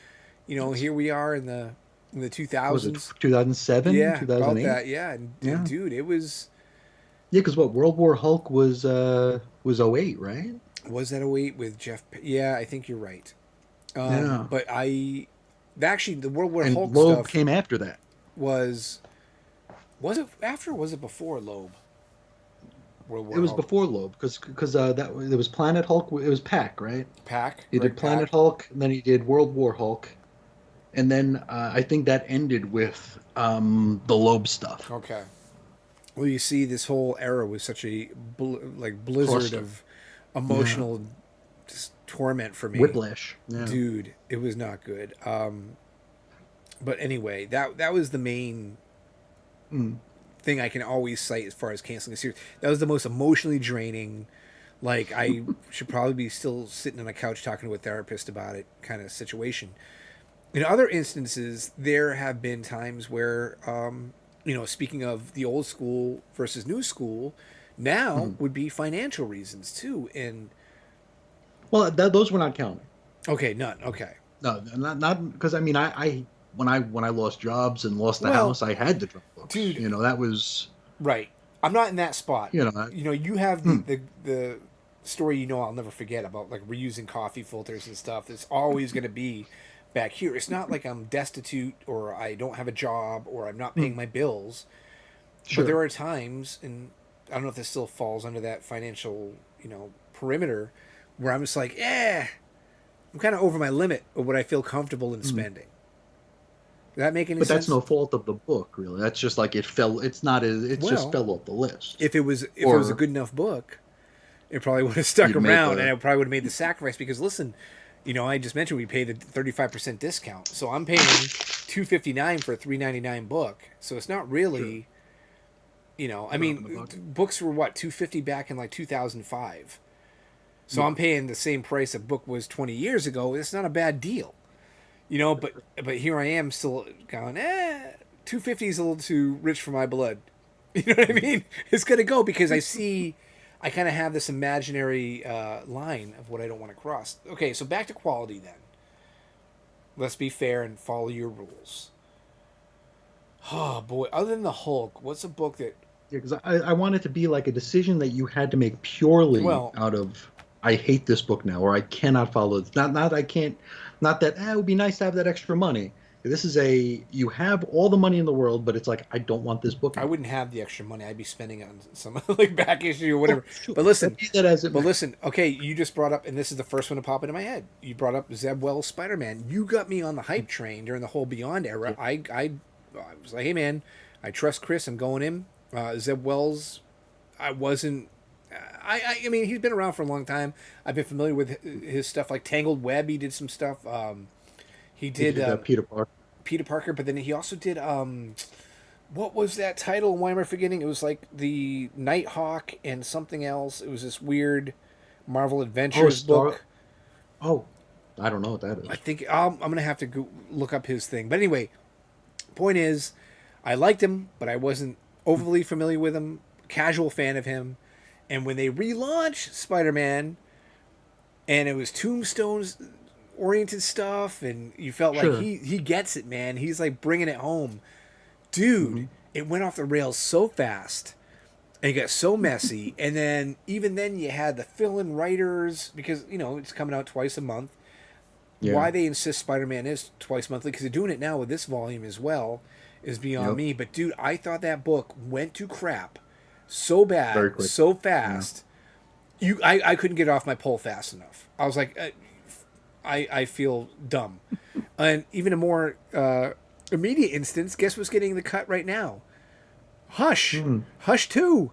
here we are in the What was it 2000s. 2007, Yeah, about 2008? that. Yeah, and Yeah. dude, it Yeah, because what World War Hulk was '08, right? was that '08 with Jeff. Yeah, I think you're right. Yeah. But actually the World War And Hulk Loeb stuff came after that. was it after or was it before Loeb? World It War was Hulk. before Loeb because that there was Planet Hulk. It was Pack, right? Pack, He Greg did Planet Pack. Hulk, and then he did World War Hulk, and then I think that ended with the Loeb stuff. Okay. Well, you see, this whole era was such a blizzard Cluster. of Yeah. emotional just torment for me, Whiplash. Yeah. dude. It was not good. But anyway, that was the main Mm. thing I can always cite as far as canceling a series. That was the most emotionally draining. Like, I should probably be still sitting on a couch talking to a therapist about it, kind of situation. In other instances, there have been times where, speaking of the old school versus new school, now Mhm. would be financial reasons too. And Well, those were not counting. okay, none. Okay. No, not because I mean I when I lost jobs and lost the Well, house, I had to drop books. dude, That was right. I'm not in that spot. you know. I, You have hmm, the story I'll never forget about, like, reusing coffee filters and stuff. It's always going to be back here. It's not like I'm destitute or I don't have a job or I'm not hmm, paying my bills. But there sure. are times, and I don't know if this still falls under that financial, perimeter, where I'm just like, I'm kind of over my limit of what I feel comfortable in Hmm. spending. Does that make any But that's sense? no fault of the book, really. That's just like it fell. It's not as it just Well, fell off the list. if it was a Or good enough book, it probably would have stuck you'd have made around, and the I probably would have made the sacrifice. Because listen, I just mentioned we pay the 35% discount, so I'm paying $2.59 for a $3.99 book. So it's not sure really, I drop in the mean, bucket. books were what, $2.50 back in like 2005. So Yeah, I'm paying the same price a book was 20 years ago. It's not a bad deal, but here I am still going, 250 is a little too rich for my blood. You know what I mean? It's gonna go because I kind of have this imaginary line of what I don't want to cross. Okay, so back to quality then. Let's be fair and follow your rules. Oh boy, other than the Hulk, what's a book that? yeah. Because I want it to be like a decision that you had to make purely Well, out of I hate this book now, or I cannot follow it. Not I can't. Not that it would be nice to have that extra money. This is you have all the money in the world, but it's like I don't want this book I anymore. wouldn't have the extra money. I'd be spending it on some like back issue or Oh, whatever. sure. But listen, Be that as it may. okay, you just brought up, and this is the first one to pop into my head. You brought up Zeb Wells' Spider-Man. You got me on the hype train during the whole Beyond era. I was like, hey man, I trust Chris. I'm going in. Zeb Wells, I wasn't. I mean, he's been around for a long time. I've been familiar with his stuff, like Tangled Web. He did some stuff. He He did did Peter Parker. Peter Parker, but then he also did what was that title? Why am I forgetting? It was like the Nighthawk and something else. It was this weird. Marvel Oh, Adventures book. Oh, I don't know what that I is. think I'm gonna have to look up his thing. But anyway, point is, I liked him, but I wasn't overly familiar with him. Casual fan of him. And when they relaunched Spider-Man, and it was Tombstone's oriented stuff, and you felt like Sure. he gets it, man. He's like bringing it home, dude. Hmm. It went off the rails so fast, and it got so messy. And then even then, you had the fill-in writers because it's coming out twice a month. Yeah. Why they insist Spider-Man is twice monthly, because they're doing it now with this volume as well, is beyond Yep. me. But dude, I thought that book went to crap so Very bad, quick. so Yeah. fast. I couldn't get off my pole fast enough. I was like, I feel dumb. And even a more immediate instance, guess what's getting the cut right now? Hush, Hush 2.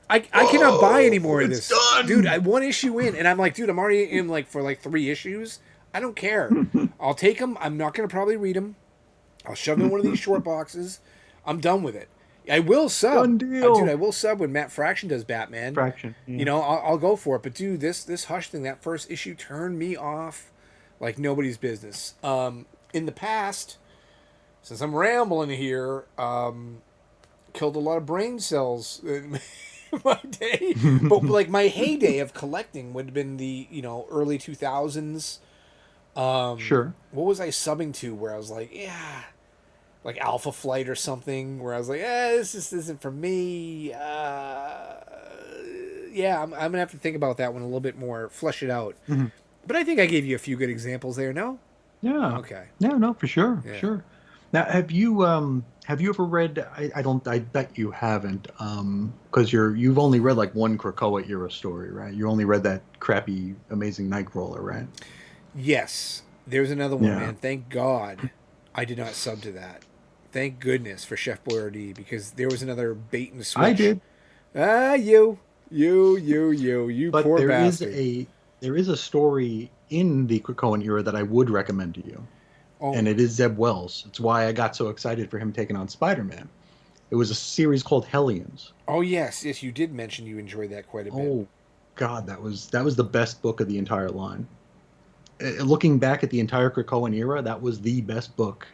I cannot buy any more of it's this, done! dude. I one issue in, and I'm like, dude, I'm already in like for like 3 issues. I don't care. I'll take them. I'm not gonna probably read them. I'll shove them in one of these short boxes. I'm done with it. I will sub, Done deal. dude. I will sub when Matt Fraction does Batman. Fraction. Yeah. I'll go for it. But dude, this Hush thing, that first issue turned me off like nobody's business. In the past, since I'm rambling here, killed a lot of brain cells in my day. But like my heyday of collecting would have been the early 2000s. Sure. What was I subbing to where I was like, yeah, like Alpha Flight or something, where I was like, this just isn't for me. Yeah, I'm gonna have to think about that one a little bit more, flesh it out. Mm-hmm. But I think I gave you a few good examples there. No? Yeah. Okay. Yeah, no, for sure. Yeah. Sure. Now, have you ever read, I bet you haven't, because you've only read like one Krakoa era story, right? You only read that crappy Amazing Nightcrawler, right? Yes. There's another one, Yeah. man. Thank God I did not sub to that. Thank goodness for Chef Boyardee, because there was another bait and switch. I did. You But poor there is bastard. there is a story in the Krakoan era that I would recommend to you. Oh, And it is Zeb Wells. It's why I got so excited for him taking on Spider-Man. It was a series called Hellions. oh yes, you did mention you enjoyed that quite a bit. Oh God, that was the best book of the entire line. Looking back at the entire Krakoan era, that was the best book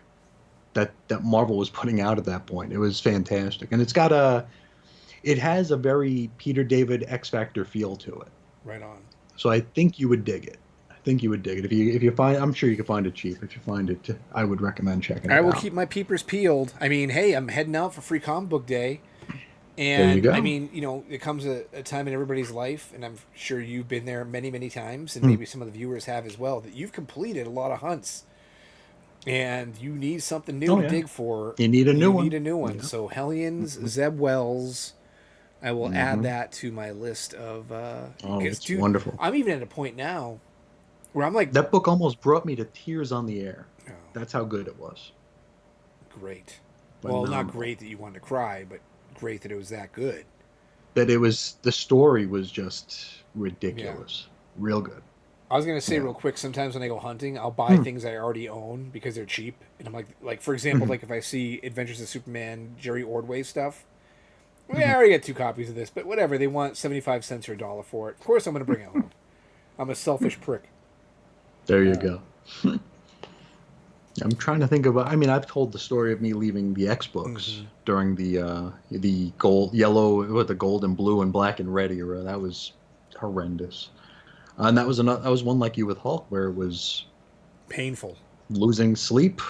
that Marvel was putting out at that point. It was fantastic, and it has a very Peter David X Factor feel to it. Right on. So I think you would dig it. If you find, I'm sure you can find it cheap. If you find it, I would recommend checking it out. I will keep my peepers peeled. I mean, hey, I'm heading out for Free Comic Book Day. There you And, go. I mean, it comes a time in everybody's life, and I'm sure you've been there many, many times, and maybe some of the viewers have as well, that you've completed a lot of hunts. And you need something new to dig for. You need a new one. You need a new one. Yeah. So, Hellions, Zeb Wells, I will add that to my list of... It's wonderful. I'm even at a point now where I'm like... That book almost brought me to tears on the air. Oh, That's how good it was. great. Phenomenal. Well, not great that you wanted to cry, but great that it was that good. That the story was just ridiculous. Real good. I was gonna say Yeah. real quick. Sometimes when I go hunting, I'll buy things I already own because they're cheap, and I'm like for example, like if I see Adventures of Superman, Jerry Ordway stuff, I already got 2 copies of this, but whatever. They want 75 cents or $1 for it. Of course, I'm gonna bring it home. I'm a selfish prick. There you go. I'm trying to think about. I mean, I've told the story of me leaving the X books during the gold, yellow, with the gold and blue and black and red era. That was horrendous. And that was one like you with Hulk, where it was Painful. losing sleep.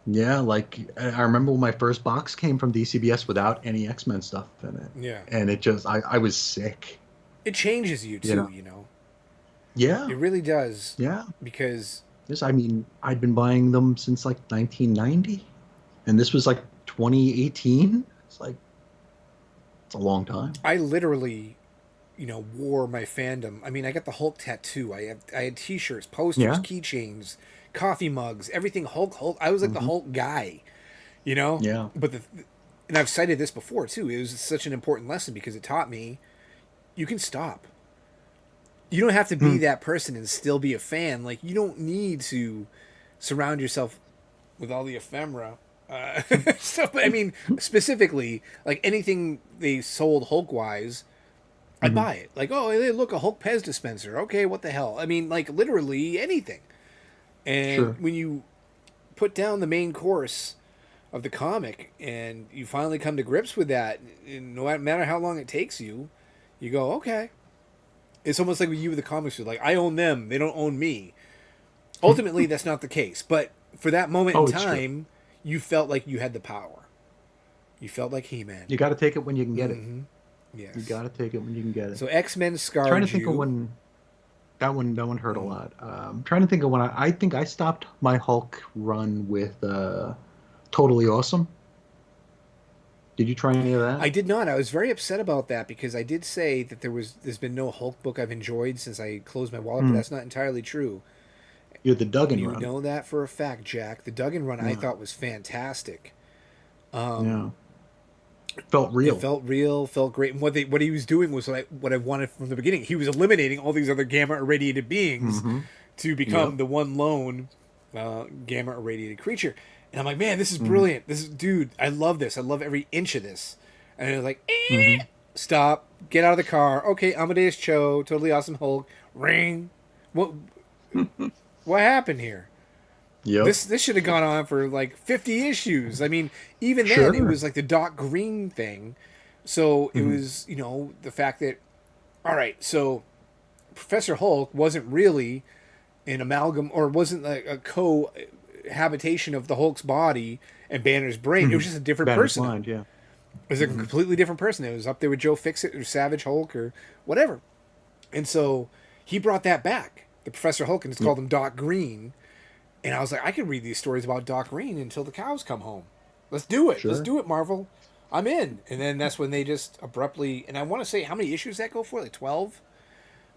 Yeah, like I remember when my first box came from DCBS without any X-Men stuff in it. Yeah. And it just, I was sick. It changes you too. Yeah. It really does. Yeah. Because Yes, I mean, I'd been buying them since like 1990, and this was like 2018. It's a long time. I literally, wore my fandom. I mean, I got the Hulk tattoo. I had T-shirts, posters, Yeah. keychains, coffee mugs, everything Hulk. I was like the Hulk guy, Yeah. But and I've cited this before too. It was such an important lesson because it taught me you can stop. You don't have to be that person and still be a fan. Like, you don't need to surround yourself with all the ephemera stuff. But I mean, specifically, like anything they sold Hulk-wise, I'd buy it. Like, oh, hey, look, a Hulk Pez dispenser. Okay, what the hell? I mean, like, literally anything. And Sure. when you put down the main course of the comic and you finally come to grips with that, and no matter how long it takes you, you go, okay. It's almost like with you with the comics. You're like, I own them. They don't own me. Ultimately, that's not the case. But for that moment in Oh, it's true. time, you felt like you had the power. You felt like He-Man. You got to take it when you can get it. Yes. You got to take it when you can get it. So X-Men scarred Trying to think you. of when that one hurt a lot. Trying to think of when I think I stopped my Hulk run with Totally Awesome. Did you try any of that? I did not. I was very upset about that because I did say that there's been no Hulk book I've enjoyed since I closed my wallet, but that's not entirely true. You're the Duggan You run. know that for a fact, Jack. The Duggan run I thought was fantastic. Yeah. It felt real. It felt real, felt great. And what he was doing was what I wanted from the beginning. He was eliminating all these other gamma irradiated beings to become the one lone gamma irradiated creature. And I'm like, man, this is brilliant. Dude, I love this. I love every inch of this. And it was like, stop, get out of the car. Okay, Amadeus Cho, Totally Awesome Hulk, ring. What happened here? Yep. This should have gone on for like 50 issues. I mean, even then, Sure. it was like the Doc Green thing. So it was, the fact that, all right, so Professor Hulk wasn't really an amalgam or wasn't like a cohabitation of the Hulk's body and Banner's brain. It was just a different Banner's person. mind, yeah. It was a completely different person. It was up there with Joe Fixit or Savage Hulk or whatever. And so he brought that back, the Professor Hulk, and it's called him Doc Green. And I was like, I could read these stories about Doc Green until the cows come home. Let's do it. Sure. Let's do it, Marvel. I'm in. And then that's when they just abruptly, and I want to say, how many issues that go for? Like 12?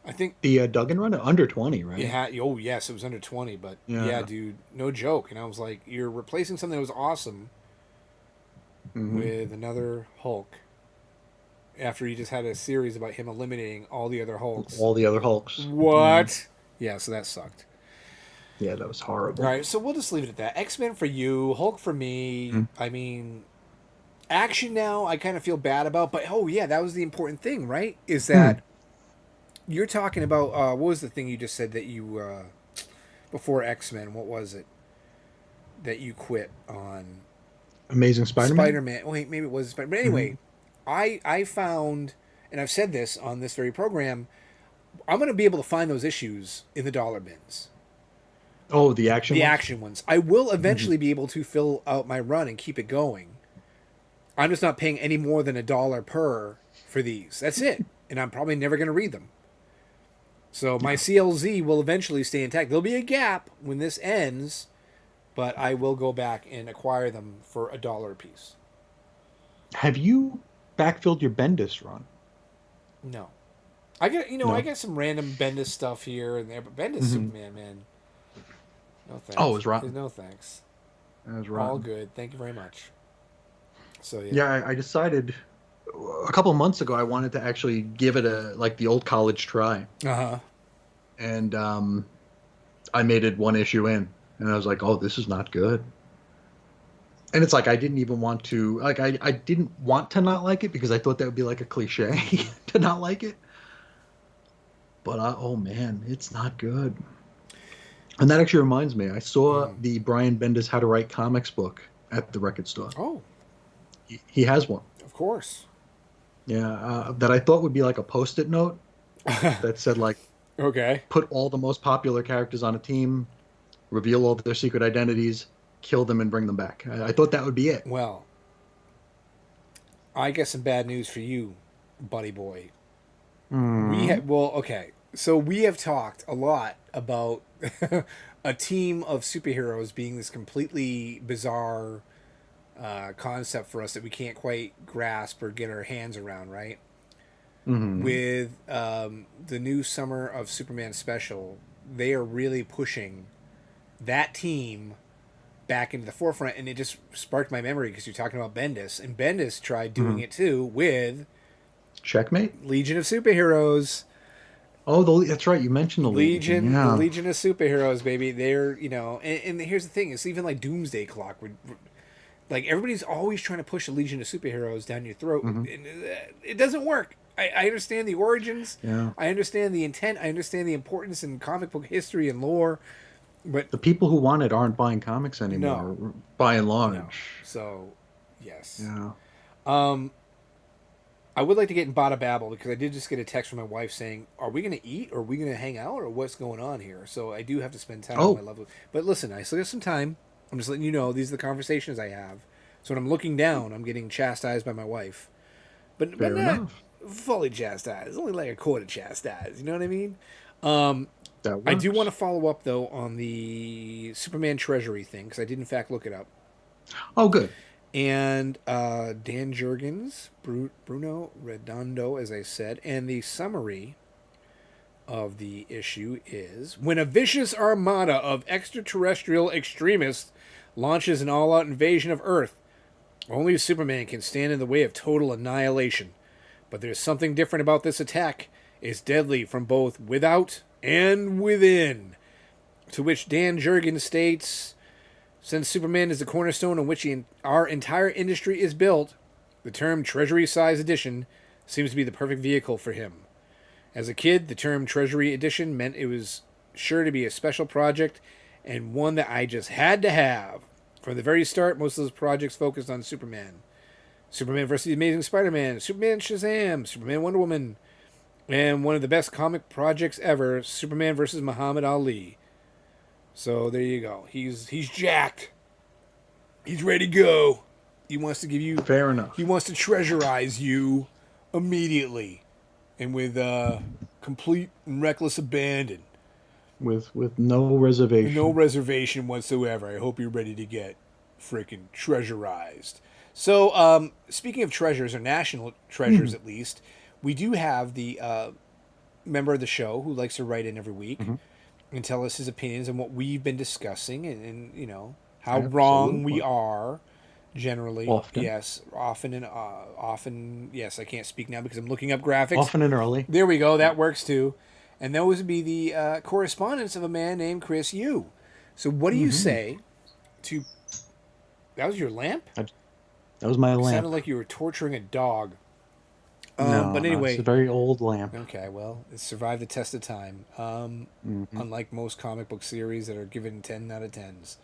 I think. The Duggan run under 20, right? Yeah. Oh, yes, it was under 20. But yeah, dude, no joke. And I was like, you're replacing something that was awesome with another Hulk after he just had a series about him eliminating all the other Hulks. All the other Hulks. What? Yeah, so that sucked. Yeah, that was horrible. All right, so we'll just leave it at that. X-Men for you, Hulk for me. I mean, action now I kind of feel bad about, but oh yeah, that was the important thing, right? Is that you're talking about, what was the thing you just said that you, before X-Men, what was it that you quit on? Amazing Spider-Man? Spider-Man. Wait, maybe it was Spider-Man. But anyway, I found, and I've said this on this very program, I'm going to be able to find those issues in the dollar bins. Oh, the action The ones? action ones. I will eventually be able to fill out my run and keep it going. I'm just not paying any more than $1 per for these. That's it. And I'm probably never going to read them. So my CLZ will eventually stay intact. There'll be a gap when this ends, but I will go back and acquire them for $1 a piece. Have you backfilled your Bendis run? No. I get No? I get some random Bendis stuff here and there, but Bendis Superman, man. No thanks. Oh, it was rotten. No thanks. That was All rotten. good. Thank you very much. So yeah. Yeah, I decided a couple of months ago I wanted to actually give it the old college try. Uh-huh. And I made it one issue in, and I was like, oh, this is not good. And it's like I didn't even want to, I didn't want to not like it because I thought that would be like a cliche to not like it. But oh man, it's not good. And that actually reminds me, I saw the Brian Bendis How to Write Comics book at the record store. Oh, He has one. of course. Yeah, that I thought would be like a Post-it note that said like, Okay. put all the most popular characters on a team, reveal all their secret identities, kill them, and bring them back. I thought that would be it. Well, I got some bad news for you, buddy boy. Okay. So we have talked a lot about a team of superheroes being this completely bizarre concept for us that we can't quite grasp or get our hands around, right? With the new Summer of Superman special, they are really pushing that team back into the forefront, and it just sparked my memory because you're talking about Bendis, and Bendis tried doing it too with Checkmate? Legion of Superheroes. Oh, that's right. You mentioned the Legion. Yeah. The Legion of Superheroes, baby. They're, and here's the thing. It's even like Doomsday Clock. Like, everybody's always trying to push a Legion of Superheroes down your throat. And it doesn't work. I understand the origins. Yeah. I understand the intent. I understand the importance in comic book history and lore. But The people who want it aren't buying comics no, anymore, by and no. large. So, yes. Yeah. I would like to get in Bada Babble because I did just get a text from my wife saying, "Are we going to eat? Or are we going to hang out? Or what's going on here?" So I do have to spend time with my Oh, lovely. But listen, I still got some time. I'm just letting you know these are the conversations I have. So when I'm looking down, I'm getting chastised by my wife, but fair not enough. fully chastised. Only like a quarter chastised. You know what I mean? That I do want to works. follow up though on the Superman Treasury thing because I did in fact look it up. Oh, good. And Dan Jurgens, Bruno Redondo, as I said, and the summary of the issue is when a vicious armada of extraterrestrial extremists launches an all out invasion of Earth, only Superman can stand in the way of total annihilation. But there's something different about this attack. It's deadly from both without and within. To which Dan Jurgens states, since Superman is the cornerstone on which our entire industry is built, the term Treasury Size Edition seems to be the perfect vehicle for him. As a kid, the term Treasury Edition meant it was sure to be a special project and one that I just had to have. From the very start, most of those projects focused on Superman. Superman vs. the Amazing Spider-Man, Superman Shazam, Superman Wonder Woman, and one of the best comic projects ever, Superman vs. Muhammad Ali. So there you go. He's jacked. He's ready to go. He wants to give you. Fair enough. He wants to treasurize you immediately, and with complete and reckless abandon, With no reservation. no reservation whatsoever. I hope you're ready to get freaking treasurized. So, speaking of treasures or national treasures, at least, we do have the member of the show who likes to write in every week and tell us his opinions on what we've been discussing and you know how wrong we Absolutely. are generally. Often. Yes, often. Yes, I can't speak now because I'm looking up graphics. Often and early. There we go. That works too. And those would be the correspondence of a man named Chris Yu. So, what do you say to? That was your lamp. That was my It lamp. sounded like you were torturing a dog. No, But no, it's a anyway, very old lamp. okay, well, it survived the test of time. Unlike most comic book series that are given 10 out of 10s.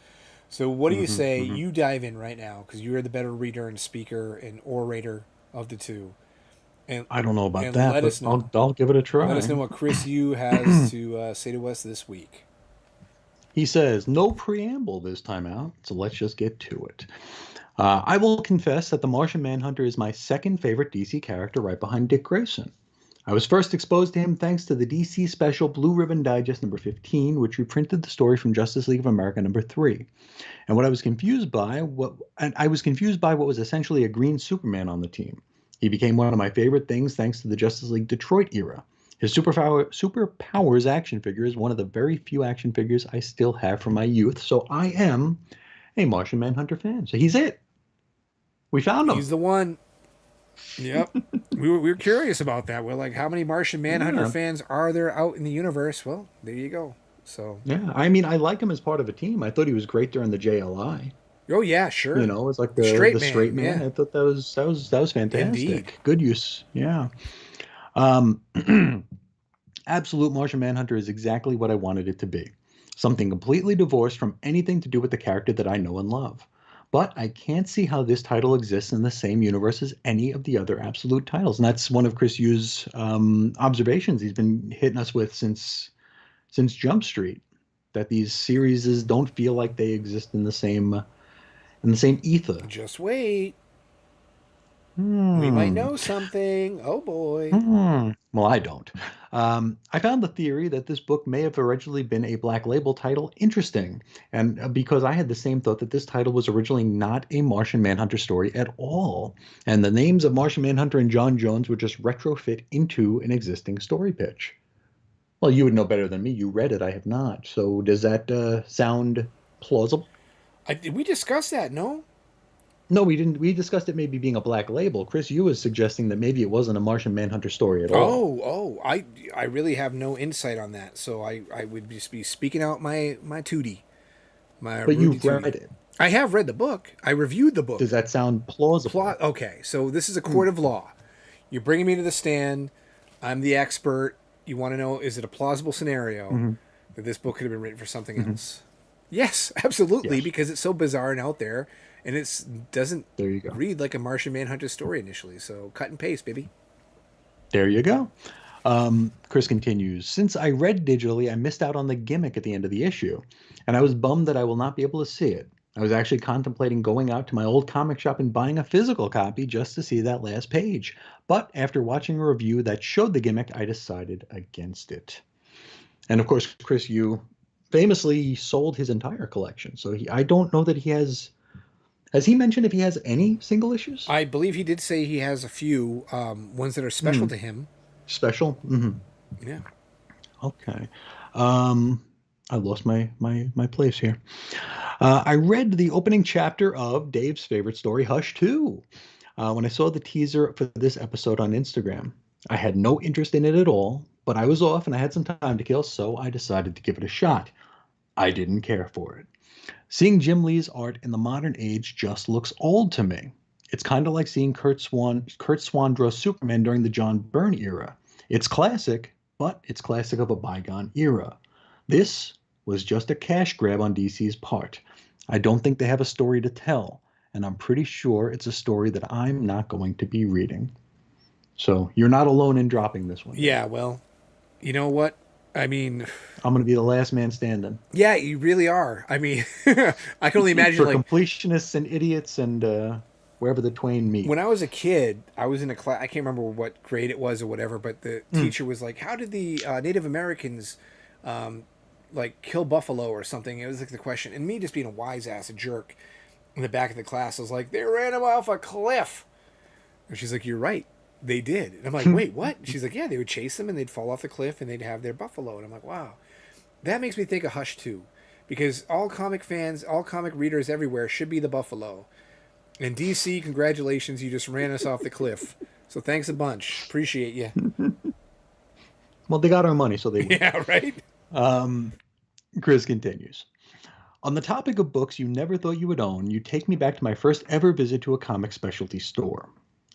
So what do you say? You dive in right now because you're the better reader and speaker and orator of the two. And, I don't know about and that, let but us know. I'll give it a try. Let us know what Chris Yu has to say to us this week. He says, no preamble this time out, so let's just get to it. I will confess that the Martian Manhunter is my second favorite DC character right behind Dick Grayson. I was first exposed to him thanks to the DC special Blue Ribbon Digest number 15, which reprinted the story from Justice League of America number 3. And I was confused by what was essentially a green Superman on the team. He became one of my favorite things thanks to the Justice League Detroit era. His Superpowers action figure is one of the very few action figures I still have from my youth, so I am a Martian Manhunter fan. So he's it. We found him. He's the one. Yep. we were curious about that. We're like, how many Martian Manhunter Yeah. fans are there out in the universe? Well, there you go. So, Yeah, I mean, I like him as part of a team. I thought he was great during the JLI. oh yeah, sure. You know, it's like the Straight straight man, man. yeah. I thought that was fantastic. Indeed. Good use. Yeah. Absolute Martian Manhunter is exactly what I wanted it to be. Something completely divorced from anything to do with the character that I know and love. But I can't see how this title exists in the same universe as any of the other Absolute titles. And that's one of Chris Yu's observations he's been hitting us with since Jump Street, that these series don't feel like they exist in the same ether. Just wait. We might know something. Oh boy. Well, I don't. I found the theory that this book may have originally been a Black Label title interesting, and because I had the same thought that this title was originally not a Martian Manhunter story at all, and the names of Martian Manhunter and John Jones would just retrofit into an existing story pitch. Well, you would know better than me. You read it. I have not. So does that sound plausible? Did we discuss that? No. No, we didn't. We discussed it maybe being a Black Label. Chris, you was suggesting that maybe it wasn't a Martian Manhunter story at all. I really have no insight on that. So I would just be speaking out my tootie. But you've read it. I have read the book. I reviewed the book. Does that sound plausible? Okay, so this is a court of law. You're bringing me to the stand. I'm the expert. You want to know, is it a plausible scenario that this book could have been written for something else? Yes, absolutely, Yes. because it's so bizarre and out there, and it doesn't There you go. read like a Martian Manhunter story initially. So cut and paste, baby. There you go. Chris continues, since I read digitally, I missed out on the gimmick at the end of the issue, and I was bummed that I will not be able to see it. I was actually contemplating going out to my old comic shop and buying a physical copy just to see that last page. But after watching a review that showed the gimmick, I decided against it. And of course, Chris, you famously sold his entire collection. So I don't know that he has he mentioned if he has any single issues? I believe he did say he has a few ones that are special to him. Special? Mm-hmm. Yeah. Okay. I lost my place here. I read the opening chapter of Dave's favorite story, Hush 2, when I saw the teaser for this episode on Instagram. I had no interest in it at all, but I was off and I had some time to kill, so I decided to give it a shot. I didn't care for it. Seeing Jim Lee's art in the modern age just looks old to me. It's kind of like seeing Kurt Swan draw Superman during the John Byrne era. It's classic, but it's classic of a bygone era. This was just a cash grab on DC's part. I don't think they have a story to tell, and I'm pretty sure it's a story that I'm not going to be reading. So you're not alone in dropping this one. Yeah, well, you know what? I mean, I'm going to be the last man standing. yeah, you really are. I mean, I can only imagine For like completionists and idiots and wherever the twain meet. when I was a kid, I was in a class. I can't remember what grade it was or whatever, but the teacher was like, "How did the Native Americans like kill buffalo or something?" It was like the question, and me just being a wise ass, a jerk, in the back of the class, I was like, "They ran him off a cliff," and she's like, "You're right, they did." And I'm like, "Wait, what?" She's like, "Yeah, they would chase them and they'd fall off the cliff and they'd have their buffalo," and I'm like, "Wow." That makes me think of Hush 2, because all comic fans, all comic readers everywhere should be the buffalo. And DC, congratulations, you just ran us off the cliff. So thanks a bunch. Appreciate you. Well, they got our money, so they win. Yeah, right? Chris continues. On the topic of books you never thought you would own, you take me back to my first ever visit to a comic specialty store.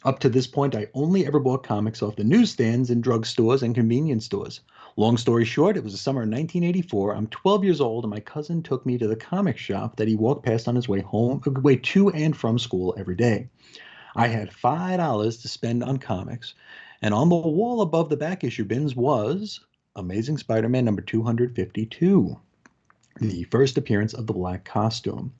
Up to this point, I only ever bought comics off the newsstands in drugstores and convenience stores. Long story short, it was the summer of 1984. I'm 12 years old, and my cousin took me to the comic shop that he walked past on his way to and from school every day. I had $5 to spend on comics, and on the wall above the back issue bins was Amazing Spider-Man number 252, the first appearance of the black costume.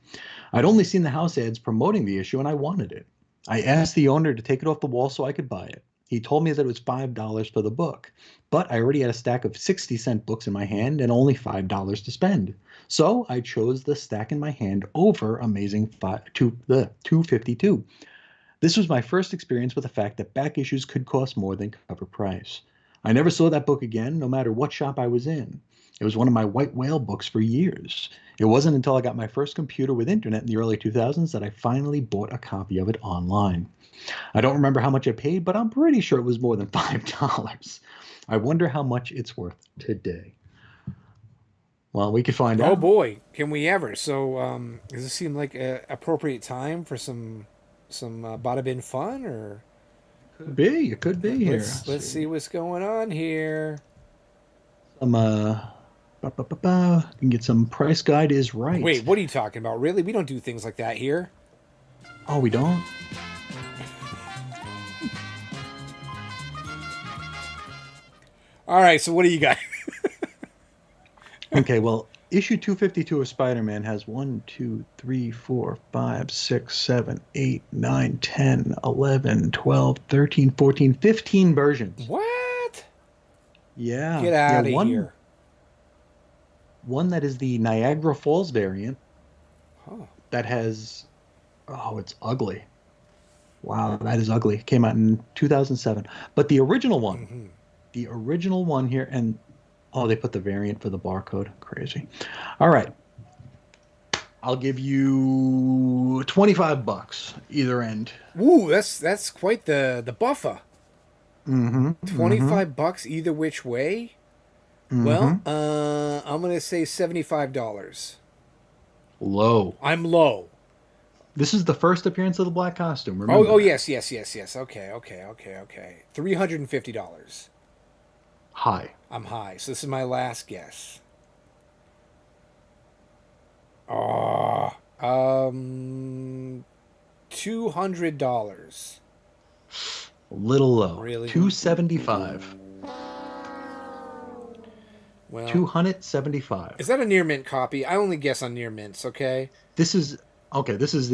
I'd only seen the house ads promoting the issue, and I wanted it. I asked the owner to take it off the wall so I could buy it. He told me that it was $5 for the book, but I already had a stack of 60-cent books in my hand and only $5 to spend. So I chose the stack in my hand over Amazing 252. This was my first experience with the fact that back issues could cost more than cover price. I never saw that book again, no matter what shop I was in. It was one of my white whale books for years. It wasn't until I got my first computer with internet in the early 2000s that I finally bought a copy of it online. I don't remember how much I paid, but I'm pretty sure it was more than $5. I wonder how much it's worth today. Well, we could find out. Oh boy, can we ever? So, does this seem like an appropriate time for some Bada Bin fun, or It could be here. Let's see what's going on here. You can get some Price Guide is Right. Wait, what are you talking about? Really? We don't do things like that here. Oh, we don't? All right, so what do you got? Okay, well, issue 252 of Spider-Man has 1, 2, 3, 4, 5, 6, 7, 8, 9, 10, 11, 12, 13, 14, 15 versions. What? Yeah. Get out of one, here. One that is the Niagara Falls variant. Huh. That has... Oh, it's ugly. Wow, that is ugly. Came out in 2007. But the original one, the original one here, and oh, they put the variant for the barcode. Crazy. All right. I'll give you $25 either end. Ooh, that's quite the buffer. $25 either which way. Well, I'm gonna say $75. Low. I'm low. This is the first appearance of the black costume. Oh, Remember oh that. yes, yes, yes, yes. Okay, okay, okay, okay. $350. High. I'm high. So this is my last guess. Oh, $200. A little low. Really? 275. Well, 275. is that a near mint copy? I only guess on near mints. Okay. This is okay. This is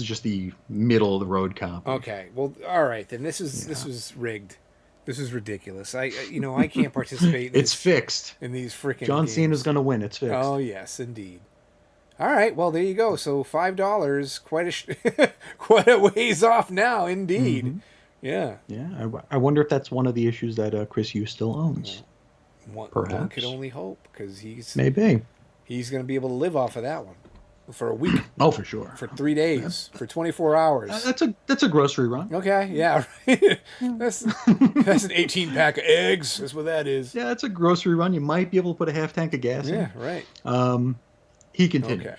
just the middle of the road copy. Okay. Well, all right then. This was rigged. This is ridiculous. I can't participate in It's fixed. in these freaking John games. Cena's going to win. It's fixed. Oh yes, indeed. All right. Well, there you go. So $5, quite a ways off now, indeed. Mhm. Yeah. Yeah. I wonder if that's one of the issues that Chris Hughes still owns. One Perhaps. could only hope because he's Maybe. going to be able to live off of that one for a week, Oh, for sure. for 3 days, for 24 hours. That's a grocery run. Okay. Yeah. Right. that's an 18 pack of eggs. That's what that is. Yeah, that's a grocery run. You might be able to put a half tank of gas Yeah. in. Right. He continues. Okay.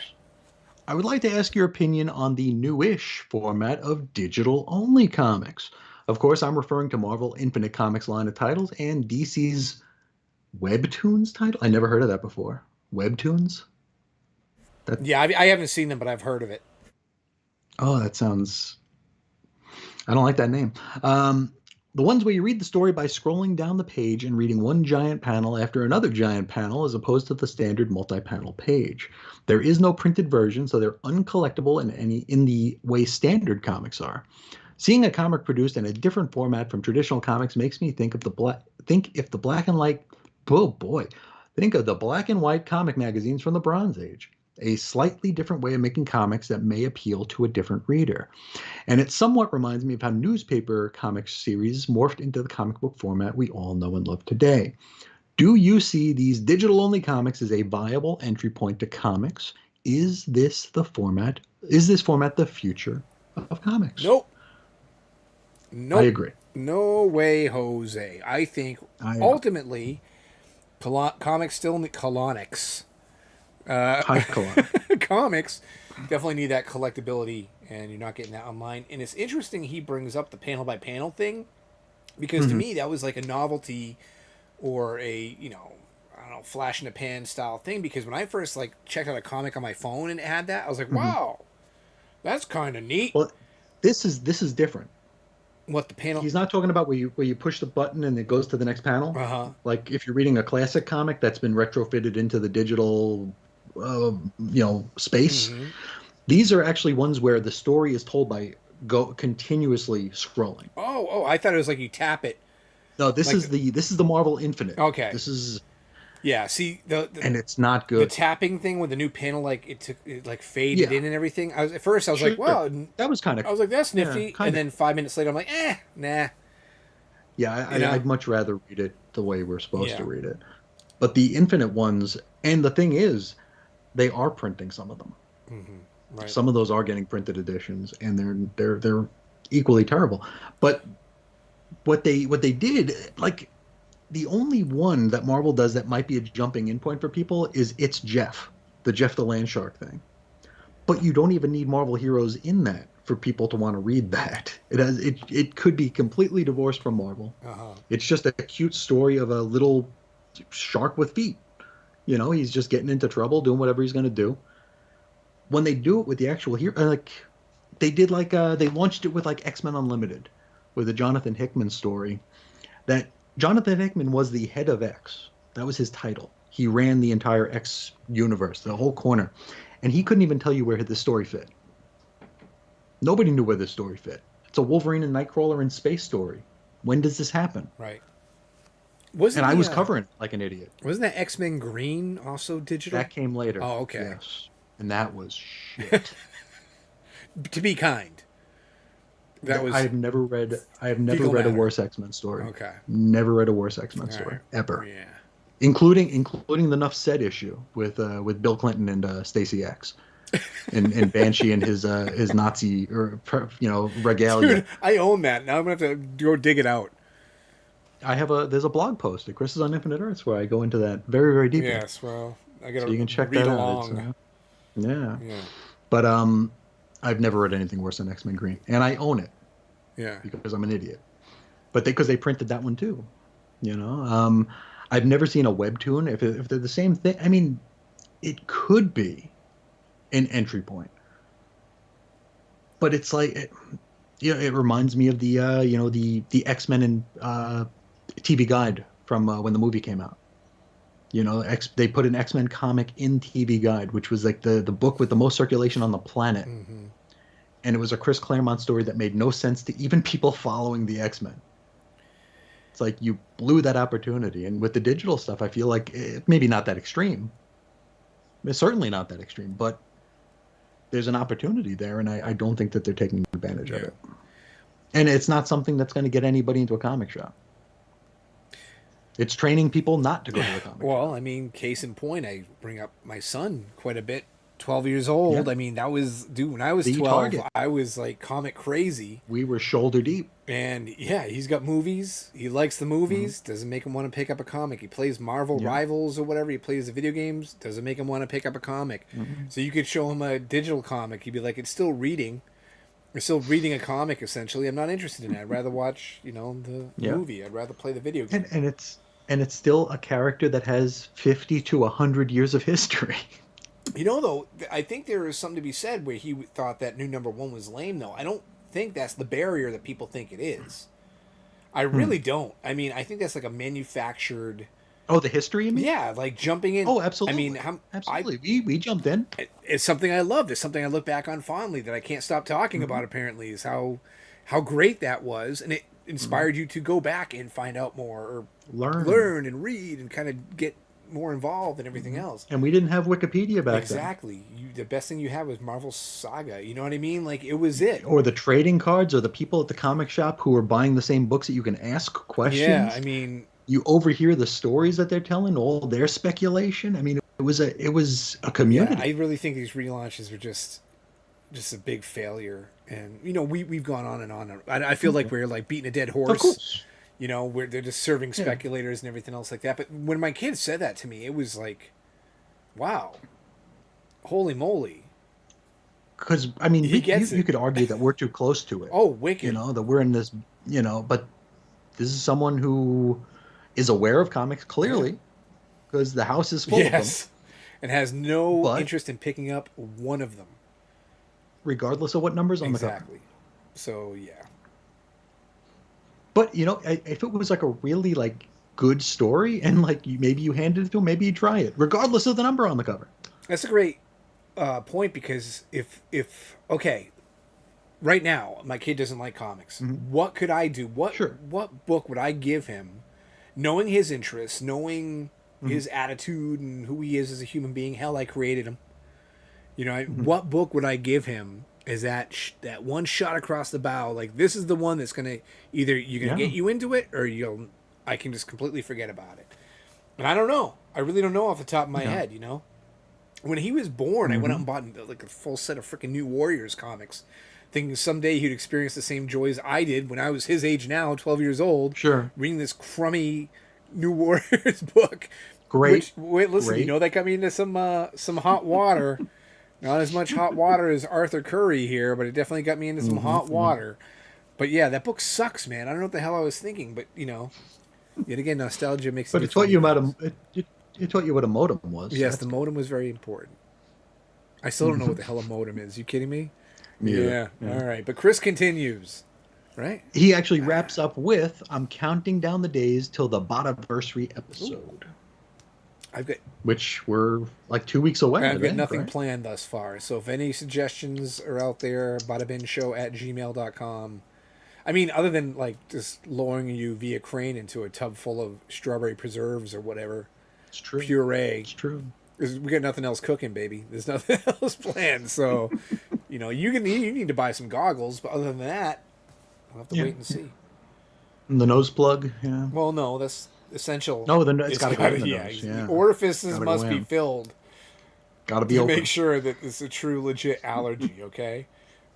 I would like to ask your opinion on the newish format of digital-only comics. Of course, I'm referring to Marvel Infinite Comics line of titles and DC's Webtoons title. I never heard of that before. Webtoons? Yeah. I haven't seen them, but I've heard of it. Oh, that sounds. I don't like that name. The ones where you read the story by scrolling down the page and reading one giant panel after another giant panel, as opposed to the standard multi-panel page. There is no printed version, so they're uncollectible in the way standard comics are. Seeing a comic produced in a different format from traditional comics makes me think of the black and white comic magazines from the Bronze Age. A slightly different way of making comics that may appeal to a different reader. And it somewhat reminds me of how newspaper comic series morphed into the comic book format we all know and love today. Do you see these digital-only comics as a viable entry point to comics? Is this format the future of comics? Nope. Nope. I agree. No way, Jose. I think I agree. ultimately, comics still need colonics. High colonic. Comics definitely need that collectability, and you're not getting that online. And it's interesting he brings up the panel by panel thing, because to me that was like a novelty or a I don't know, flash in the pan style thing. Because when I first checked out a comic on my phone and it had that, I was like, wow, that's kind of neat. Well, this is different. What the panel? He's not talking about where you push the button and it goes to the next panel. Uh-huh. Like if you're reading a classic comic that's been retrofitted into the digital, space. Mm-hmm. These are actually ones where the story is told by continuously scrolling. Oh! I thought it was like you tap it. No, this is the Marvel Infinite. Okay. This is. Yeah. See And it's not the good. tapping thing with the new panel, it faded in and everything. At first I was like, wow. That was kind of. I was like, that's nifty. Yeah, and then 5 minutes later, I'm like, nah. Yeah, I'd much rather read it the way we're supposed to read it. But the Infinite ones, and the thing is, they are printing some of them. Mm-hmm. Right. Some of those are getting printed editions, and they're equally terrible. But what they did, the only one that Marvel does that might be a jumping in point for people is It's Jeff, the Landshark thing. But you don't even need Marvel heroes in that for people to want to read that. It could be completely divorced from Marvel. Uh-huh. It's just a cute story of a little shark with feet. He's just getting into trouble, doing whatever he's going to do. When they do it with the actual hero, they did they launched it with X-Men Unlimited, with a Jonathan Hickman story. That Jonathan Hickman was the head of X. That was his title. He ran the entire X universe, the whole corner. And he couldn't even tell you where this story fit. Nobody knew where this story fit. It's a Wolverine and Nightcrawler in space story. When does this happen? Right. I was covering it like an idiot. Wasn't that X-Men Green also digital? That came later. Oh, okay. Yes. And that was shit. To be kind. I have never read a worse X-Men story. Okay. Never read a worse X-Men story. Right. Ever. Yeah. Including the Nuff Said issue with Bill Clinton and Stacey X. and Banshee and his Nazi regalia. Dude, I own that. Now I'm gonna have to go dig it out. There's a blog post at Chris is on Infinite Earths where I go into that very, very deeply. Yes, well, I gotta so you can check read that along. out. Yeah. Yeah. But I've never read anything worse than X-Men Green, and I own it Yeah. because I'm an idiot. But because they printed that one too, I've never seen a webtoon. If they're the same thing, I mean, it could be an entry point, but it's like, it reminds me of the X-Men and TV Guide from when the movie came out. They put an X-Men comic in TV Guide, which was like the book with the most circulation on the planet. Mm-hmm. And it was a Chris Claremont story that made no sense to even people following the X-Men. It's like you blew that opportunity. And with the digital stuff, I feel like maybe not that extreme. It's certainly not that extreme, but there's an opportunity there, and I don't think that they're taking advantage of it. And it's not something that's going to get anybody into a comic shop. It's training people not to go to the comic shop. Well, I mean, case in point, I bring up my son quite a bit. 12 years old. Yeah. I mean, that was, dude, when I was 12, target. I was like comic crazy. We were shoulder deep. And yeah, he's got movies. He likes the movies. Doesn't make him want to pick up a comic. He plays Marvel Rivals or whatever. He plays the video games. Doesn't make him want to pick up a comic. So you could show him a digital comic. He'd be like, it's still reading. We're still reading a comic, essentially. I'm not interested in it. I'd rather watch, the movie. I'd rather play the video game. And it's still a character that has 50 to 100 years of history. Though, I think there is something to be said where he thought that new #1 was lame, though. I don't think that's the barrier that people think it is. I really don't. I mean, I think that's like a manufactured... Oh, the history, you mean? Yeah, like jumping in. Oh, absolutely. I mean, absolutely. We jumped in. It's something I love. It's something I look back on fondly that I can't stop talking about, apparently, is how great that was. And it inspired you to go back and find out more, or learn and read and kind of get more involved and everything else. And we didn't have Wikipedia back then. Exactly. The best thing you had was Marvel Saga. You know what I mean? Like, it was it. Or the trading cards, or the people at the comic shop who are buying the same books that you can ask questions. Yeah, I mean... You overhear the stories that they're telling, all their speculation. I mean, it was a community. Yeah, I really think these relaunches are just a big failure. And, we've gone on and on. I feel like we're like beating a dead horse. Of course. Where they're just serving speculators and everything else like that. But when my kids said that to me, it was like, wow, holy moly. Because, I mean, you could argue that we're too close to it. Oh, wicked. That we're in this, but this is someone who is aware of comics, clearly, because the house is full of them. And has no interest in picking up one of them. Regardless of what number's on the cover. Exactly. So, yeah. But, if it was like a really, like, good story, and, like, maybe you handed it to him, maybe you try it, regardless of the number on the cover. That's a great point, because if okay, right now, my kid doesn't like comics. What could I do? What book would I give him, knowing his interests, knowing his attitude and who he is as a human being? Hell, I created him. What book would I give him as that one shot across the bow? Like, this is the one that's gonna either get you into it, or I can just completely forget about it. And I don't know. I really don't know off the top of my head. When he was born, I went out and bought like a full set of freaking New Warriors comics, thinking someday he'd experience the same joys I did when I was his age now, 12 years old. Sure. Reading this crummy New Warriors book. Great. Wait, listen, that got me into some hot water. Not as much hot water as Arthur Curry here, but it definitely got me into some hot water. But yeah, that book sucks, man. I don't know what the hell I was thinking, but yet again, nostalgia makes. But it taught you about it taught you what a modem was. Yes, the modem was very important. I still don't know what the hell a modem is. You kidding me? Yeah. All right, but Chris continues, right? He actually wraps up with, "I'm counting down the days till the Badaversary episode." Which we're like 2 weeks away. I've got nothing planned thus far. So if any suggestions are out there, badabinshow@gmail.com. I mean, other than like just lowering you via crane into a tub full of strawberry preserves or whatever. It's true. Puree. It's true. We got nothing else cooking, baby. There's nothing else planned. So, you need to buy some goggles. But other than that, we'll have to wait and see. And the nose plug, yeah. Well, no, that's essential. No, then it's got to go in the nose. The orifices must be filled. Got to be open. Make sure that it's a true, legit allergy, okay?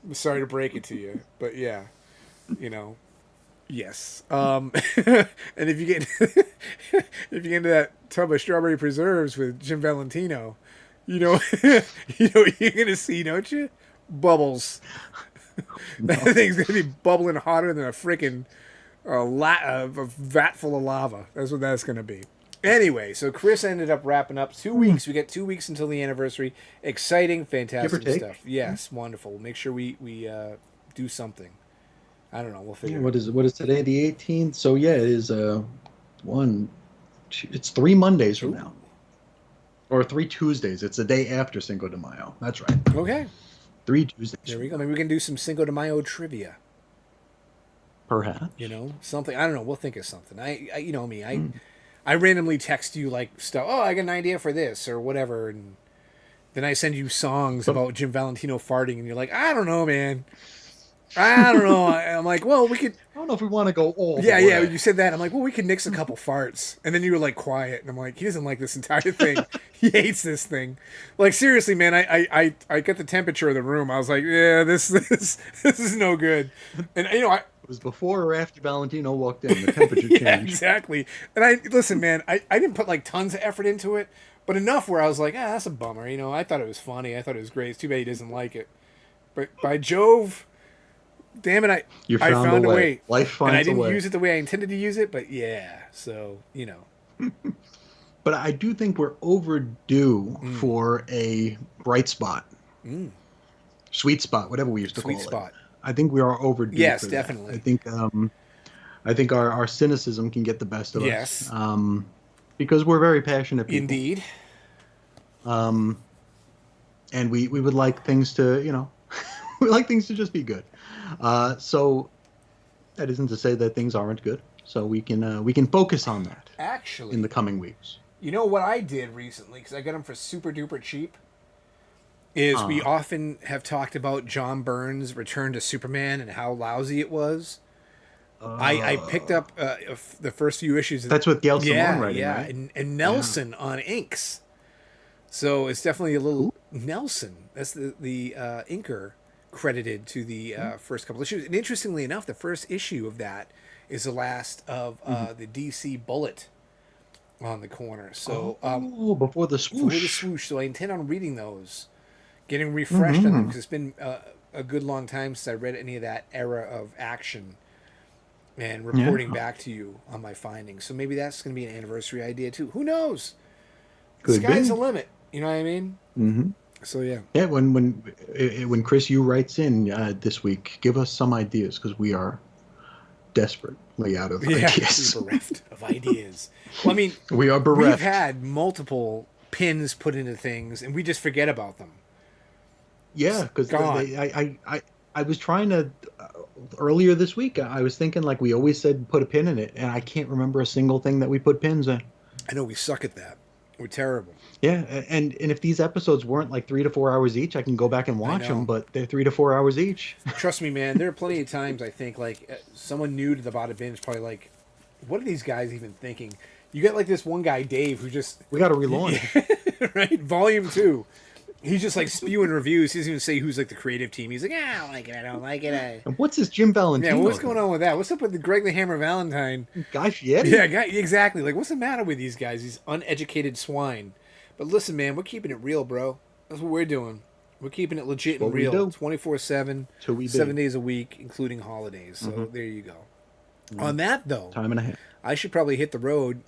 I'm sorry to break it to you, but yeah, yes. And if you get into that tub of strawberry preserves with Jim Valentino, you know what you're gonna see, don't you? bubbles. No. That thing's gonna be bubbling hotter than a freaking a vat full of lava. That's what that's gonna be. Anyway, so Chris ended up wrapping up 2 weeks. We get 2 weeks until the anniversary. Exciting, fantastic take. stuff. Yes, wonderful. Make sure we do something. I don't know. We'll figure. What is today? The 18th. So yeah, it is it's 3 Mondays from now, or 3 Tuesdays. It's the day after Cinco de Mayo. That's right. Okay. 3 Tuesdays. There we go. Maybe we can do some Cinco de Mayo trivia. Perhaps. You know, something. I don't know. We'll think of something. I you know me. I randomly text you like stuff. Oh, I got an idea for this or whatever, and then I send you songs about Jim Valentino farting, and you're like, I don't know, man. I don't know. I'm like, well, we could. I don't know if we want to go all. Yeah, the way. yeah. You said that. I'm like, well, we could nix a couple farts, and then you were like quiet, and I'm like, he doesn't like this entire thing. He hates this thing. Like seriously, man. I got the temperature of the room. I was like, yeah, this is no good. And you know, It was before or after Valentino walked in. The temperature yeah, changed. exactly. And listen, man. I didn't put like tons of effort into it, but enough where I was like, that's a bummer. You know, I thought it was funny. I thought it was great. It's too bad he doesn't like it. But by Jove. Damn it! You I found a way. Life finds and I didn't a way. use it the way I intended to use it, but yeah. So you know. But I do think we're overdue for a bright spot, sweet spot, whatever we used to Sweet call spot. it. I think we are overdue. Yes, for that. definitely. I think our cynicism can get the best of Yes. us. Because we're very passionate people. Indeed. And we would like things to, you know, we like things to just be good. So that isn't to say that things aren't good. So we can focus on that Actually, in the coming weeks. you know what I did recently because I got them for super duper cheap. Is we often have talked about John Byrne's Return to Superman and how lousy it was. I picked up the first few issues. That's with Gail Simone writing, yeah, right? and Nelson on inks. So it's definitely a little Nelson. That's the inker credited to the first couple issues. And interestingly enough, the first issue of that is the last of the DC Bullet on the corner. So before the swoosh. before the swoosh. So I intend on reading those, getting refreshed on them because it's been a good long time since I read any of that era of action. And reporting back to you on my findings. So maybe that's going to be an anniversary idea too. Who knows? The Could sky's be. the limit. You know what I mean? Mm-hmm. So yeah. Yeah, when Chris you writes in this week, give us some ideas because we are desperately out of ideas. We're bereft of ideas. Well, I mean, We are bereft. we've had multiple pins put into things, and we just forget about them. Yeah, because Gone. I was trying to earlier this week. I was thinking like we always said, put a pin in it, and I can't remember a single thing that we put pins in. I know we suck at that. We're terrible. Yeah, and if these episodes weren't like 3 to 4 hours each, I can go back and watch know. them. But they're 3 to 4 hours each. Trust me, man. There are plenty of times I think like someone new to the Bada Binge probably like, what are these guys even thinking? You got like this one guy, Dave, who just We got to relaunch. right, Volume 2. He's just like spewing reviews. He doesn't even say who's like the creative team. He's like, I don't like it. I don't like it. And what's this Jim Valentino? Yeah, what's going on with that? What's up with the Greg the Hammer Valentine? Guy Fieri? Yeah, exactly. Like, what's the matter with these guys? These uneducated swine. But listen, man, we're keeping it real, bro. That's what we're doing. We're keeping it legit and What we real, do. 24/7, Till we do. 7 days a week, including holidays. So there you go. On that though, Time and a half. I should probably hit the road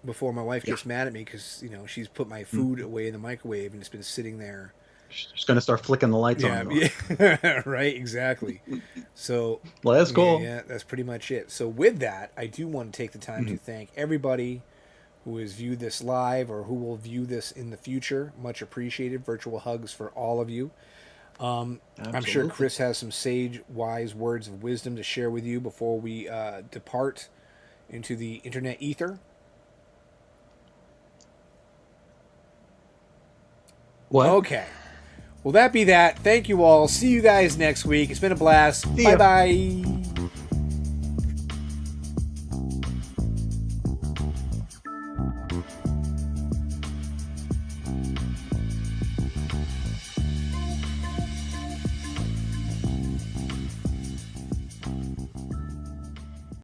before my wife gets mad at me because she's put my food away in the microwave and it's been sitting there. Just gonna start flicking the lights on. Yeah, right, exactly. So Let's go. Yeah, that's pretty much it. So with that, I do want to take the time to thank everybody who has viewed this live or who will view this in the future. Much appreciated. Virtual hugs for all of you. I'm sure Absolutely. Chris has some sage, wise words of wisdom to share with you before we depart into the internet ether. What? Okay. Well, that be that. Thank you all. See you guys next week. It's been a blast. See ya. Bye-bye.